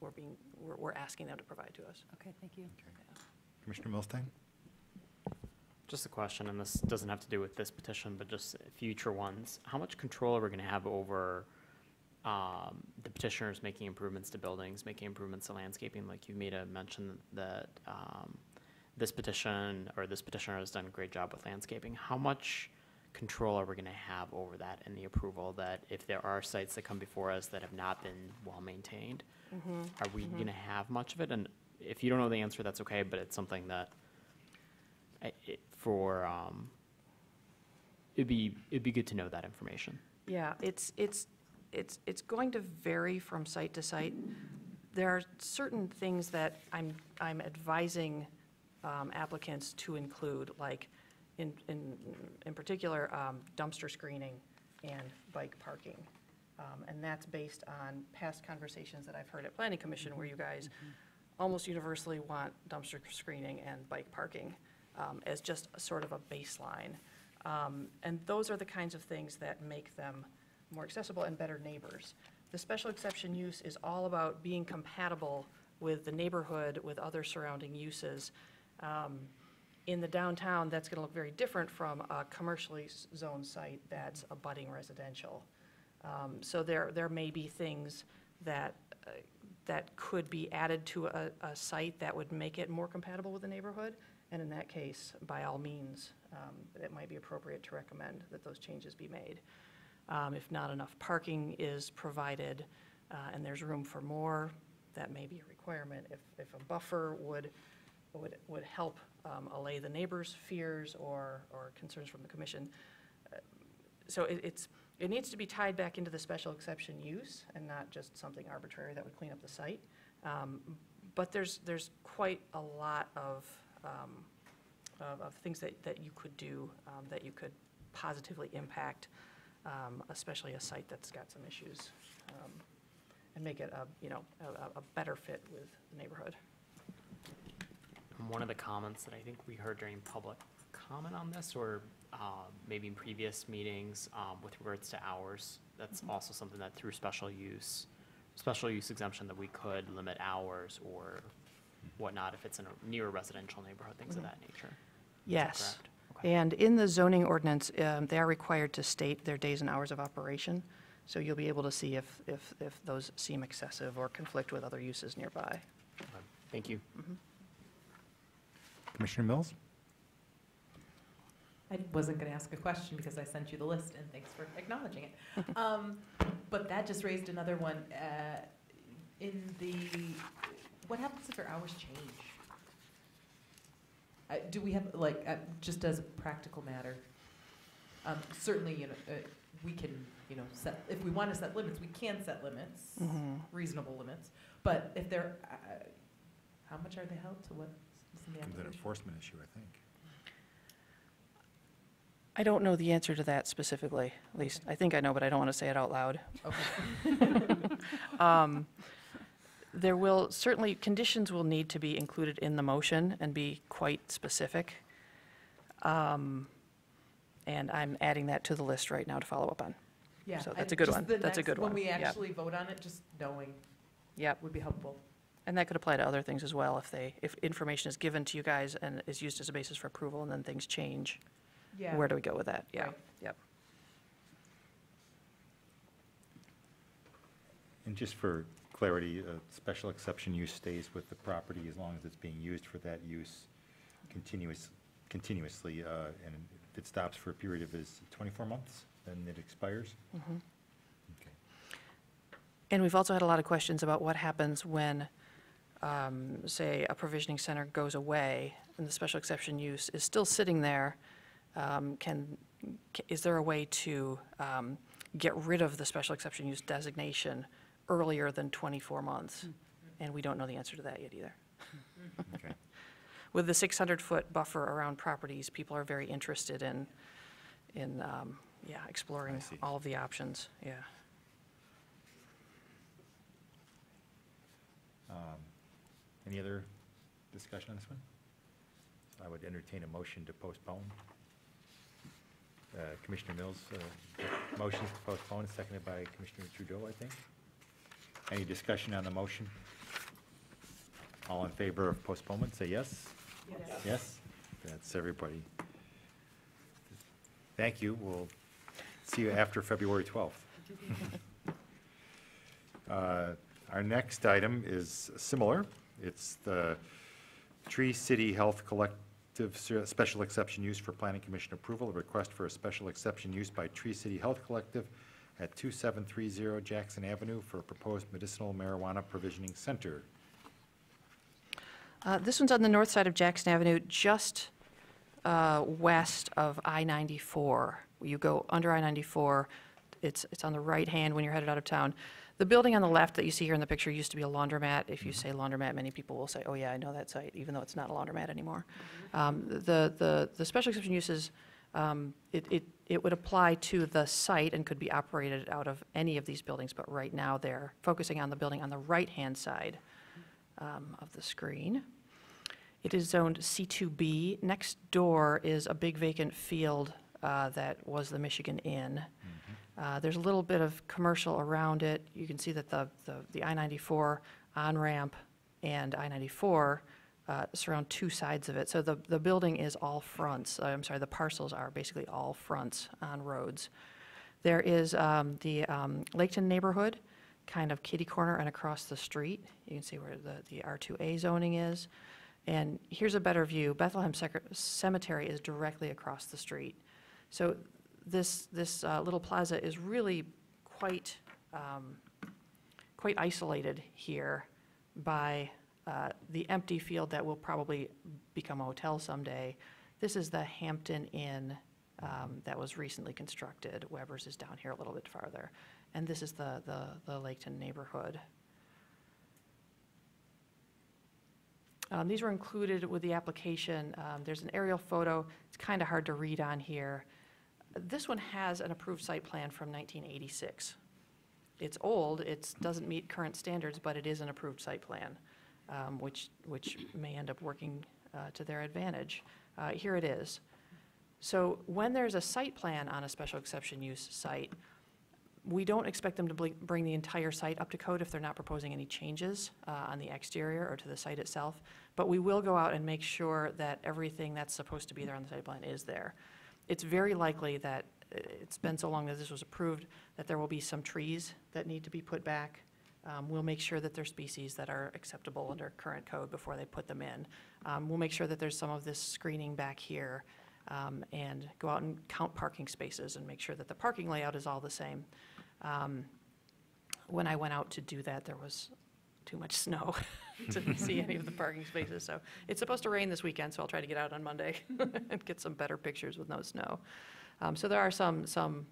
we're asking them to provide to us. Okay, thank you. Commissioner Milstein? Just a question, and this doesn't have to do with this petition, but just future ones. How much control are we going to have over the petitioners making improvements to buildings, making improvements to landscaping? Like you made a mention that this petitioner has done a great job with landscaping. How much control are we going to have over that in the approval, that if there are sites that come before us that have not been well maintained, are we going to have much of it? And if you don't know the answer, that's okay, but it's something that it'd be good to know that information. Yeah, it's going to vary from site to site. There are certain things that I'm advising applicants to include, like in particular dumpster screening and bike parking, and that's based on past conversations that I've heard at Planning Commission, where you guys almost universally want dumpster screening and bike parking as just a sort of a baseline. And those are the kinds of things that make them more accessible and better neighbors. The special exception use is all about being compatible with the neighborhood, with other surrounding uses. In the downtown, that's going to look very different from a commercially zoned site that's abutting residential. So there may be things that could be added to a site that would make it more compatible with the neighborhood. And in that case, by all means, it might be appropriate to recommend that those changes be made. If not enough parking is provided and there's room for more, that may be a requirement. If a buffer would help allay the neighbors' fears or concerns from the commission. So it needs to be tied back into the special exception use and not just something arbitrary that would clean up the site. But there's quite a lot of things that you could do that you could positively impact, especially a site that's got some issues, and make it a better fit with the neighborhood. One of the comments that I think we heard during public comment on this, or maybe in previous meetings with regards to hours, that's also something that through special use exemption that we could limit hours or whatnot if it's in a near residential neighborhood, things of that nature. Yes. And in the zoning ordinance, they are required to state their days and hours of operation. So you'll be able to see if those seem excessive or conflict with other uses nearby. Thank you. Commissioner Mills? I wasn't going to ask a question because I sent you the list, and thanks for acknowledging it. But that just raised another one. What happens if our hours change? Do we have, just as a practical matter, certainly, we can, set, if we want to set limits, we can set limits, reasonable limits. But if they're, how much are they held to? What is in the It's an application? enforcement issue, I think. I don't know the answer to that specifically, at least. I think I know, but I don't want to say it out loud. Okay. There will, certainly, conditions will need to be included in the motion and be quite specific. And I'm adding that to the list right now to follow up on. Yeah. So that's a good one. That's a good one. When we Yep. actually vote on it, just knowing Yep. would be helpful. And that could apply to other things as well, if information is given to you guys and is used as a basis for approval and then things change. Yeah. Where do we go with that? Yeah, Right. yep. And just for clarity, special exception use stays with the property as long as it's being used for that use continuously, and if it stops for a period of 24 months, then it expires? Mhm. Okay. And we've also had a lot of questions about what happens when, say, a provisioning center goes away and the special exception use is still sitting there. Is there a way to get rid of the special exception use designation earlier than 24 months? And we don't know the answer to that yet either. Okay. With the 600-foot buffer around properties, people are very interested in exploring all of the options, yeah. Any other discussion on this one? So I would entertain a motion to postpone. Commissioner Mills, motion to postpone, seconded by Commissioner Trudeau, I think. Any discussion on the motion? All in favor of postponement, say yes. Yes. Yes? That's everybody. Thank you. We'll see you after February 12th. Our next item is similar. It's the Tree City Health Collective Special Exception Use for Planning Commission approval. A request for a special exception use by Tree City Health Collective at 2730 Jackson Avenue for a proposed medicinal marijuana provisioning center. This one's on the north side of Jackson Avenue, just west of I-94. You go under I-94, it's on the right hand when you're headed out of town. The building on the left that you see here in the picture used to be a laundromat. If you say laundromat, many people will say, oh yeah, I know that site, even though it's not a laundromat anymore. The special exception uses, it would apply to the site and could be operated out of any of these buildings, but right now they're focusing on the building on the right-hand side of the screen. It is zoned C2B. Next door is a big vacant field that was the Michigan Inn. There's a little bit of commercial around it. You can see that the I-94 on-ramp and I-94 surround two sides of it. So the building is all fronts. I'm sorry, the parcels are basically all fronts on roads. There is the Laketon neighborhood, kind of kitty corner and across the street. You can see where the R2A zoning is. And here's a better view. Bethlehem Cemetery is directly across the street. So this little plaza is really quite isolated here by the empty field that will probably become a hotel someday. This is the Hampton Inn that was recently constructed. Weber's is down here a little bit farther. And this is the Laketon neighborhood. These were included with the application. There's an aerial photo. It's kind of hard to read on here. This one has an approved site plan from 1986. It's old, it doesn't meet current standards, but it is an approved site plan, which may end up working to their advantage. Here it is. So when there's a site plan on a special exception use site, we don't expect them to bring the entire site up to code if they're not proposing any changes on the exterior or to the site itself. But we will go out and make sure that everything that's supposed to be there on the site plan is there. It's very likely that it's been so long that this was approved that there will be some trees that need to be put back. We'll make sure that they're species that are acceptable under current code before they put them in. We'll make sure that there's some of this screening back here and go out and count parking spaces and make sure that the parking layout is all the same. When I went out to do that, there was too much snow to see any of the parking spaces. So it's supposed to rain this weekend, so I'll try to get out on Monday and get some better pictures with no snow. So there are some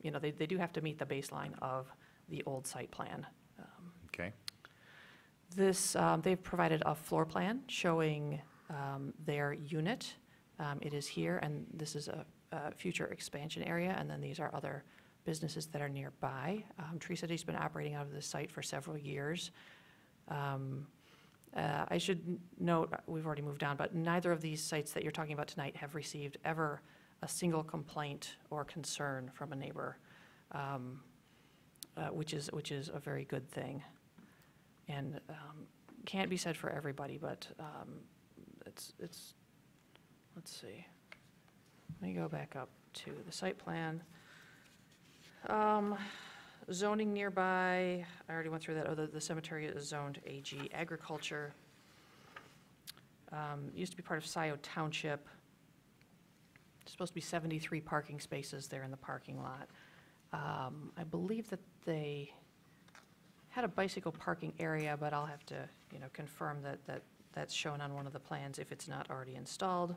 they do have to meet the baseline of the old site plan. Okay. They've provided a floor plan showing their unit. It is here, and this is a future expansion area, and then these are other businesses that are nearby. Tree City's been operating out of this site for several years. I should note, we've already moved on, but neither of these sites that you're talking about tonight have received ever a single complaint or concern from a neighbor, which is a very good thing. And can't be said for everybody, but it's let's see. Let me go back up to the site plan. Zoning nearby, I already went through that. Oh, the cemetery is zoned AG agriculture. Used to be part of Scioto Township. It's supposed to be 73 parking spaces there in the parking lot. I believe that they had a bicycle parking area, but I'll have to, confirm that that's shown on one of the plans if it's not already installed.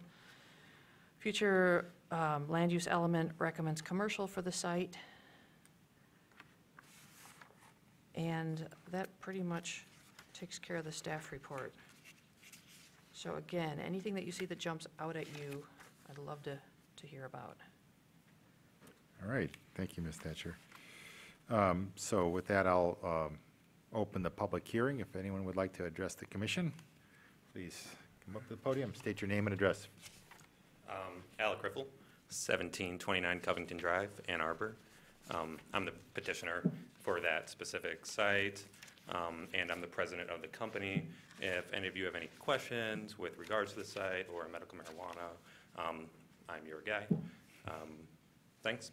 Future land use element recommends commercial for the site. And that pretty much takes care of the staff report. So again, anything that you see that jumps out at you, I'd love to hear about. All right, thank you, Ms. Thatcher. So with that, I'll open the public hearing. If anyone would like to address the commission, please come up to the podium, state your name and address. Alec Riffle, 1729 Covington Drive, Ann Arbor. I'm the petitioner for that specific site, and I'm the president of the company. If any of you have any questions with regards to the site or medical marijuana, I'm your guy. Thanks.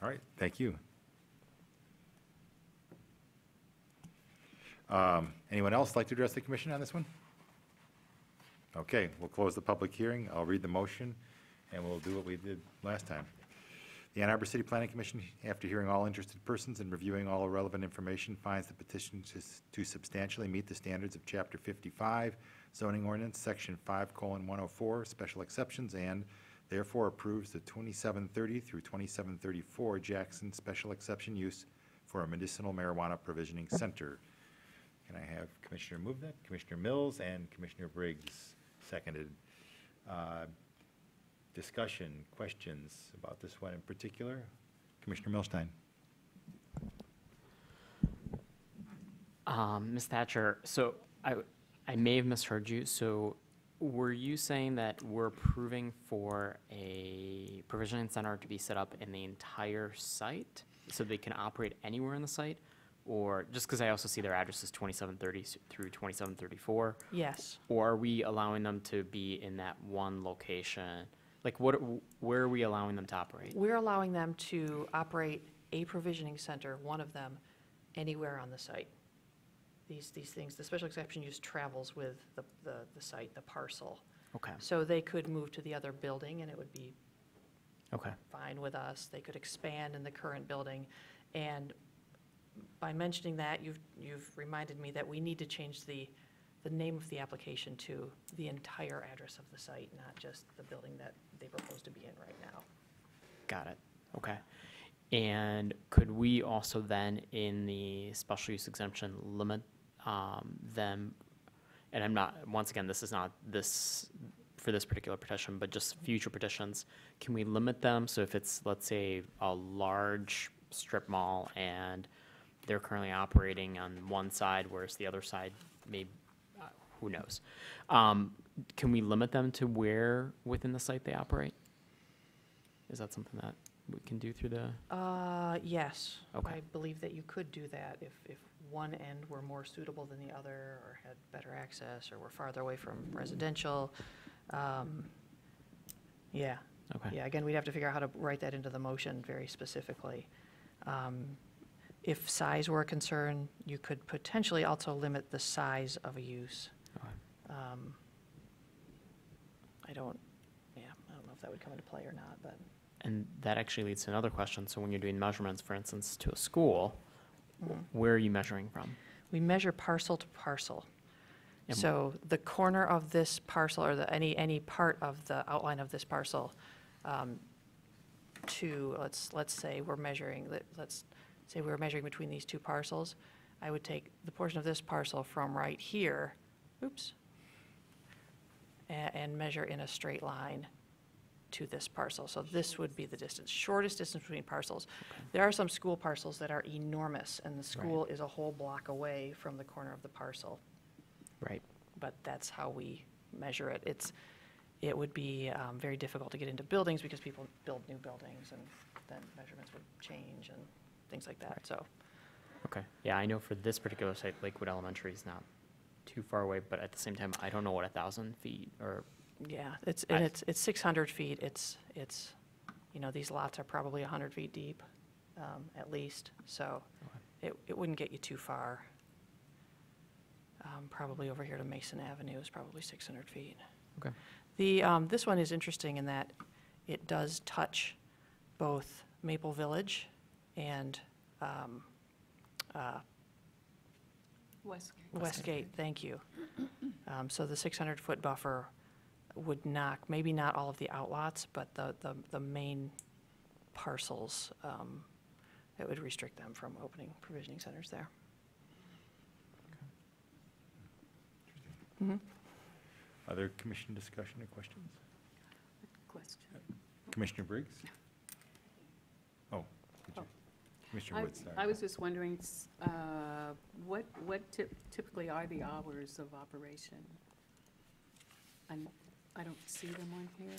All right, thank you. Anyone else like to address the commission on this one? Okay, we'll close the public hearing. I'll read the motion, and we'll do what we did last time. The Ann Arbor City Planning Commission, after hearing all interested persons and reviewing all relevant information, finds the petition to substantially meet the standards of Chapter 55, Zoning Ordinance, Section 5:104, Special Exceptions, and therefore approves the 2730 through 2734 Jackson Special Exception Use for a Medicinal Marijuana Provisioning Center. Can I have Commissioner move that? Commissioner Mills and Commissioner Briggs seconded. Discussion, questions about this one in particular? Commissioner Milstein. Ms. Thatcher, so I may have misheard you. So were you saying that we're approving for a provisioning center to be set up in the entire site so they can operate anywhere in the site? Or just because I also see their address is 2730 through 2734? Yes. Or are we allowing them to be in that one location? Like where are we allowing them to operate? We're allowing them to operate a provisioning center, one of them, anywhere on the site. These things, the special exception use travels with the site, the parcel. Okay. So they could move to the other building and it would be Okay. fine with us. They could expand in the current building. And by mentioning that, you've reminded me that we need to change the name of the application to the entire address of the site, not just the building that they propose to be in right now. Got it. Okay. And could we also then, in the special use exemption, limit them, and I'm not, once again, this is not this, for this particular petition, but just future petitions, can we limit them? So if it's, let's say, a large strip mall and they're currently operating on one side, whereas the other side may, who knows? Can we limit them to where within the site they operate? Is that something that we can do through the? Yes. Okay. I believe that you could do that if one end were more suitable than the other, or had better access, or were farther away from residential. Yeah. Okay. Yeah, again, we'd have to figure out how to write that into the motion very specifically. If size were a concern, you could potentially also limit the size of a use. Okay. I don't know if that would come into play or not, but. And that actually leads to another question. So when you're doing measurements, for instance, to a school, Mhm. where are you measuring from? We measure parcel to parcel. And So the corner of this parcel, or any part of the outline of this parcel, to, let's say we're measuring, let's say we're measuring between these two parcels, I would take the portion of this parcel from right here, and measure in a straight line to this parcel. So this would be the distance, shortest distance between parcels. There are some school parcels that are enormous, and the school is a whole block away from the corner of the parcel. Right. But that's how we measure it. It would be very difficult to get into buildings because people build new buildings, and then measurements would change and things like that, so. Okay. Yeah, I know for this particular site, Lakewood Elementary is not too far away, but at the same time, I don't know what 1,000 feet or. Yeah, it's 600 feet. It's, these lots are probably 100 feet deep, at least, so it wouldn't get you too far. Probably over here to Mason Avenue is probably 600 feet. Okay. This one is interesting in that it does touch both Maple Village and Westgate, thank you. So the 600-foot buffer would knock, maybe not all of the outlots, but the main parcels, it would restrict them from opening provisioning centers there. Mhm. Other commission discussion or questions? Question. Commissioner Briggs? Oh, could you- Commissioner Woods, sorry. I was just wondering, what typically are the hours of operation? I don't see them on here.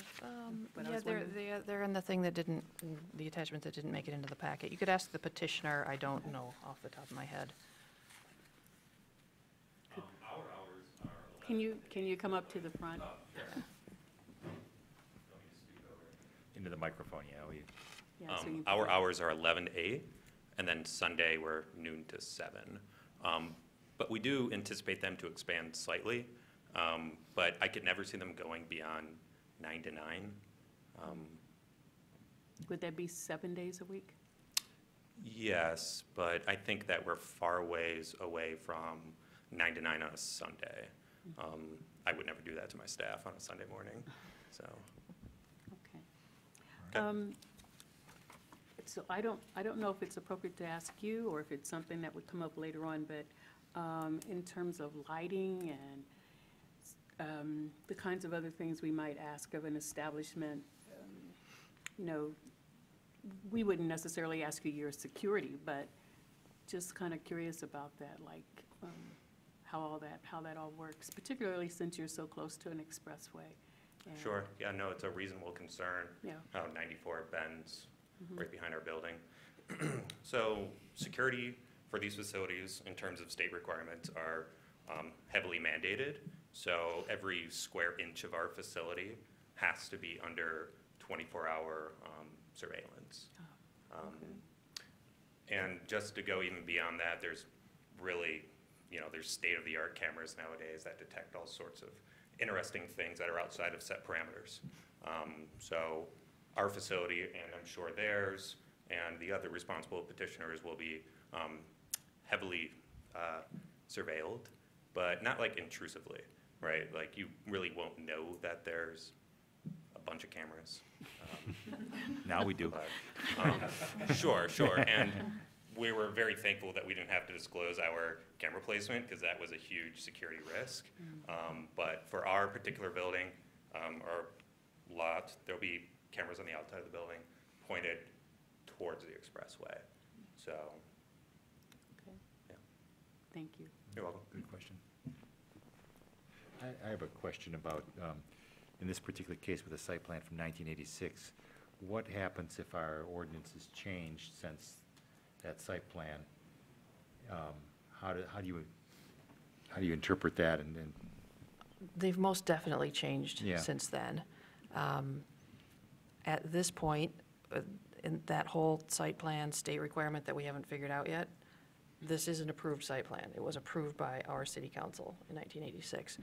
But I Yeah, was wondering- they're in the thing that didn't, the attachment that didn't make it into the packet. You could ask the petitioner, I don't know off the top of my head. Can you come up to the front? Into the microphone, yeah. Yeah, so you- Our hours are 11 to 8, and then Sunday we're noon to 7. But we do anticipate them to expand slightly, but I could never see them going beyond 9 to 9. Would that be 7 days a week? Yes, but I think that we're far ways away from 9 to 9 on a Sunday. I would never do that to my staff on a Sunday morning, so. Okay. Okay. So I don't know if it's appropriate to ask you, or if it's something that would come up later on, but in terms of lighting and the kinds of other things we might ask of an establishment, we wouldn't necessarily ask you your security, but just kind of curious about that, like how that all works, particularly since you're so close to an expressway. And- Sure, yeah, no, it's a reasonable concern. Yeah. How 94 bends right behind our building. So security for these facilities in terms of state requirements are heavily mandated. So every square inch of our facility has to be under 24-hour surveillance. And just to go even beyond that, there's really, there's state-of-the-art cameras nowadays that detect all sorts of interesting things that are outside of set parameters. So our facility, and I'm sure theirs, and the other responsible petitioners will be heavily surveilled, but not like intrusively, right? Like you really won't know that there's a bunch of cameras. Now we do. But, sure. And we were very thankful that we didn't have to disclose our camera placement because that was a huge security risk. But for our particular building, our lot, there'll be cameras on the outside of the building pointed towards the expressway. So, Okay. yeah. Thank you. You're welcome. Good question. I have a question about, in this particular case with a site plan from 1986, what happens if our ordinance is changed since that site plan? How do you interpret that? And They've most definitely changed Yeah. since then. At this point, in that whole site plan state requirement that we haven't figured out yet, this is an approved site plan. It was approved by our city council in 1986.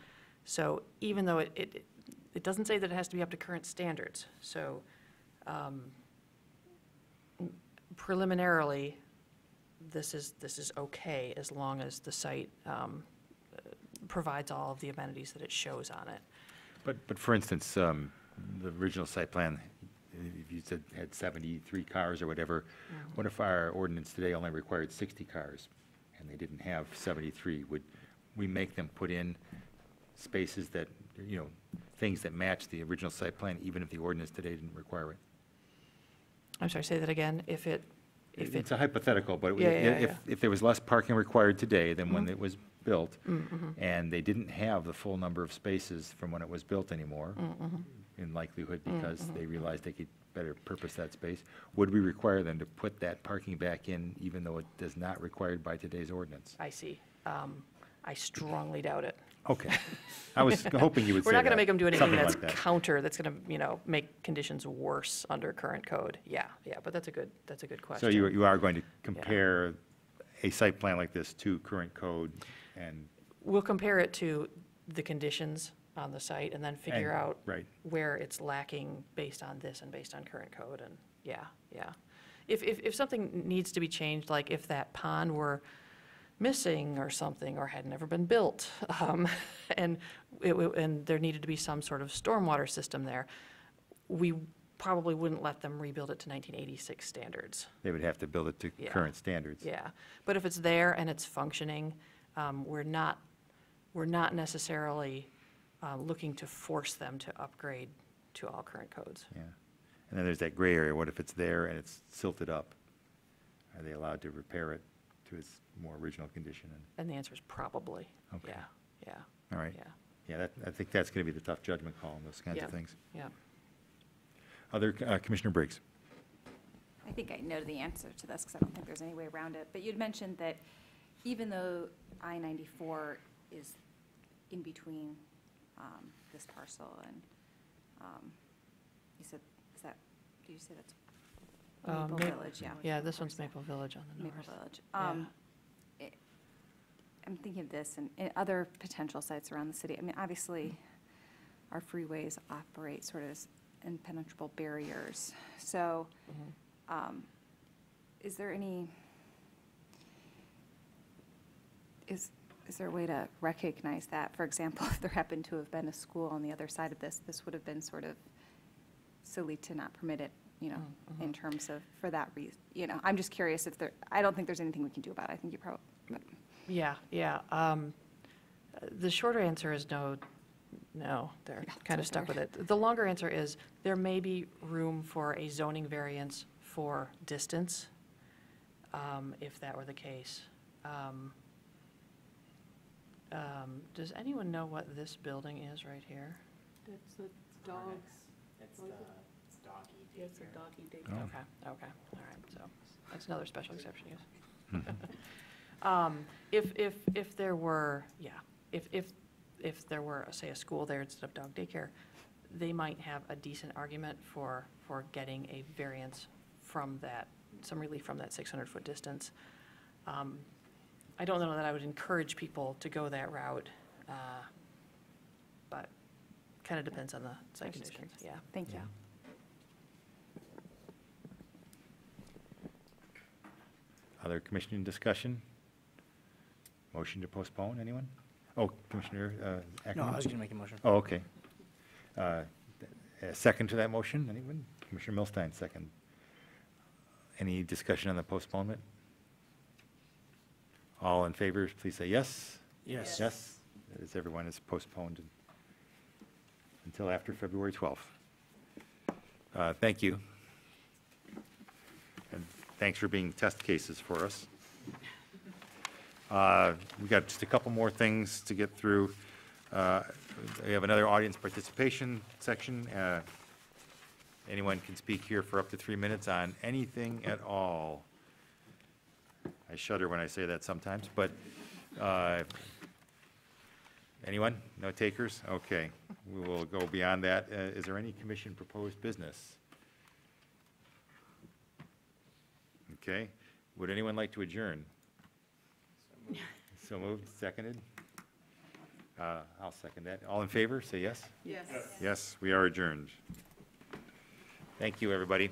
So even though it doesn't say that it has to be up to current standards, so preliminarily, this is okay as long as the site provides all of the amenities that it shows on it. But for instance, the original site plan, if you said had 73 cars or whatever, what if our ordinance today only required 60 cars and they didn't have 73? Would we make them put in spaces that, things that match the original site plan, even if the ordinance today didn't require it? I'm sorry, say that again. It's a hypothetical, but Yeah. if there was less parking required today than when it was built, and they didn't have the full number of spaces from when it was built anymore, in likelihood because they realized they could better purpose that space, would we require them to put that parking back in even though it does not required by today's ordinance? I see. I strongly doubt it. Okay. I was hoping you would say We're not going to that, make them do anything something that's like that. counter, that's going to, make conditions worse under current code. Yeah, but that's a good question. So you are going to compare a site plan like this to current code and? We'll compare it to the conditions on the site and then figure out right. where it's lacking based on this and based on current code, and yeah. If something needs to be changed, like if that pond were missing or something, or had never been built, and there needed to be some sort of stormwater system there, we probably wouldn't let them rebuild it to 1986 standards. They would have to build it to current standards. Yeah, but if it's there and it's functioning, we're not necessarily looking to force them to upgrade to all current codes. Yeah. And then there's that gray area. What if it's there and it's silted up? Are they allowed to repair it to its more original condition? And the answer is probably. Okay. Yeah. All right. Yeah. I think that's going to be the tough judgment call on those kinds of things. Yeah. Other, Commissioner Briggs. I think I know the answer to this because I don't think there's any way around it. But you'd mentioned that even though I-94 is in between this parcel and you said, did you say that's Maple Village? Yeah. Yeah, this one's Maple Village on the north. Maple Village. I'm thinking of this and other potential sites around the city. I mean, obviously, our freeways operate sort of as impenetrable barriers. So is there any, is there a way to recognize that? For example, if there happened to have been a school on the other side of this would have been sort of silly to not permit it, in terms of, for that reason. I'm just curious if I don't think there's anything we can do about it. I think you probably. Yeah. The shorter answer is no, they're kind of stuck with it. The longer answer is there may be room for a zoning variance for distance, if that were the case. Does anyone know what this building is right here? That's the dogs. It's What is it? it's doggy It's a daycare. doggy Oh. daycare. Okay, okay, all right, so that's another special exception use. If there were, if there were, say, a school there instead of dog daycare, they might have a decent argument for getting a variance from that, some relief from that 600-foot distance. I don't know that I would encourage people to go that route, but kind of depends on the site conditions, yeah. Thank you. Other commission discussion? Motion to postpone, anyone? Oh, Commissioner Ackerman? No, I was going to make a motion. Oh, okay. A second to that motion, anyone? Commissioner Milstein, second. Any discussion on the postponement? All in favor, please say yes. Yes. Yes, as everyone is postponed until after February 12th. Thank you. And thanks for being test cases for us. We've got just a couple more things to get through. We have another audience participation section. Anyone can speak here for up to 3 minutes on anything at all. I shudder when I say that sometimes, but anyone? No takers? Okay, we will go beyond that. Is there any commission proposed business? Okay, would anyone like to adjourn? So moved, seconded? I'll second that. All in favor, say yes? Yes. Yes, we are adjourned. Thank you, everybody.